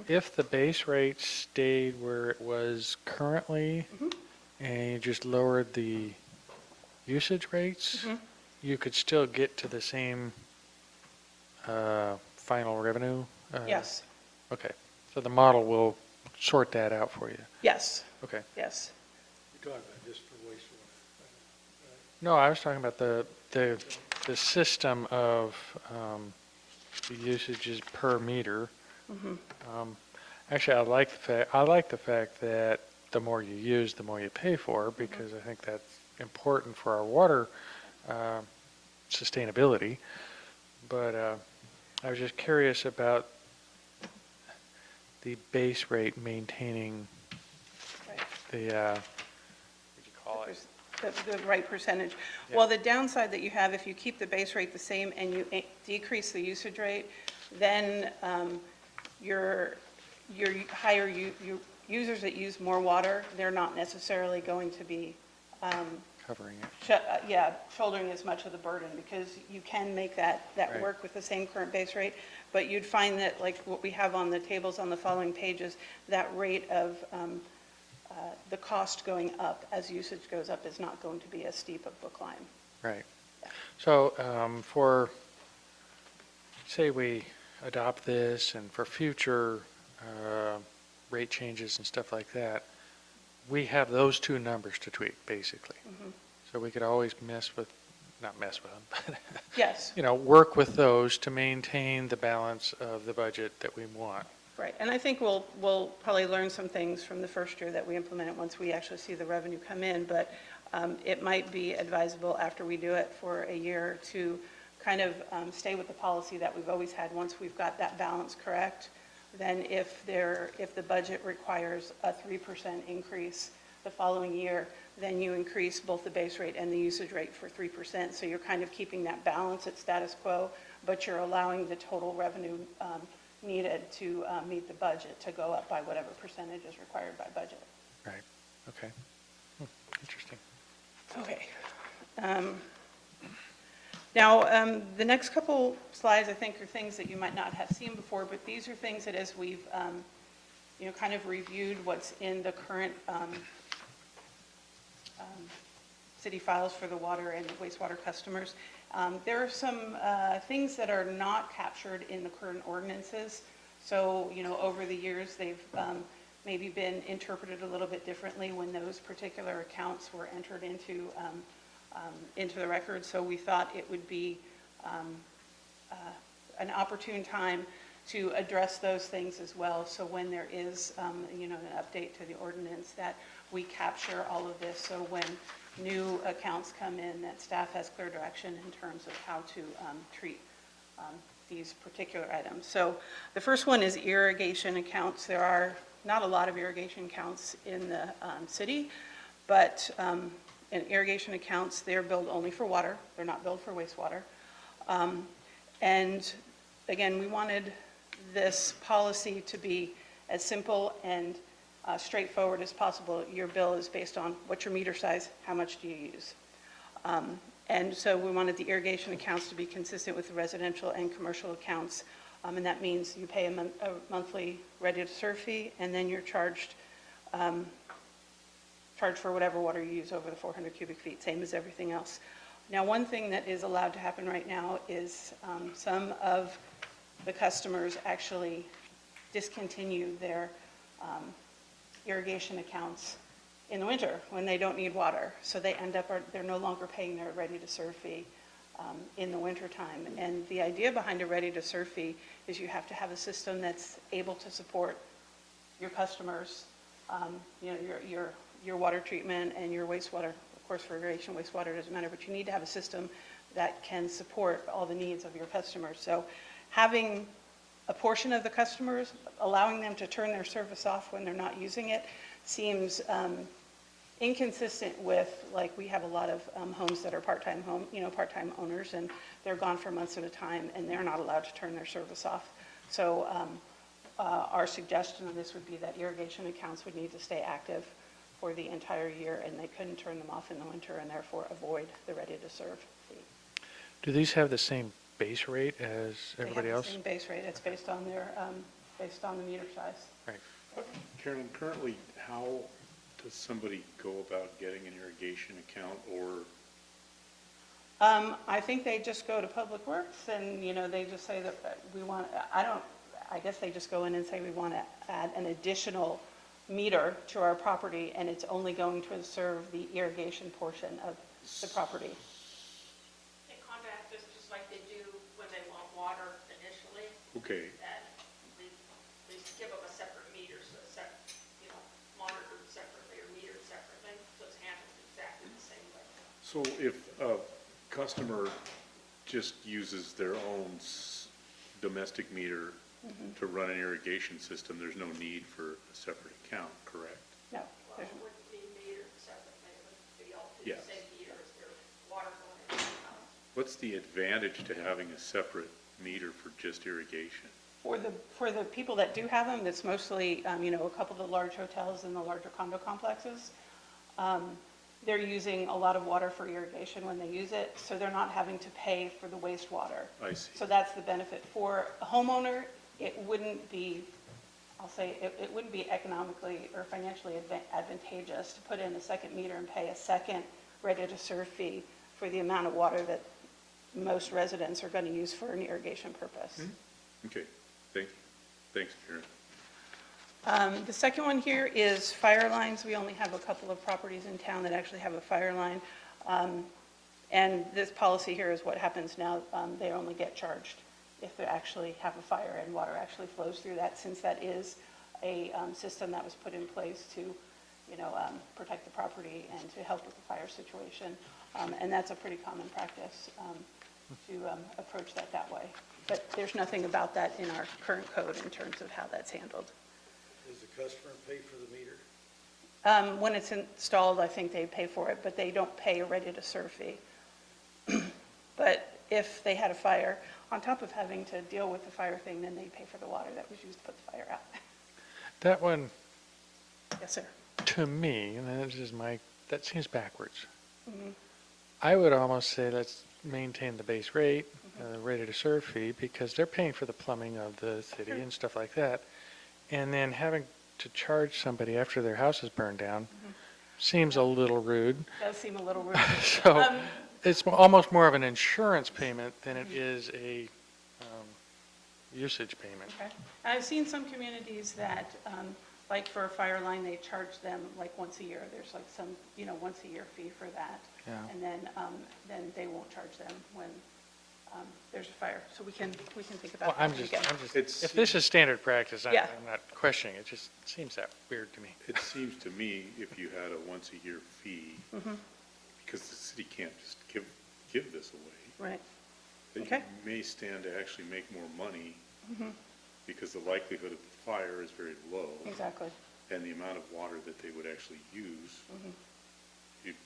If the base rate stayed where it was currently, and you just lowered the usage rates, you could still get to the same final revenue? Yes. Okay, so the model will sort that out for you? Yes. Okay. Yes. You're talking about just for wastewater? No, I was talking about the system of the usages per meter. Actually, I like the fact that the more you use, the more you pay for, because I think that's important for our water sustainability. But I was just curious about the base rate maintaining the, what do you call it? The right percentage. Yeah. Well, the downside that you have, if you keep the base rate the same and you decrease the usage rate, then your higher users that use more water, they're not necessarily going to be covering it. Shouldering as much of the burden, because you can make that right. Work with the same current base rate, but you'd find that, like what we have on the tables on the following pages, that rate of the cost going up as usage goes up is not going to be as steep of a climb. Right. So for, say we adopt this, and for future rate changes and stuff like that, we have those two numbers to tweak, basically. So we could always not mess with them, but yes, work with those to maintain the balance of the budget that we want. Right, and I think we'll probably learn some things from the first year that we implement it once we actually see the revenue come in, but it might be advisable after we do it for a year to kind of stay with the policy that we've always had. Once we've got that balance correct, then if the budget requires a 3% increase the following year, then you increase both the base rate and the usage rate for 3%. So you're kind of keeping that balance at status quo, but you're allowing the total revenue needed to meet the budget to go up by whatever percentage is required by budget. Right. Okay. Interesting. Okay. Now, the next couple slides, I think, are things that you might not have seen before, but these are things that as we've kind of reviewed what's in the current city files for the water and wastewater customers. There are some things that are not captured in the current ordinances. So, over the years, they've maybe been interpreted a little bit differently when those particular accounts were entered into the record. So we thought it would be an opportune time to address those things as well. So when there is, an update to the ordinance, that we capture all of this. So when new accounts come in, that staff has clear direction in terms of how to treat these particular items. So the first one is irrigation accounts. There are not a lot of irrigation accounts in the city, but in irrigation accounts, they're billed only for water. They're not billed for wastewater. And again, we wanted this policy to be as simple and straightforward as possible. Your bill is based on what's your meter size, how much do you use? And so we wanted the irrigation accounts to be consistent with the residential and commercial accounts. And that means you pay a monthly ready-to-serve fee, and then you're charged for whatever water you use over the 400 cubic feet, same as everything else. Now, one thing that is allowed to happen right now is some of the customers actually discontinue their irrigation accounts in the winter when they don't need water. So they end up, they're no longer paying their ready-to-serve fee in the winter time. And the idea behind a ready-to-serve fee is you have to have a system that's able to support your customers, your water treatment and your wastewater. Of course, for irrigation, wastewater doesn't matter, but you need to have a system that can support all the needs of your customers. So having a portion of the customers, allowing them to turn their service off when they're not using it, seems inconsistent with, like, we have a lot of homes that are part-time owners, and they're gone for months at a time, and they're not allowed to turn their service off. So our suggestion of this would be that irrigation accounts would need to stay active for the entire year, and they couldn't turn them off in the winter, and therefore avoid the ready-to-serve fee. Do these have the same base rate as everybody They have else? the same base rate. It's based on the meter size. Right. Carolyn, currently, how does somebody go about getting an irrigation account, or? I think they just go to Public Works and, they just say that we want, I guess they just go in and say we want to add an additional meter to our property, and it's only going to serve the irrigation portion of the property. They contact us just like they do when they want water initially. Okay. And they give them a separate meter, so it's monitored separately or metered separately, so it's handled exactly the same way. So if a customer just uses their own domestic meter to run an irrigation system, there's no need for a separate account, correct? No. Well, it wouldn't be metered separately, it would be all through Yes. the same meter as their water going in the house. What's the advantage to having a separate meter for just irrigation? For the people that do have them, it's mostly, a couple of the large hotels and the larger condo complexes. They're using a lot of water for irrigation when they use it, so they're not having to pay for the wastewater. I see. So that's the benefit. For a homeowner, it wouldn't be, it wouldn't be economically or financially advantageous to put in a second meter and pay a second ready-to-serve fee for the amount of water that most residents are going to use for an irrigation purpose. Okay, thank you. Thanks, Karen. The second one here is fire lines. We only have a couple of properties in town that actually have a fire line. And this policy here is what happens now. They only get charged if they actually have a fire and water actually flows through that, since that is a system that was put in place to, protect the property and to help with the fire situation. And that's a pretty common practice to approach that way. But there's nothing about that in our current code in terms of how that's handled. Does the customer pay for the meter? When it's installed, I think they pay for it, but they don't pay a ready-to-serve fee. But if they had a fire, on top of having to deal with the fire thing, then they pay for the water that was used to put the fire out. That one, Yes, sir. to me, and that seems backwards. Mhm. I would almost say let's maintain the base rate, ready-to-serve fee, because they're paying for the plumbing of the city and stuff like that. And then having to charge somebody after their house is burned down seems a little rude. Does seem a little rude. So it's almost more of an insurance payment than it is a usage payment. Okay. I've seen some communities that, like for a fire line, they charge them like once a year. There's like some, once a year fee for that. Yeah. And then they won't charge them when there's a fire. So we can think Well, about that. I'm when we just, get- if this is standard practice, Yeah. I'm not questioning. It just seems that weird to me. It seems to me if you had a once-a-year fee, Mhm. because the city can't just give this away, Right. that Okay. you may stand to actually make more money Mhm. because the likelihood of the fire is very low. Exactly. And the amount of water that they would actually use, Mhm. it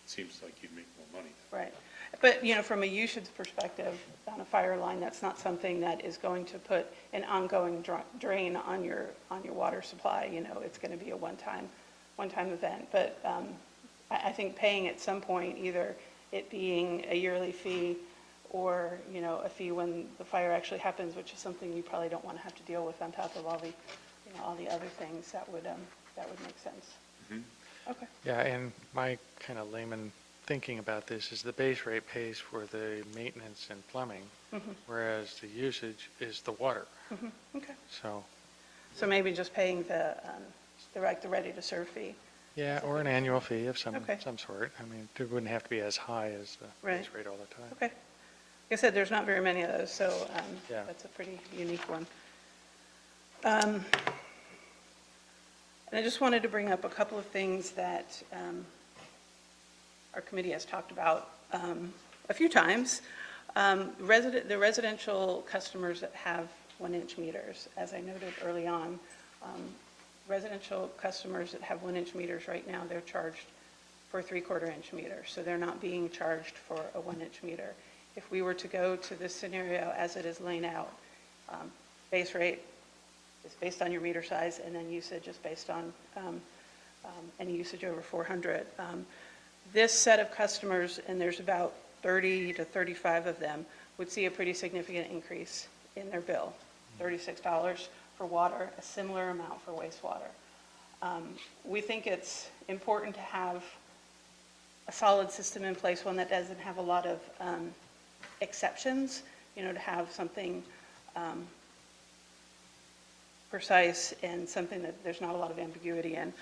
seems like you'd make more money. Right. But, from a usage perspective, on a fire line, that's not something that is going to put an ongoing drain on your water supply. It's going to be a one-time event. But I think paying at some point, either it being a yearly fee or, a fee when the fire actually happens, which is something you probably don't want to have to deal with on top of all the other things, that would make sense. Okay. Yeah, and my kind of layman thinking about this is the base rate pays for the maintenance and plumbing, Mhm. whereas the usage is the water. Mhm. Okay. So, maybe just paying the ready-to-serve fee. yeah, or an annual fee of some Okay. sort. I mean, it wouldn't have to be as high as the base Right. rate all the time. Okay. Like I said, there's not very many of those, so Yeah. that's a pretty unique one. And I just wanted to bring up a couple of things that our committee has talked about a few times. The residential customers that have 1-inch meters, as I noted early on, residential customers that have 1-inch meters right now, they're charged for a 3/4-inch meter, so they're not being charged for a 1-inch meter. If we were to go to this scenario as it is laid out, base rate is based on your meter size, and then usage is based on any usage over 400. This set of customers, and there's about 30 to 35 of them, would see a pretty significant increase in their bill. $36 for water, a similar amount for wastewater. We think it's important to have a solid system in place, one that doesn't have a lot of exceptions, to have something precise and something that there's not a lot of ambiguity in.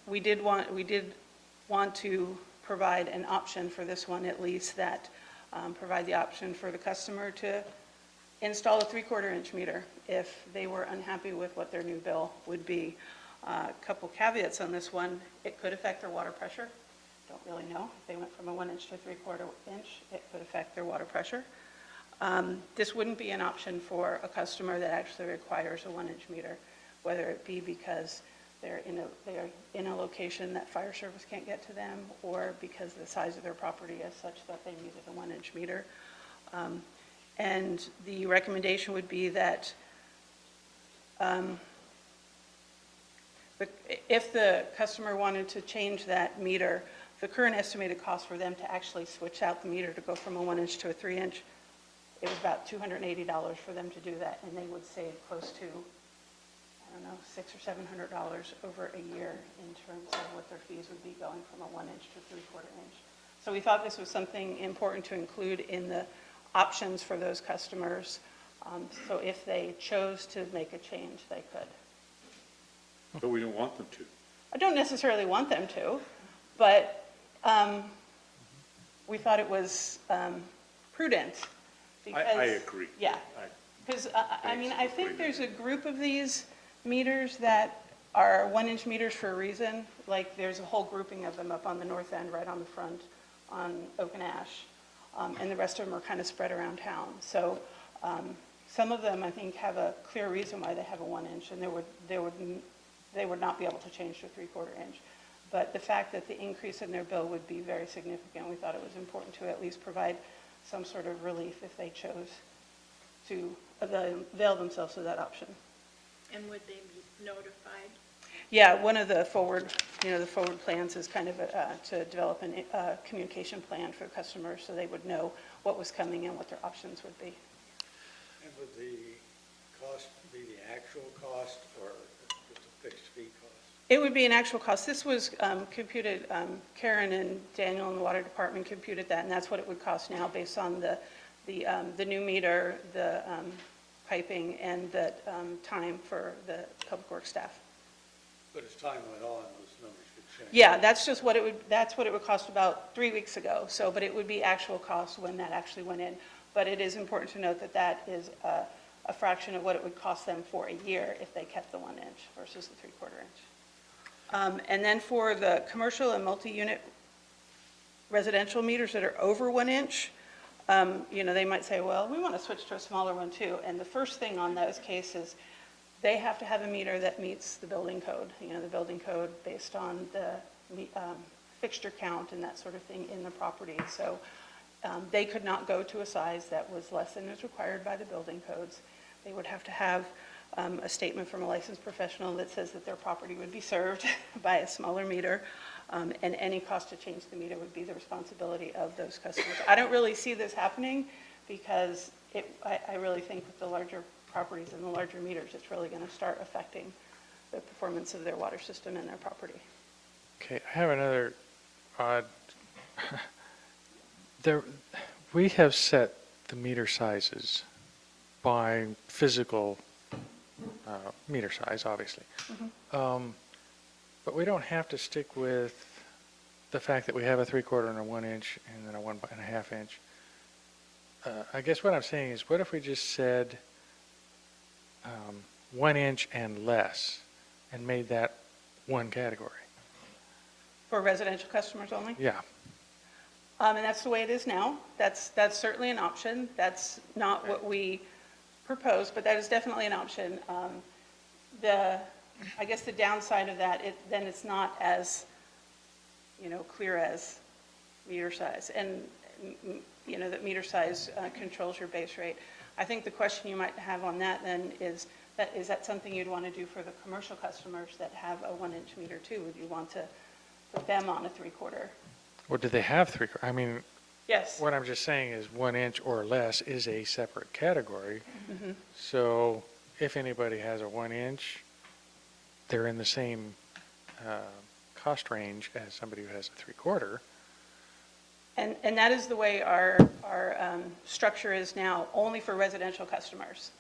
We did want to provide an option for this one, at least, that provide the option for the customer to install a 3/4-inch meter if they were unhappy with what their new bill would be. A couple caveats on this one: it could affect their water pressure. Don't really know. If they went from a 1-inch to a 3/4-inch, it could affect their water pressure. This wouldn't be an option for a customer that actually requires a 1-inch meter, whether it be because they're in a location that fire service can't get to them, or because the size of their property is such that they needed a 1-inch meter. And the recommendation would be that if the customer wanted to change that meter, the current estimated cost for them to actually switch out the meter to go from a 1-inch to a 3-inch, it was about $280 for them to do that, and they would save close to, $600 or $700 over a year in terms of what their fees would be going from a 1-inch to a 3/4-inch. So we thought this was something important to include in the options for those customers. So if they chose to make a change, they could. But we don't want them to. I don't necessarily want them to, but we thought it was prudent. Because, I agree. Yeah. Because, I think there's a group of these meters that are 1-inch meters for a reason. Like, there's a whole grouping of them up on the north end, right on the front, on Oak and Ash. And the rest of them are kind of spread around town. So some of them, I think, have a clear reason why they have a 1-inch, and they would not be able to change to a 3/4-inch. But the fact that the increase in their bill would be very significant, we thought it was important to at least provide some sort of relief if they chose to avail themselves of that option. And would they be notified? Yeah, one of the forward plans is kind of to develop a communication plan for customers so they would know what was coming and what their options would be. And would the cost be the actual cost or just a It would be an actual cost. This was computed, Karen and Daniel in the water department computed that, and that's what it would cost now based on the new meter, the piping, and the time for the public works staff. But as time went on, those numbers could change. Yeah, that's just what that's what it would cost about 3 weeks ago. So, but it would be actual cost when that actually went in. But it is important to note that that is a fraction of what it would cost them for a year if they kept the 1 inch versus the 3/4 inch. And then for the commercial and multi-unit residential meters that are over 1 inch, they might say, well, we want to switch to a smaller one too. And the first thing on those cases, they have to have a meter that meets the building code, the building code based on the fixture count and that sort of thing in the property. So they could not go to a size that was less than is required by the building codes. They would have to have a statement from a licensed professional that says that their property would be served by a smaller meter, and any cost to change the meter would be the responsibility of those customers. I don't really see this happening because I really think with the larger properties and the larger meters, it's really going to start affecting the performance of their water system and their property. Okay, I have another odd, we have set the meter sizes by physical meter size, obviously. But we don't have to stick with the fact that we have a 3/4 and a 1 inch and then a 1.5 inch. I guess what I'm saying is, what if we just said 1 inch and less and made that one category? For residential customers only? Yeah. And that's the way it is now. That's certainly an option. That's not what we propose, but that is definitely an option. I guess the downside of that, then it's not as, clear as meter size. And, that meter size controls your base rate. I think the question you might have on that then is that something you'd want to do for the commercial customers that have a 1 inch meter too? Would you want to put them on a 3/4? Or do they have 3/4? I mean, yes. What I'm just saying is 1 inch or less is a separate category. Mm-hmm. So if anybody has a 1 inch, they're in the same cost range as somebody who has a 3/4. And that is the way our structure is now, only for residential customers.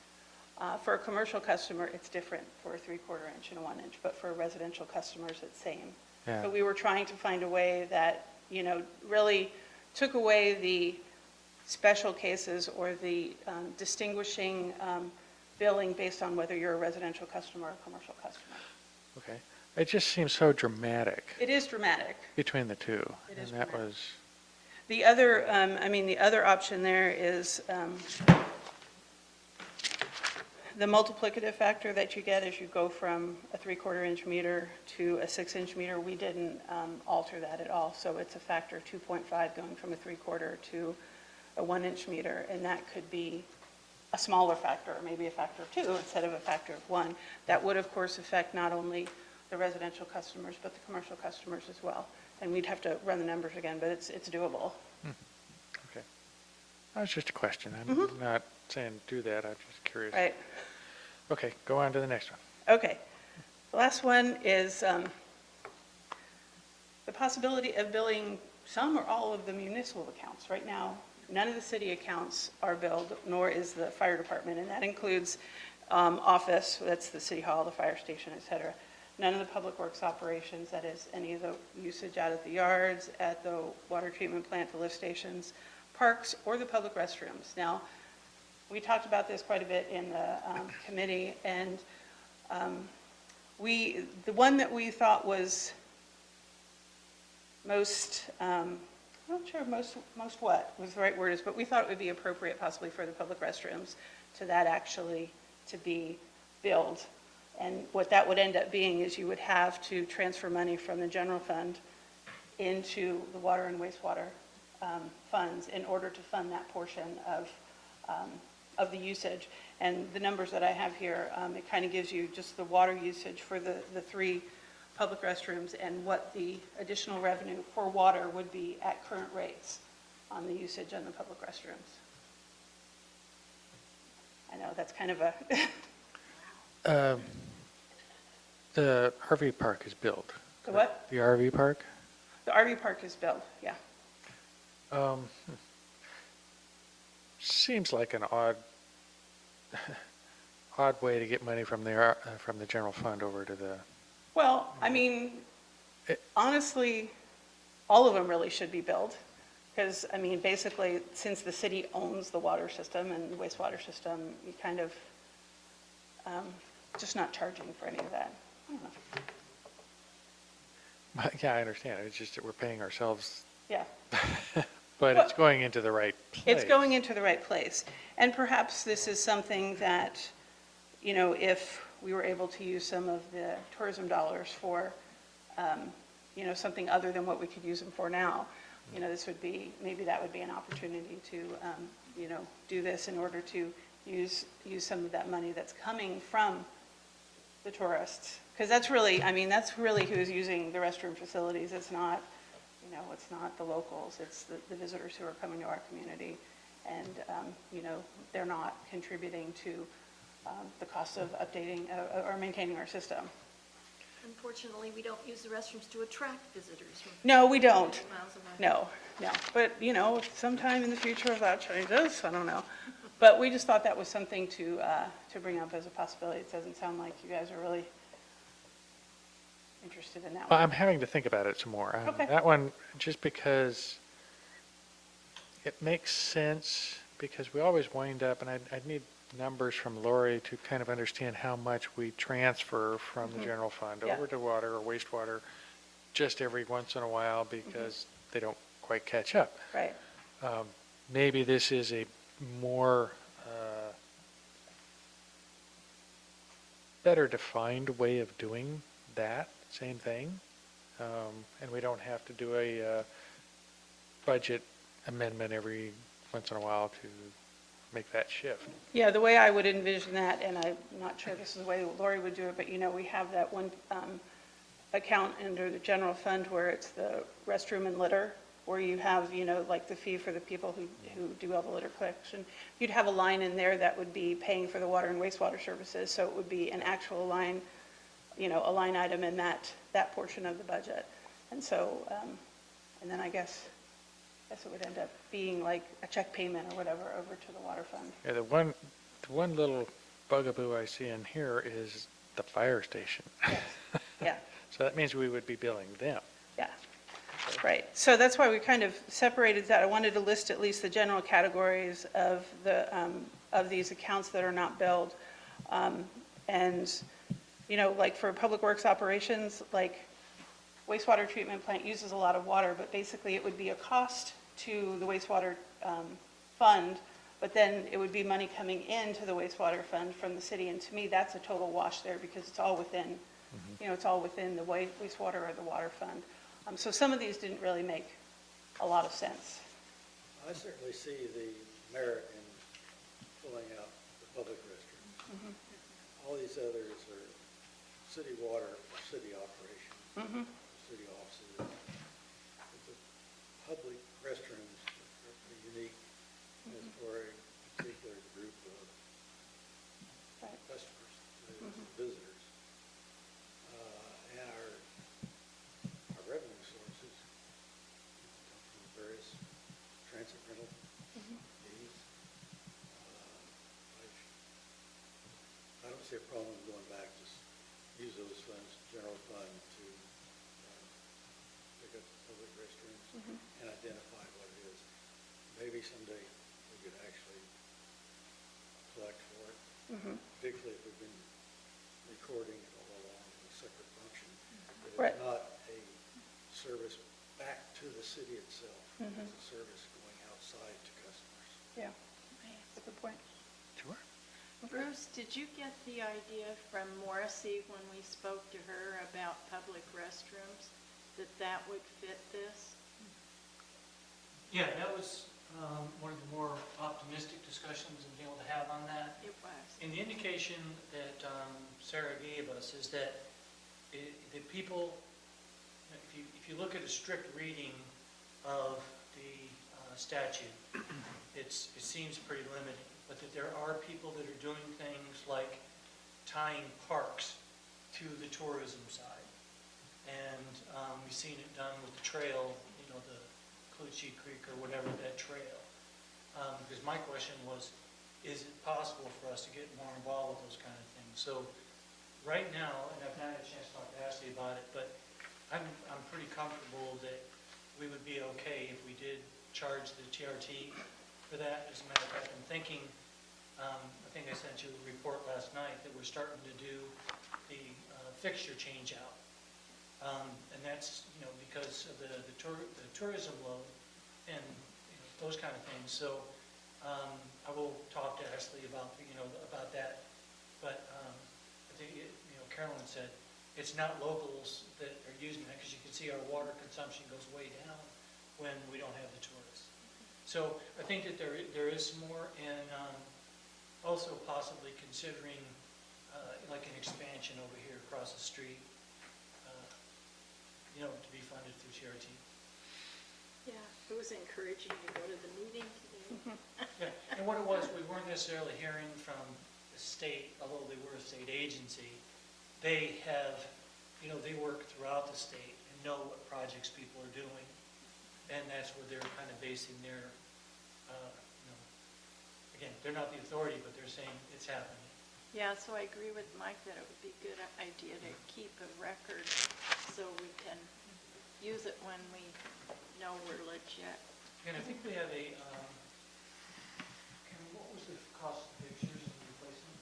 For a commercial customer, it's different for a 3/4 inch and a 1 inch, but for residential customers, it's same. Yeah. So we were trying to find a way that, really took away the special cases or the distinguishing billing based on whether you're a residential customer or a commercial customer. Okay. It just seems so dramatic It is dramatic. between the two. It is And that dramatic. was, The other, the other option there is the multiplicative factor that you get as you go from a 3/4 inch meter to a 6 inch meter. We didn't alter that at all. So it's a factor of 2.5 going from a 3/4 to a 1 inch meter. And that could be a smaller factor, or maybe a factor of 2 instead of a factor of 1. That would, of course, affect not only the residential customers, but the commercial customers as well. And we'd have to run the numbers again, but it's doable. okay. That was just a question. I'm not saying do that. I'm just curious. Right. Okay, go on to the next one. Okay. The last one is the possibility of billing some or all of the municipal accounts. Right now, none of the city accounts are billed, nor is the fire department, and that includes office, that's the city hall, the fire station, et cetera. None of the public works operations, that is any of the usage out at the yards, at the water treatment plant, the lift stations, parks, or the public restrooms. Now, we talked about this quite a bit in the committee, and the one that we thought was most, I'm not sure most what was the right word is, but we thought it would be appropriate possibly for the public restrooms to that actually to be billed. And what that would end up being is you would have to transfer money from the general fund into the water and wastewater funds in order to fund that portion of the usage. And the numbers that I have here, it kind of gives you just the water usage for the 3 public restrooms and what the additional revenue for water would be at current rates on the usage on the public restrooms. I know that's kind of a The RV park is built. The what? The RV park? The RV park is built, yeah. Seems like an odd way to get money from the general fund over to the, Well, I mean, honestly, all of them really should be built. Because, I mean, basically, since the city owns the water system and wastewater system, you kind of, just not charging for any of that. I don't know. yeah, I understand. It's just that we're paying ourselves, Yeah. but it's going into the right place. It's going into the right place. And perhaps this is something that, you know, if we were able to use some of the tourism dollars for, you know, something other than what we could use them for now, you know, this would be, maybe that would be an opportunity to, you know, do this in order to use some of that money that's coming from the tourists. Because that's really, I mean, that's really who's using the restroom facilities. It's not, you know, it's not the locals, it's the visitors who are coming to our community. And, you know, they're not contributing to the cost of updating or maintaining our system. Unfortunately, we don't use the restrooms to attract visitors from No, we don't. miles away. No, no. But, you know, sometime in the future if that changes, I don't know. But we just thought that was something to bring up as a possibility. It doesn't sound like you guys are really interested in that Well, one. I'm having to think about it some more. Okay. That one, just because it makes sense, because we always wind up, and I'd need numbers from Lori to kind of understand how much we transfer from the general fund Yeah. over to water or wastewater just every once in a while because they don't quite catch up. Right. Maybe this is a more better defined way of doing that same thing. And we don't have to do a budget amendment every once in a while to make that shift. Yeah, the way I would envision that, and I'm not sure this is the way Lori would do it, but you know, we have that one account under the general fund where it's the restroom and litter, where you have, you know, like the fee for the people who do all the litter collection. You'd have a line in there that would be paying for the water and wastewater services, so it would be an actual line, you know, a line item in that portion of the budget. And so, and then I guess it would end up being like a check payment or whatever over to the water fund. Yeah, the one little bugaboo I see in here is the fire station. Yeah. So that means we would be billing them. Yeah, right. So that's why we kind of separated that. I wanted to list at least the general categories of of these accounts that are not billed. And, you know, like for public works operations, like wastewater treatment plant uses a lot of water, but basically it would be a cost to the wastewater fund, but then it would be money coming into the wastewater fund from the city. And to me, that's a total wash there because it's all within, you know, it's all within the wastewater or the water fund. So some of these didn't really make a lot of sense. I certainly see the merit in filling out the public restrooms. All these others are city water or city operations, city offices. But the public restrooms are pretty unique as for a particular group of customers, visitors. And our revenue sources come from various transit rental fees. I don't see a problem going back, just use those funds, general fund, to pick up the public restrooms and identify what it is. Maybe someday we could actually collect for it, particularly if we've been recording it all along as a separate function. But Right. it's not a service back to the city itself. It's a service going outside to customers. Yeah, that's a good point. Sure. Bruce, did you get the idea from Morrissey when we spoke to her about public restrooms, that would fit this? Yeah, that was one of the more optimistic discussions and being able to have on that. It was. And the indication that Sarah gave us is that the people, if you look at a strict reading of the statute, it seems pretty limiting, but that there are people that are doing things like tying parks to the tourism side. And we've seen it done with the trail, the Clutchie Creek or whatever, that trail. Because my question was, is it possible for us to get more involved with those kind of things? So right now, and I've not had a chance to talk to Ashley about it, but I'm pretty comfortable that we would be okay if we did charge the TRT for that. As a matter of fact, I'm thinking, I think I sent you a report last night that we're starting to do the fixture change out. And that's, because of the tourism load and those kind of things. So I will talk to Ashley about, about that. But I think, Carolyn said, it's not locals that are using that, because you can see our water consumption goes way down when we don't have the tourists. So I think that there is more, and also possibly considering like an expansion over here across the street, to be funded through TRT. Yeah, it was encouraging to go to the meeting today. Yeah, and what it was, we weren't necessarily hearing from the state, although they were a state agency. They have, they work throughout the state and know what projects people are doing. And that's where they're kind of basing their, again, they're not the authority, but they're saying it's happening. Yeah, so I agree with Mike that it would be a good idea to keep a record so we can use it when we know we're legit. And I think we have a, what was the cost of pictures and replacement?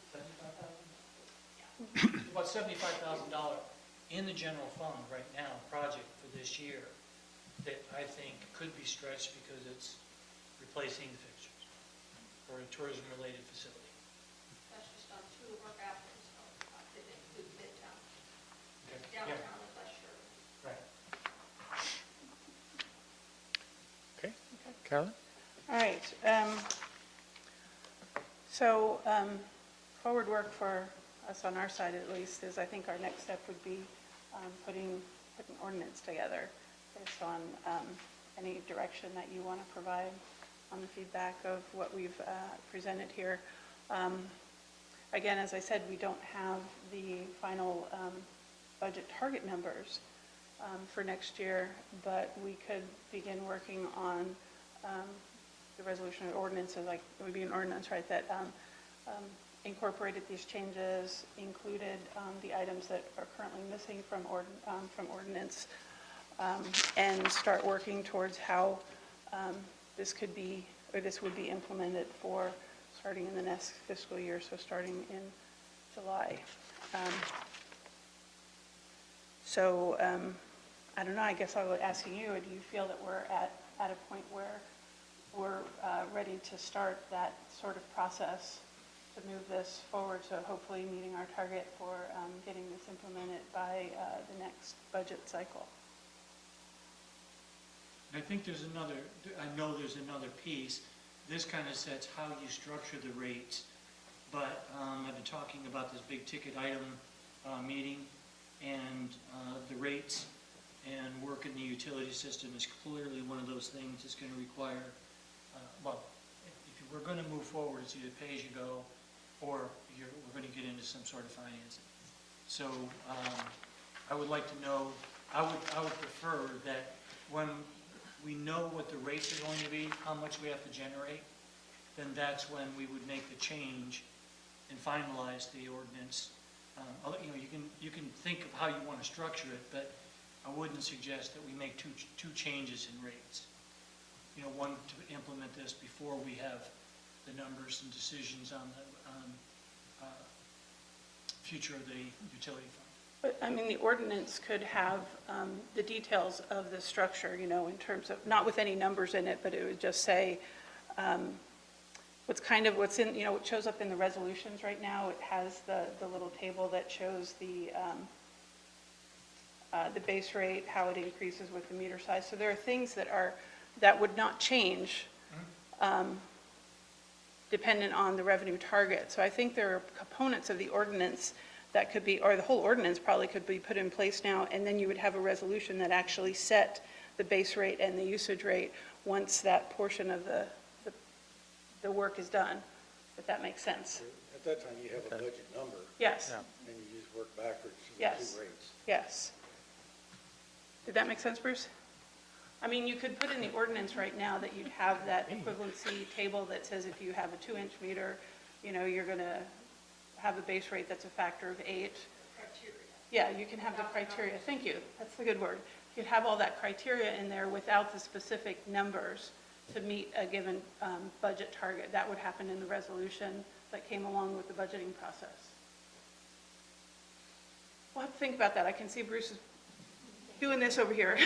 $75,000? About $75,000 in the general fund right now, project for this year, that I think could be stretched because it's replacing the fixtures for a tourism-related facility. That's just on two of our bathrooms, that include Midtown. Okay. Downtown is less sure. Right. Okay, Carolyn? All right. So forward work for us on our side at least is, I think our next step would be putting ordinance together based on any direction that you want to provide on the feedback of what we've presented here. Again, as I said, we don't have the final budget target numbers for next year, but we could begin working on the resolution of ordinances, like it would be an ordinance, right, that incorporated these changes, included the items that are currently missing from ordinance, and start working towards how this could be, or this would be implemented for starting in the next fiscal year, so starting in July. I don't know, I guess I would ask you, do you feel that we're at a point where we're ready to start that sort of process to move this forward to hopefully meeting our target for getting this implemented by the next budget cycle? And I think there's another, I know there's another piece. This kind of sets how you structure the rates, but I've been talking about this big ticket item meeting, and the rates and work in the utility system is clearly one of those things that's going to require, well, if we're going to move forward, it's either pay as you go, or we're going to get into some sort of financing. So I would like to know, I would prefer that when we know what the rates are going to be, how much we have to generate, then that's when we would make the change and finalize the ordinance. You can think of how you want to structure it, but I wouldn't suggest that we make two changes in rates. One to implement this before we have the numbers and decisions on the future of the utility fund. But, I mean, the ordinance could have the details of the structure, in terms of, not with any numbers in it, but it would just say what's in, what shows up in the resolutions right now. It has the little table that shows the base rate, how it increases with the meter size. So there are things that would not change dependent on the revenue target. So I think there are components of the ordinance that could be, or the whole ordinance probably could be put in place now, and then you would have a resolution that actually set the base rate and the usage rate once that portion of the work is done, if that makes sense. At that time, you have a budget number. Yes. And you just work backwards to Yes. two rates. Yes. Did that make sense, Bruce? I mean, you could put in the ordinance right now that you'd have that equivalency table that says if you have a 2-inch meter, you know, you're going to have a base rate that's a factor of 8. Criteria. Yeah, you can have the criteria. Thank you. That's the good word. You'd have all that criteria in there without the specific numbers to meet a given budget target. That would happen in the resolution that came along with the budgeting process. We'll have to think about that. I can see Bruce is doing this over here.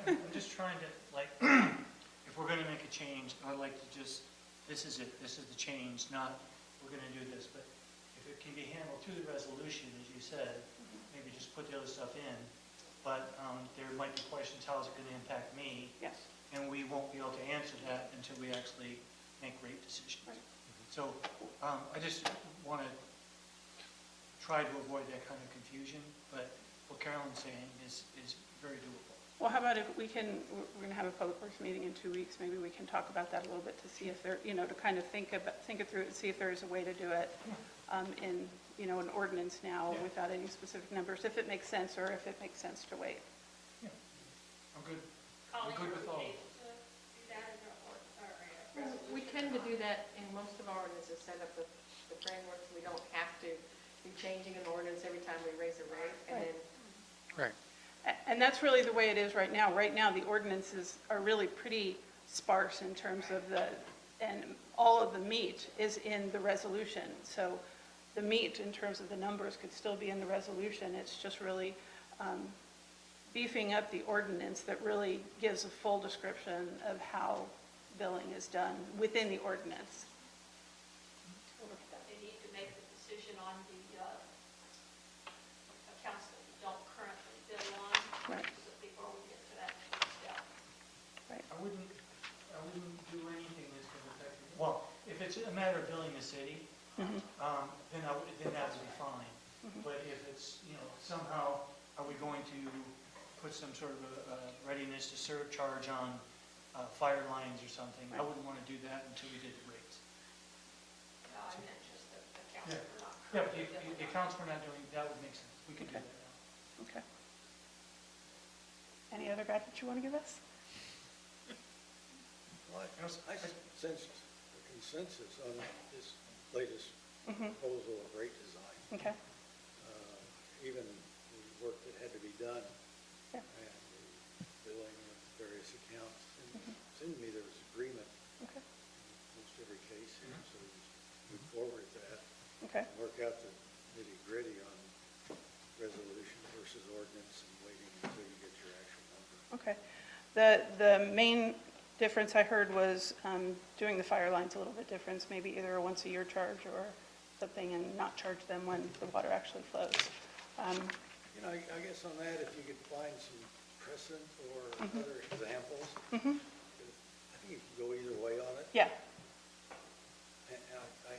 I'm just trying to, like, if we're going to make a change, I'd like to just, this is it, this is the change, not we're going to do this. But if it can be handled through the resolution, as you said, maybe just put the other stuff in. But there might be questions, how is it going to impact me? Yes. And we won't be able to answer that until we actually make rate decisions. Right. So I just want to try to avoid that kind of confusion, but what Carolyn's saying is very doable. Well, how about if we can, we're going to have a public works meeting in 2 weeks, maybe we can talk about that a little bit to see if there, you know, to kind of think it through and see if there is a way to do it in, you know, an ordinance now without any specific numbers, if it makes sense or if it makes sense to wait. I'm good. Colleen, good with all. are we able to do that in a resolution? We tend to do that in most of our ordinances, set up the framework, so we don't have to be changing an ordinance every time we raise a rate, and then. Right. And that's really the way it is right now. Right now, the ordinances are really pretty sparse in terms of and all of the meat is in the resolution. So the meat in terms of the numbers could still be in the resolution. It's just really beefing up the ordinance that really gives a full description of how billing is done within the ordinance. They need to make the decision on the accounts that we don't currently bill on. Right. Before we get to that next step. I wouldn't do anything that's going to affect, well, if it's a matter of billing the city, then that would be fine. But if it's, you know, somehow, are we going to put some sort of a readiness to serve charge on fire lines or something? I wouldn't want to do that until we did the rates. No, I meant just the accounts that we're not Yeah, but currently the accounts we're not doing, that would make sense. We could do Okay. that now. Okay. Any other guidance you want to give us? Well, I sense a consensus on this latest proposal of rate design. Okay. Even the work that had to be done Yeah. and the billing of various accounts. And it seemed to me there was agreement Okay. in most every case, so we just move forward with that. Okay. Work out the nitty-gritty on resolution versus ordinance and waiting until you get your actual number. Okay. The main difference I heard was doing the fire lines a little bit different, maybe either a once-a-year charge or something, and not charge them when the water actually flows. You know, I guess on that, if you could find some precedent or other examples, I think you can go either way on it. Yeah. And I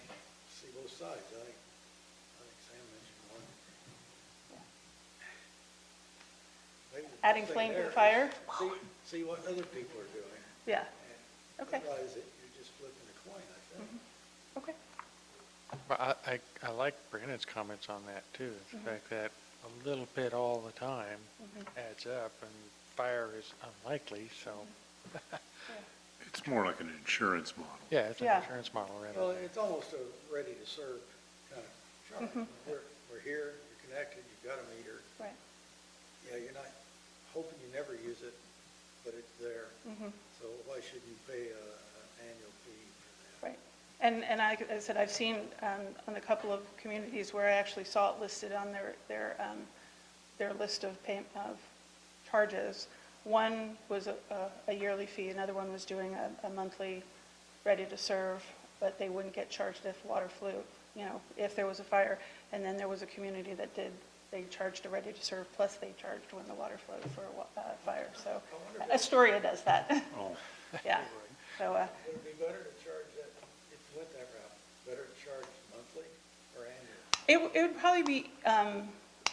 see both sides. I think Sam mentioned one. Maybe the Adding thing flame to there the is fire? See what other people are doing. Yeah. And Okay. realize that you're just flipping a coin, I think. Okay. But I like Brandon's comments on that too, the fact that a little bit all the time adds up, and fire is unlikely, so, It's more like an insurance model. yeah, it's an Yeah. insurance model, Well, rather. it's almost a ready-to-serve kind of charge. We're here, you're connected, you've got a meter. Right. Yeah, you're not hoping you never use it, but it's there. So why should you pay an annual fee for that? Right. And like I said, I've seen on a couple of communities where I actually saw it listed on their list of charges. One was a yearly fee, another one was doing a monthly ready-to-serve, but they wouldn't get charged if water flew, you know, if there was a fire. And then there was a community that they charged a ready-to-serve, plus they charged when the water flowed for a fire. So Astoria does that. Oh, Yeah. So, Would it be better to charge that, if you went that route, better to charge monthly or annual? it would probably be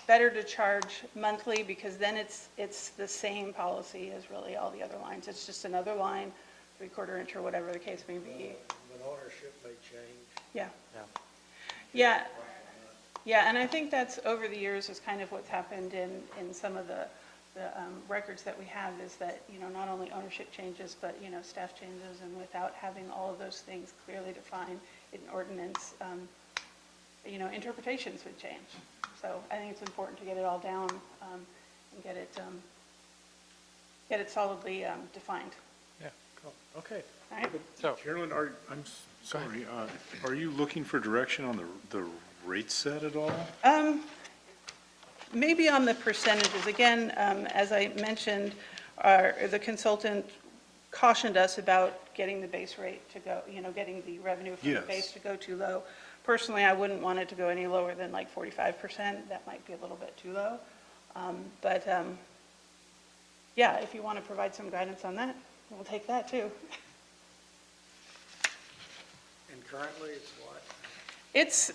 better to charge monthly, because then it's the same policy as really all the other lines. It's just another line, 3/4 inch or whatever the case may be. When ownership may change. Yeah. Yeah. Yeah. Yeah, and I think that's, over the years, is kind of what's happened in some of the records that we have, is that, not only ownership changes, but, staff changes, and without having all of those things clearly defined in ordinance, interpretations would change. So I think it's important to get it all down and get it solidly defined. Yeah, cool, okay. All right? So, Carolyn, sorry, are you looking for direction on the rate set at all? Maybe on the percentages. Again, as I mentioned, the consultant cautioned us about getting the base rate to go, getting the revenue from the Yes. base to go too low. Personally, I wouldn't want it to go any lower than like 45%. That might be a little bit too low. Yeah, if you want to provide some guidance on that, we'll take that too. And currently, it's what? It's,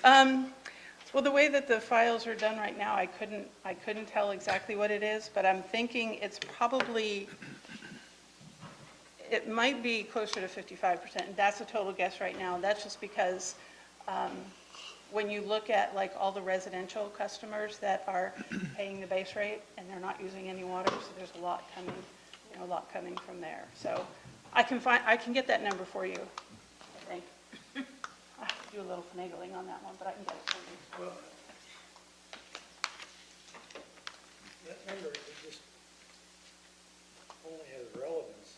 well, the way that the files are done right now, I couldn't tell exactly what it is, but I'm thinking it's probably, it might be closer to 55%. And that's a total guess right now. That's just because when you look at like all the residential customers that are paying the base rate and they're not using any water, so there's a lot coming from there. So I can get that number for you, I think. I have to do a little finagling on that one, but I can get it for you. Well, that number, it just only has relevance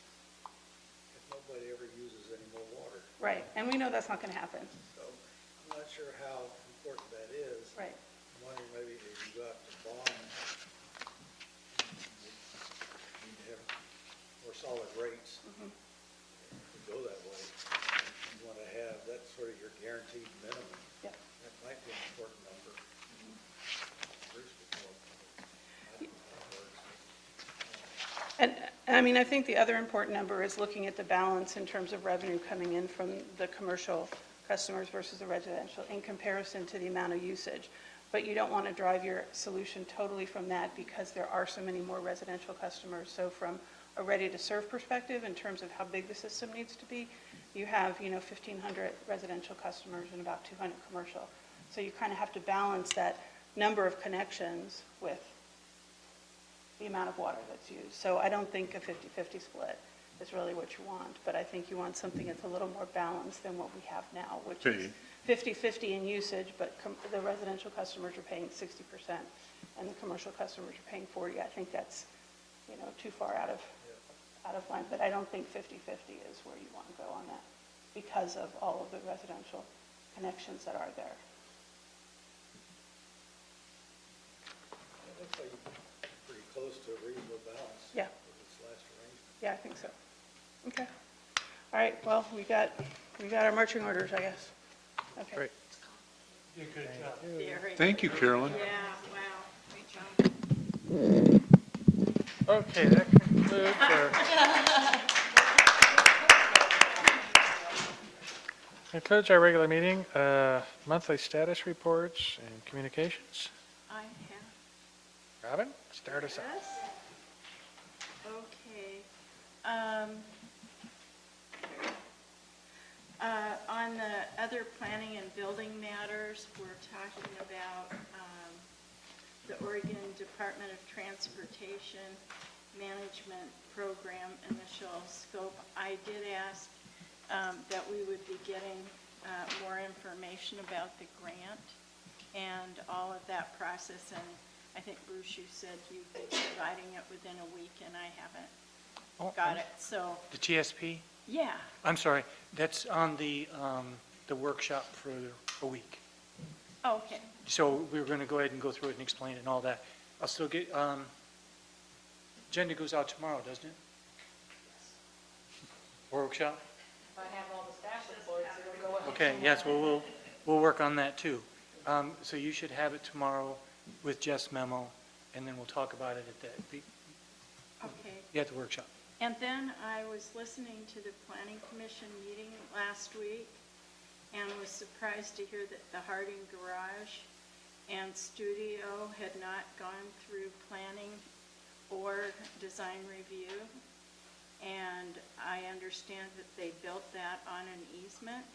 if nobody ever uses any more water. Right, and we know that's not going to happen. So I'm not sure how important that is. Right. I'm wondering maybe if you go out to bond, you need to have more solid rates. Mhm. If you go that way, you want to have, that's sort of your guaranteed minimum. Yep. That might be an important number. Bruce would know. I don't know how it works. And I mean, I think the other important number is looking at the balance in terms of revenue coming in from the commercial customers versus the residential in comparison to the amount of usage. But you don't want to drive your solution totally from that because there are so many more residential customers. So from a ready-to-serve perspective, in terms of how big the system needs to be, you have, 1,500 residential customers and about 200 commercial. So you kind of have to balance that number of connections with the amount of water that's used. So I don't think a 50-50 split is really what you want, but I think you want something that's a little more balanced than what we have now, which is 50-50 in usage, but the residential customers are paying 60% and the commercial customers are paying 40%. I think that's, too far out of line, but I don't think 50-50 is where you want to go on that because of all of the residential connections that are there. It looks like you're pretty close to a reasonable balance. Yeah. With this last arrangement. Yeah, I think so. Okay. All right, well, we got our marching orders, I guess. Okay. Great. You good job. Thank you, Carolyn. Yeah, wow, great job. Okay, that concludes our regular meeting, monthly status reports and communications. I have. Robin, start us off. Yes? Okay. On the other planning and building matters, we're talking about the Oregon Department of Transportation Management Program initial scope. I did ask that we would be getting more information about the grant and all of that process, and I think, Bruce, you said you'd be providing it within a week, and I haven't got it, so, The TSP? yeah. I'm sorry, that's on the workshop for a week. Oh, okay. So we're going to go ahead and go through it and explain it and all that. I'll still get, agenda goes out tomorrow, doesn't it? Workshop? If I have all the staff reports, it'll go out. Okay, yes, well, we'll work on that too. So you should have it tomorrow with Jeff's memo, and then we'll talk about it Okay. at the workshop. And then I was listening to the Planning Commission meeting last week and was surprised to hear that the Harding Garage and studio had not gone through planning or design review. And I understand that they built that on an easement,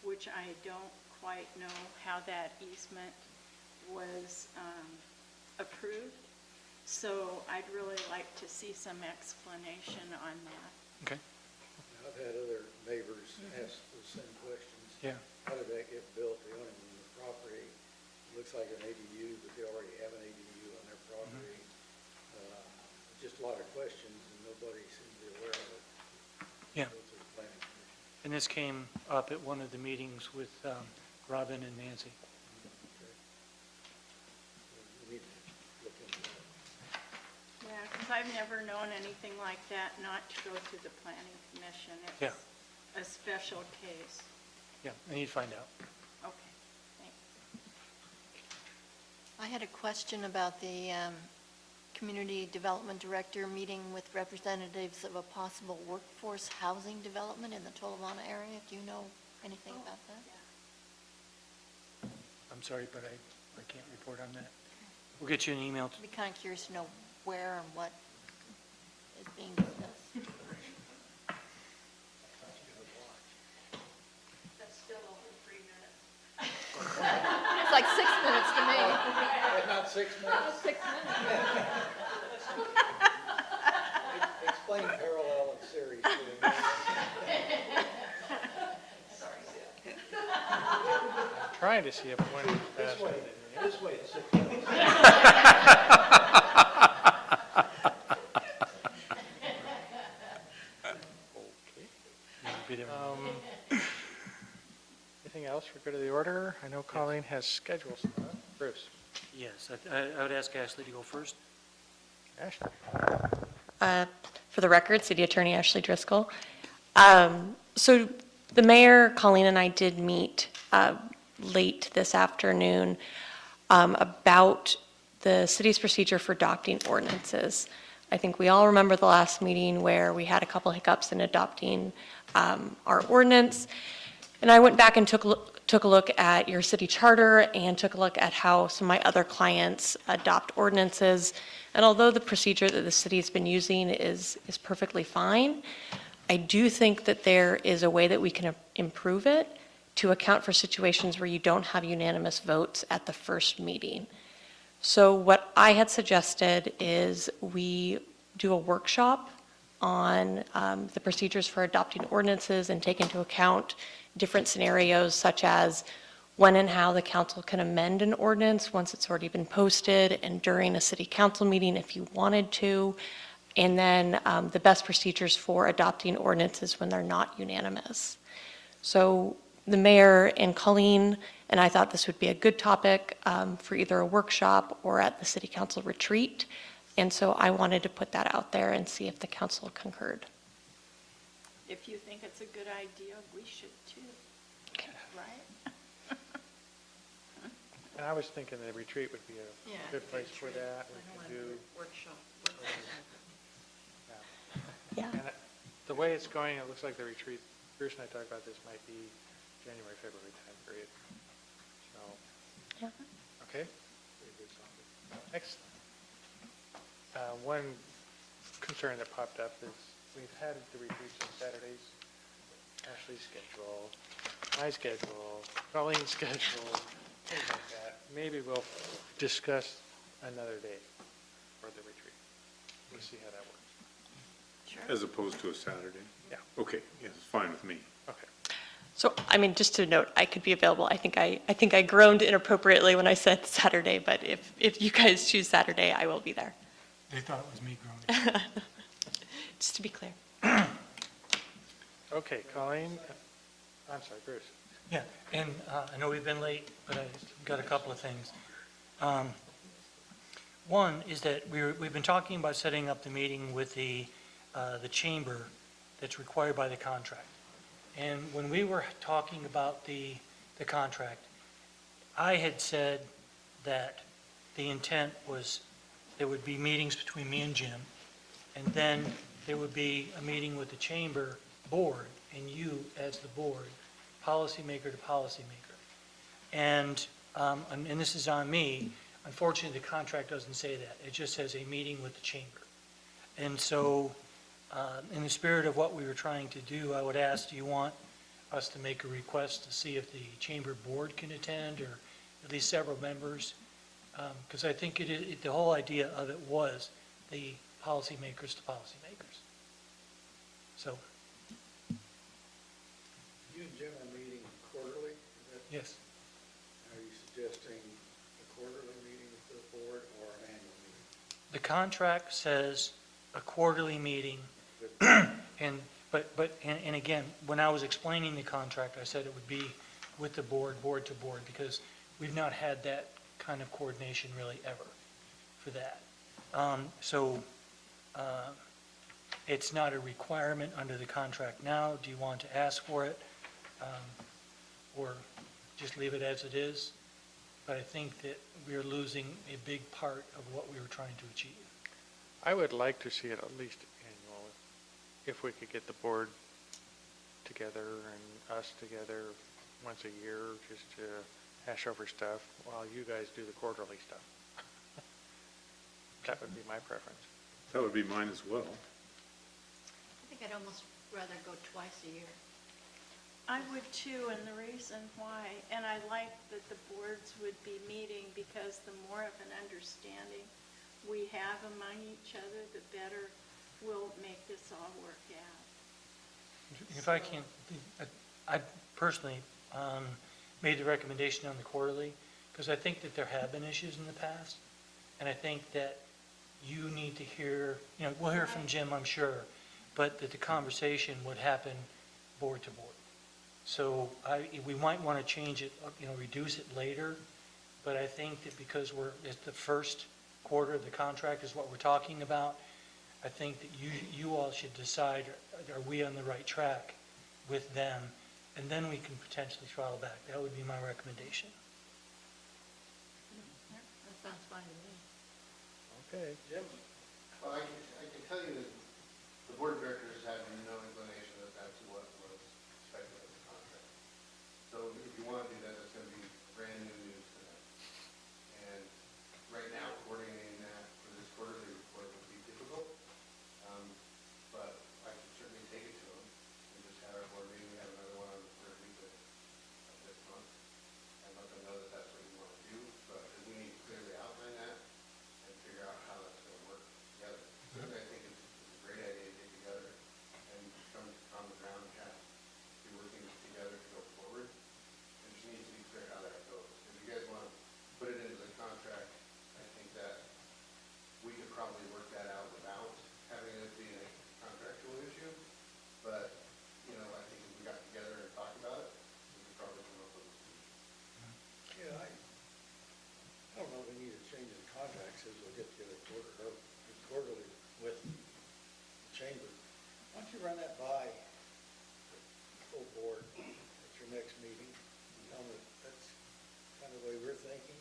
which I don't quite know how that easement was approved. So I'd really like to see some explanation on that. Okay. I've had other neighbors ask those same questions. Yeah. How did that get built? They own it on the property. It looks like an ADU, but they already have an ADU on their property. Just a lot of questions, and nobody seems to be aware of it. Yeah. Go to the planning commission. And this came up at one of the meetings with Robin and Nancy. We need to look into that. Yeah, because I've never known anything like that not to go to the planning commission. Yeah. It's a special case. Yeah, I need to find out. Okay, thanks. I had a question about the Community Development Director meeting with representatives of a possible workforce housing development in the Tolovana area. Do you know anything about that? I'm sorry, but I can't report on that. We'll get you an email. I'd be kind of curious to know where and what is being discussed. That's still only 3 minutes. It's like 6 minutes to me. Not 6 minutes. 6 minutes. Explain parallel and series to me. Trying to see if one is faster than the This way, it's 6 minutes. Be there. Anything else for good of the order? I know Colleen has schedules. Bruce? Yes, I would ask Ashley to go first. Ashley? For the record, City Attorney Ashley Driscoll. So the mayor, Colleen, and I did meet late this afternoon about the city's procedure for adopting ordinances. I think we all remember the last meeting where we had a couple hiccups in adopting our ordinance. And I went back and took a look at your city charter and took a look at how some of my other clients adopt ordinances. And although the procedure that the city's been using is perfectly fine, I do think that there is a way that we can improve it to account for situations where you don't have unanimous votes at the first meeting. So what I had suggested is we do a workshop on the procedures for adopting ordinances and take into account different scenarios such as when and how the council can amend an ordinance once it's already been posted and during a city council meeting if you wanted to, and then the best procedures for adopting ordinances when they're not unanimous. So the mayor and Colleen and I thought this would be a good topic for either a workshop or at the city council retreat. And so I wanted to put that out there and see if the council concurred. If you think it's a good idea, we should too, right? And I was thinking the retreat would be a good place for that. We could do. Workshop. Yeah. And the way it's going, it looks like the retreat, Bruce and I talked about this, might be January, February time period. So, Yeah. okay. Excellent. One concern that popped up is we've had the retreats on Saturdays. Ashley's schedule, my schedule, Colleen's schedule, things like that. Maybe we'll discuss another day for the retreat. We'll see how that works. As opposed to a Saturday? Yeah. Okay, yes, it's fine with me. Okay. So, I mean, just to note, I could be available. I think I groaned inappropriately when I said Saturday, but if you guys choose Saturday, I will be there. They thought it was me groaning. Just to be clear. Okay, Colleen, I'm sorry, Bruce. Yeah, and I know we've been late, but I've got a couple of things. One is that we've been talking about setting up the meeting with the chamber that's required by the contract. And when we were talking about the contract, I had said that the intent was there would be meetings between me and Jim, and then there would be a meeting with the chamber board and you as the board, policymaker to policymaker. And this is on me. Unfortunately, the contract doesn't say that. It just says a meeting with the chamber. And so, in the spirit of what we were trying to do, I would ask, do you want us to make a request to see if the chamber board can attend, or at least several members? Because I think the whole idea of it was the policymakers to policymakers. So, You and Jim are meeting quarterly? Is that- yes. Are you suggesting a quarterly meeting for the board or an annual meeting? The contract says a quarterly meeting, and again, when I was explaining the contract, I said it would be with the board to board, because we've not had that kind of coordination really ever for that. It's not a requirement under the contract now. Do you want to ask for it? Or just leave it as it is? But I think that we're losing a big part of what we were trying to achieve. I would like to see it at least annual, if we could get the board together and us together once a year, just to hash over stuff while you guys do the quarterly stuff. That would be my preference. That would be mine as well. I think I'd almost rather go twice a year. I would too, and the reason why, and I like that the boards would be meeting, because the more of an understanding we have among each other, the better we'll make this all work out. If I can, I personally made the recommendation on the quarterly, because I think that there have been issues in the past, and I think that you need to hear, we'll hear from Jim, I'm sure, but that the conversation would happen board to board. So we might want to change it, reduce it later, but I think that because it's the first quarter of the contract is what we're talking about, I think that you all should decide, are we on the right track with them? And then we can potentially throttle back. That would be my recommendation. That sounds fine to me. Okay. Jim? Well, I can tell you that the board of directors had no inclination that that's what was expected of the contract. So if you want to do that, that's going to be brand new news to them. And right now, coordinating that for this quarterly report would be difficult. But I can certainly take it to them. We just had our board meeting, we have another one on the third week of this month, and let them know that that's what you want to do. But we need to clearly outline that and figure out how that's going to work together. Certainly, I think it's a great idea to get together and come to common ground and have, be working together to go forward. It just needs to be clear how that goes. If you guys want to put it into the contract, I think that we could probably work that out without having it be a contractual issue. But, I think if we got together and talked about it, we could probably come up with a solution. Yeah, I don't know if we need to change the contract, says we'll get together quarterly with the chamber. Why don't you run that by the full board at your next meeting? And tell them that that's kind of the way we're thinking,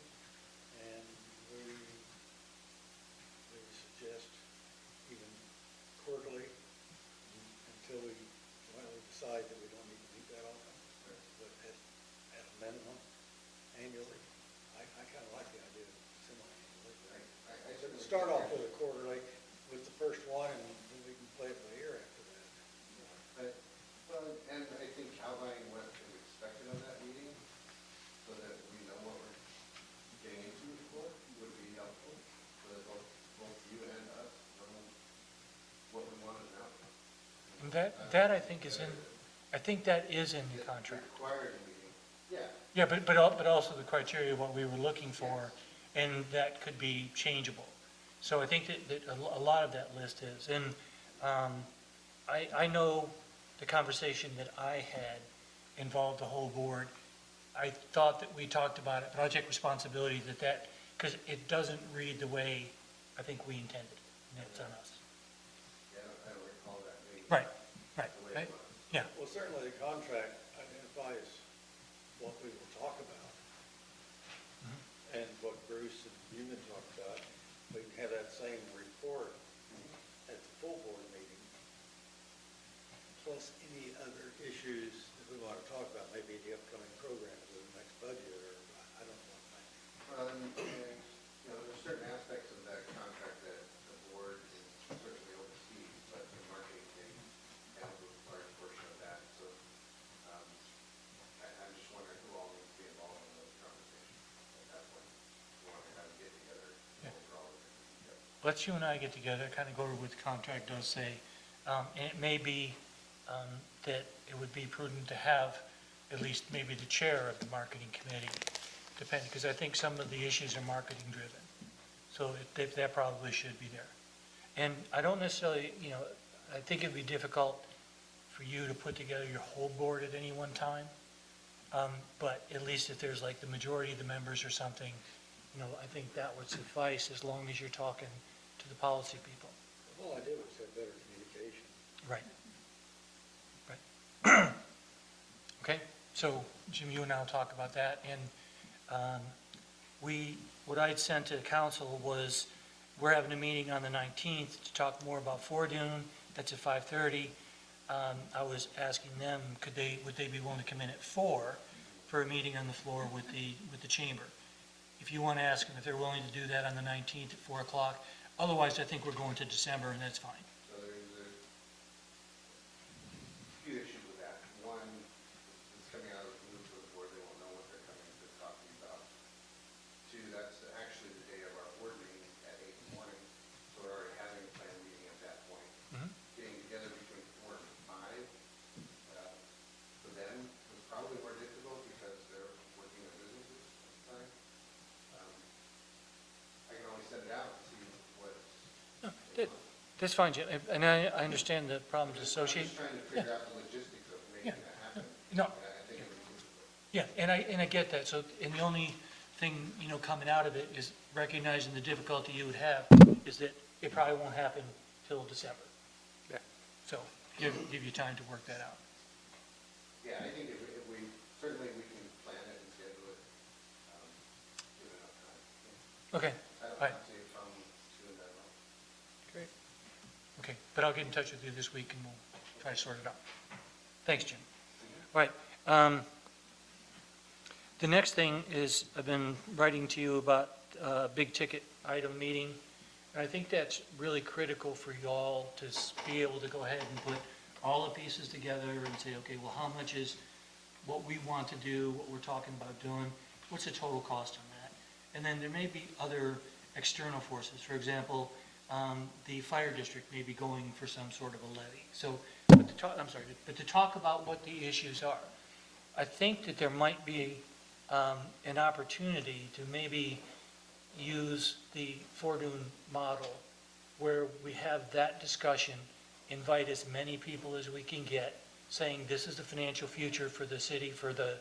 and we suggest even quarterly until we finally decide that we don't need to meet that often, but at a minimum, annually. I kind of like the idea of semi-annually. Start off with a quarterly, with the first one, and then we can play it by ear after that. And I think outlining what is expected of that meeting, so that we know what we're getting into for, would be helpful, so that both you and us know what we want as an outcome. And that I think is that is in the contract. Required meeting, yeah. Yeah, but also the criteria of what we were looking for, and that could be changeable. So I think that a lot of that list is, and I know the conversation that I had involved the whole board. I thought that we talked about it, but I'll take responsibility that, because it doesn't read the way I think we intended, and it's on us. Yeah, I don't recall that being. Right. the way it was. Yeah. Well, certainly the contract identifies what we will talk about, and what Bruce and Newman talked about. We can have that same report at the full board meeting, plus any other issues that we want to talk about, maybe the upcoming programs or the next budget, or I don't know. Well, and, there's certain aspects of that contract that the board is certainly oversees, but the marketing team handles a large portion of that. So, let's you and I get together, kind of go over what the contract does say. And it may be that it would be prudent to have at least maybe the chair of the marketing committee, depending, because I think some of the issues are marketing driven. So that probably should be there. And I don't necessarily, I think it'd be difficult for you to put together your whole board at any one time. But at least if there's like the majority of the members or something, I think that would suffice as long as you're talking to the policy people. All I did was have better communication. Right. Right. Okay, so Jim, you and I will talk about that. And what I'd sent to the council was, we're having a meeting on the 19th to talk more about Fordune. That's at 5:30. I was asking them, would they be willing to come in at 4 for a meeting on the floor with the chamber? If you want to ask them if they're willing to do that on the 19th at 4 o'clock. Otherwise, I think we're going to December, and that's fine. So there's a few issues with that. One, it's coming out of the blue to the board, they won't know what they're coming to talk to you about. Two, that's actually the day of our board meeting at 8 in the morning, so we're already having a planned meeting at that point. Getting together between 4 and 5, for them was probably more difficult because they're working in businesses at the time. I can only send it out and see what. That's fine, Jim, and I understand the problems associated. I'm just trying to figure out the logistics of making that happen. No. And I think it would be Yeah, and I get that, so, and the only thing, coming out of it is recognizing the difficulty you would have is that it probably won't happen till December. Yeah. So, give you time to work that out. Yeah, I think if we, certainly we can plan it and schedule it, give enough time. Okay, I don't all right. see a problem doing that well. Great. Okay, but I'll get in touch with you this week and we'll try to sort it out. Thanks, Jim. All right. The next thing is, I've been writing to you about big ticket item meeting. And I think that's really critical for y'all to be able to go ahead and put all the pieces together and say, okay, well, how much is what we want to do, what we're talking about doing, what's the total cost on that? And then there may be other external forces. For example, the fire district may be going for some sort of a levy. So, but to talk about what the issues are, I think that there might be an opportunity to maybe use the Fordune model where we have that discussion, invite as many people as we can get, saying this is the financial future for the city for the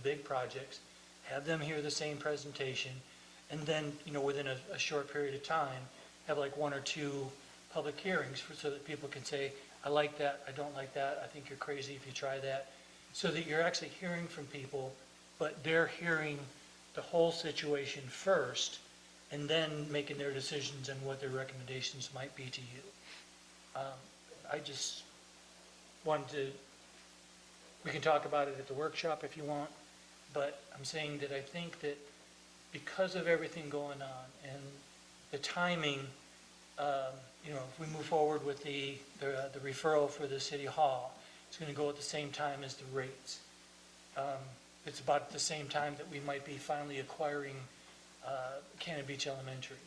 big projects, have them hear the same presentation, and then, within a short period of time, have like 1 or 2 public hearings so that people can say, I like that, I don't like that, I think you're crazy if you try that, so that you're actually hearing from people, but they're hearing the whole situation first, and then making their decisions and what their recommendations might be to you. I just wanted to, we can talk about it at the workshop if you want, but I'm saying that I think that because of everything going on and the timing, if we move forward with the referral for the city hall, it's going to go at the same time as the rates. It's about the same time that we might be finally acquiring Cannon Beach Elementary.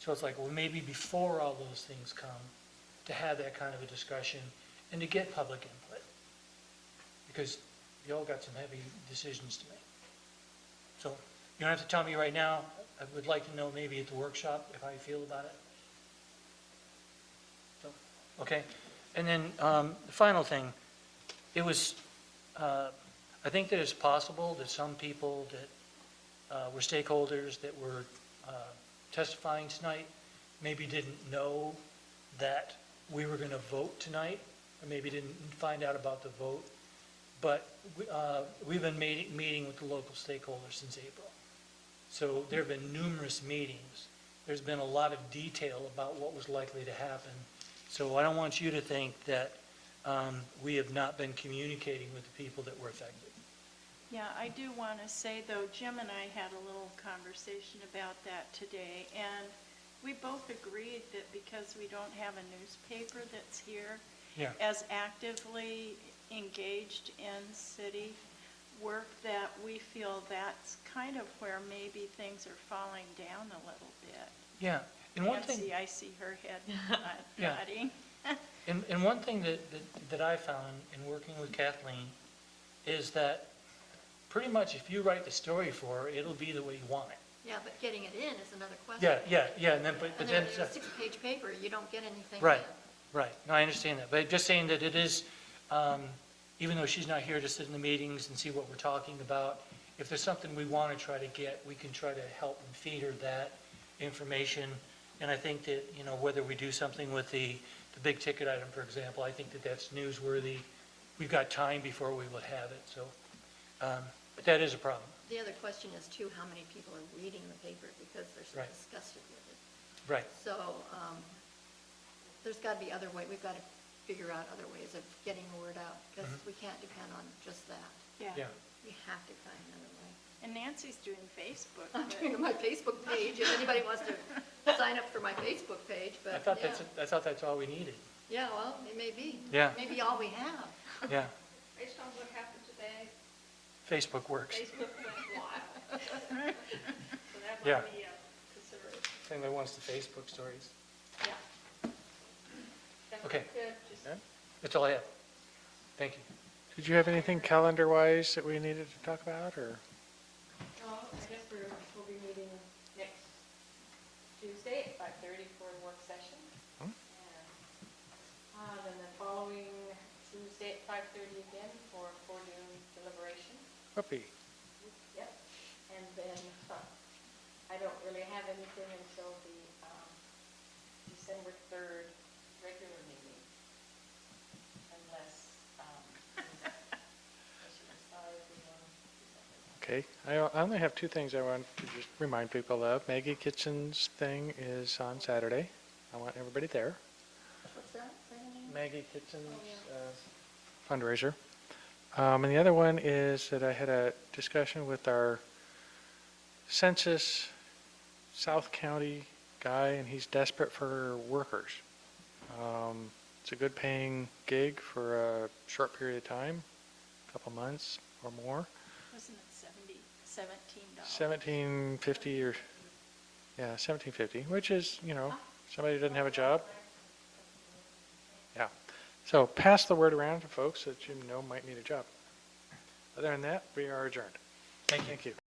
So it's like, well, maybe before all those things come, to have that kind of a discussion and to get public input. Because you all got some heavy decisions to make. So you don't have to tell me right now. I would like to know maybe at the workshop how you feel about it. So, okay. And then the final thing, it was, I think that it's possible that some people that were stakeholders that were testifying tonight maybe didn't know that we were going to vote tonight, or maybe didn't find out about the vote. But we've been meeting with the local stakeholders since April. So there have been numerous meetings. There's been a lot of detail about what was likely to happen. So I don't want you to think that we have not been communicating with the people that were affected. Yeah, I do want to say, though, Jim and I had a little conversation about that today, and we both agreed that because we don't have a newspaper that's here as actively engaged in city work, that we feel that's kind of where maybe things are falling down a little bit. Yeah, And one thing, Nancy, I see her head Yeah. nodding. and one thing that I found in working with Kathleen is that pretty much if you write the story for her, it'll be the way you want it. Yeah, but getting it in is another question. Yeah, and then, but And then. then in a six-page paper, you don't get anything in. Right, right. No, I understand that. But just saying that it is, even though she's not here to sit in the meetings and see what we're talking about, if there's something we want to try to get, we can try to help and feed her that information. And I think that, you know, whether we do something with the big ticket item, for example, I think that that's newsworthy. We've got time before we would have it, so, but that is a problem. The other question is too, how many people are reading the paper because they're so Right. disgusted with it. Right. So, there's got to be other way, we've got to figure out other ways of getting the word out, because we can't depend on just that. Yeah. We have to find another way. And Nancy's doing Facebook. I'm but- doing my Facebook page, if anybody wants to sign up for my Facebook page, but yeah. I thought that's all we needed. Yeah, well, it may be. Yeah. Maybe all we have. Yeah, Based on what happened today, Facebook works. Facebook went wild. So that Yeah. might be a consideration. If anybody wants the Facebook stories. Yeah. Okay. Good, just That's all I have. Thank you. Did you have anything calendar-wise that we needed to talk about, or? Well, I guess we'll be meeting next Tuesday at 5:30 for a work session. Hmm. And then the following Tuesday at 5:30 again for forenoon deliberation. Whoopee. Yep. And then I don't really have anything until the December 3rd regular meeting. Unless you decide we want to do something. Okay, I only have two things I want to just remind people of. Maggie Kitchen's thing is on Saturday. I want everybody there. What's that? Say the name? Maggie Kitchen's fundraiser. And the other one is that I had a discussion with our Census South County guy, and he's desperate for workers. It's a good paying gig for a short period of time, a couple months or more. Wasn't it $17? $17.50 or, yeah, $17.50, which is, you know, somebody who doesn't have a job. Yeah. So pass the word around to folks that you know might need a job. Other than that, we are adjourned. Thank you. Thank you.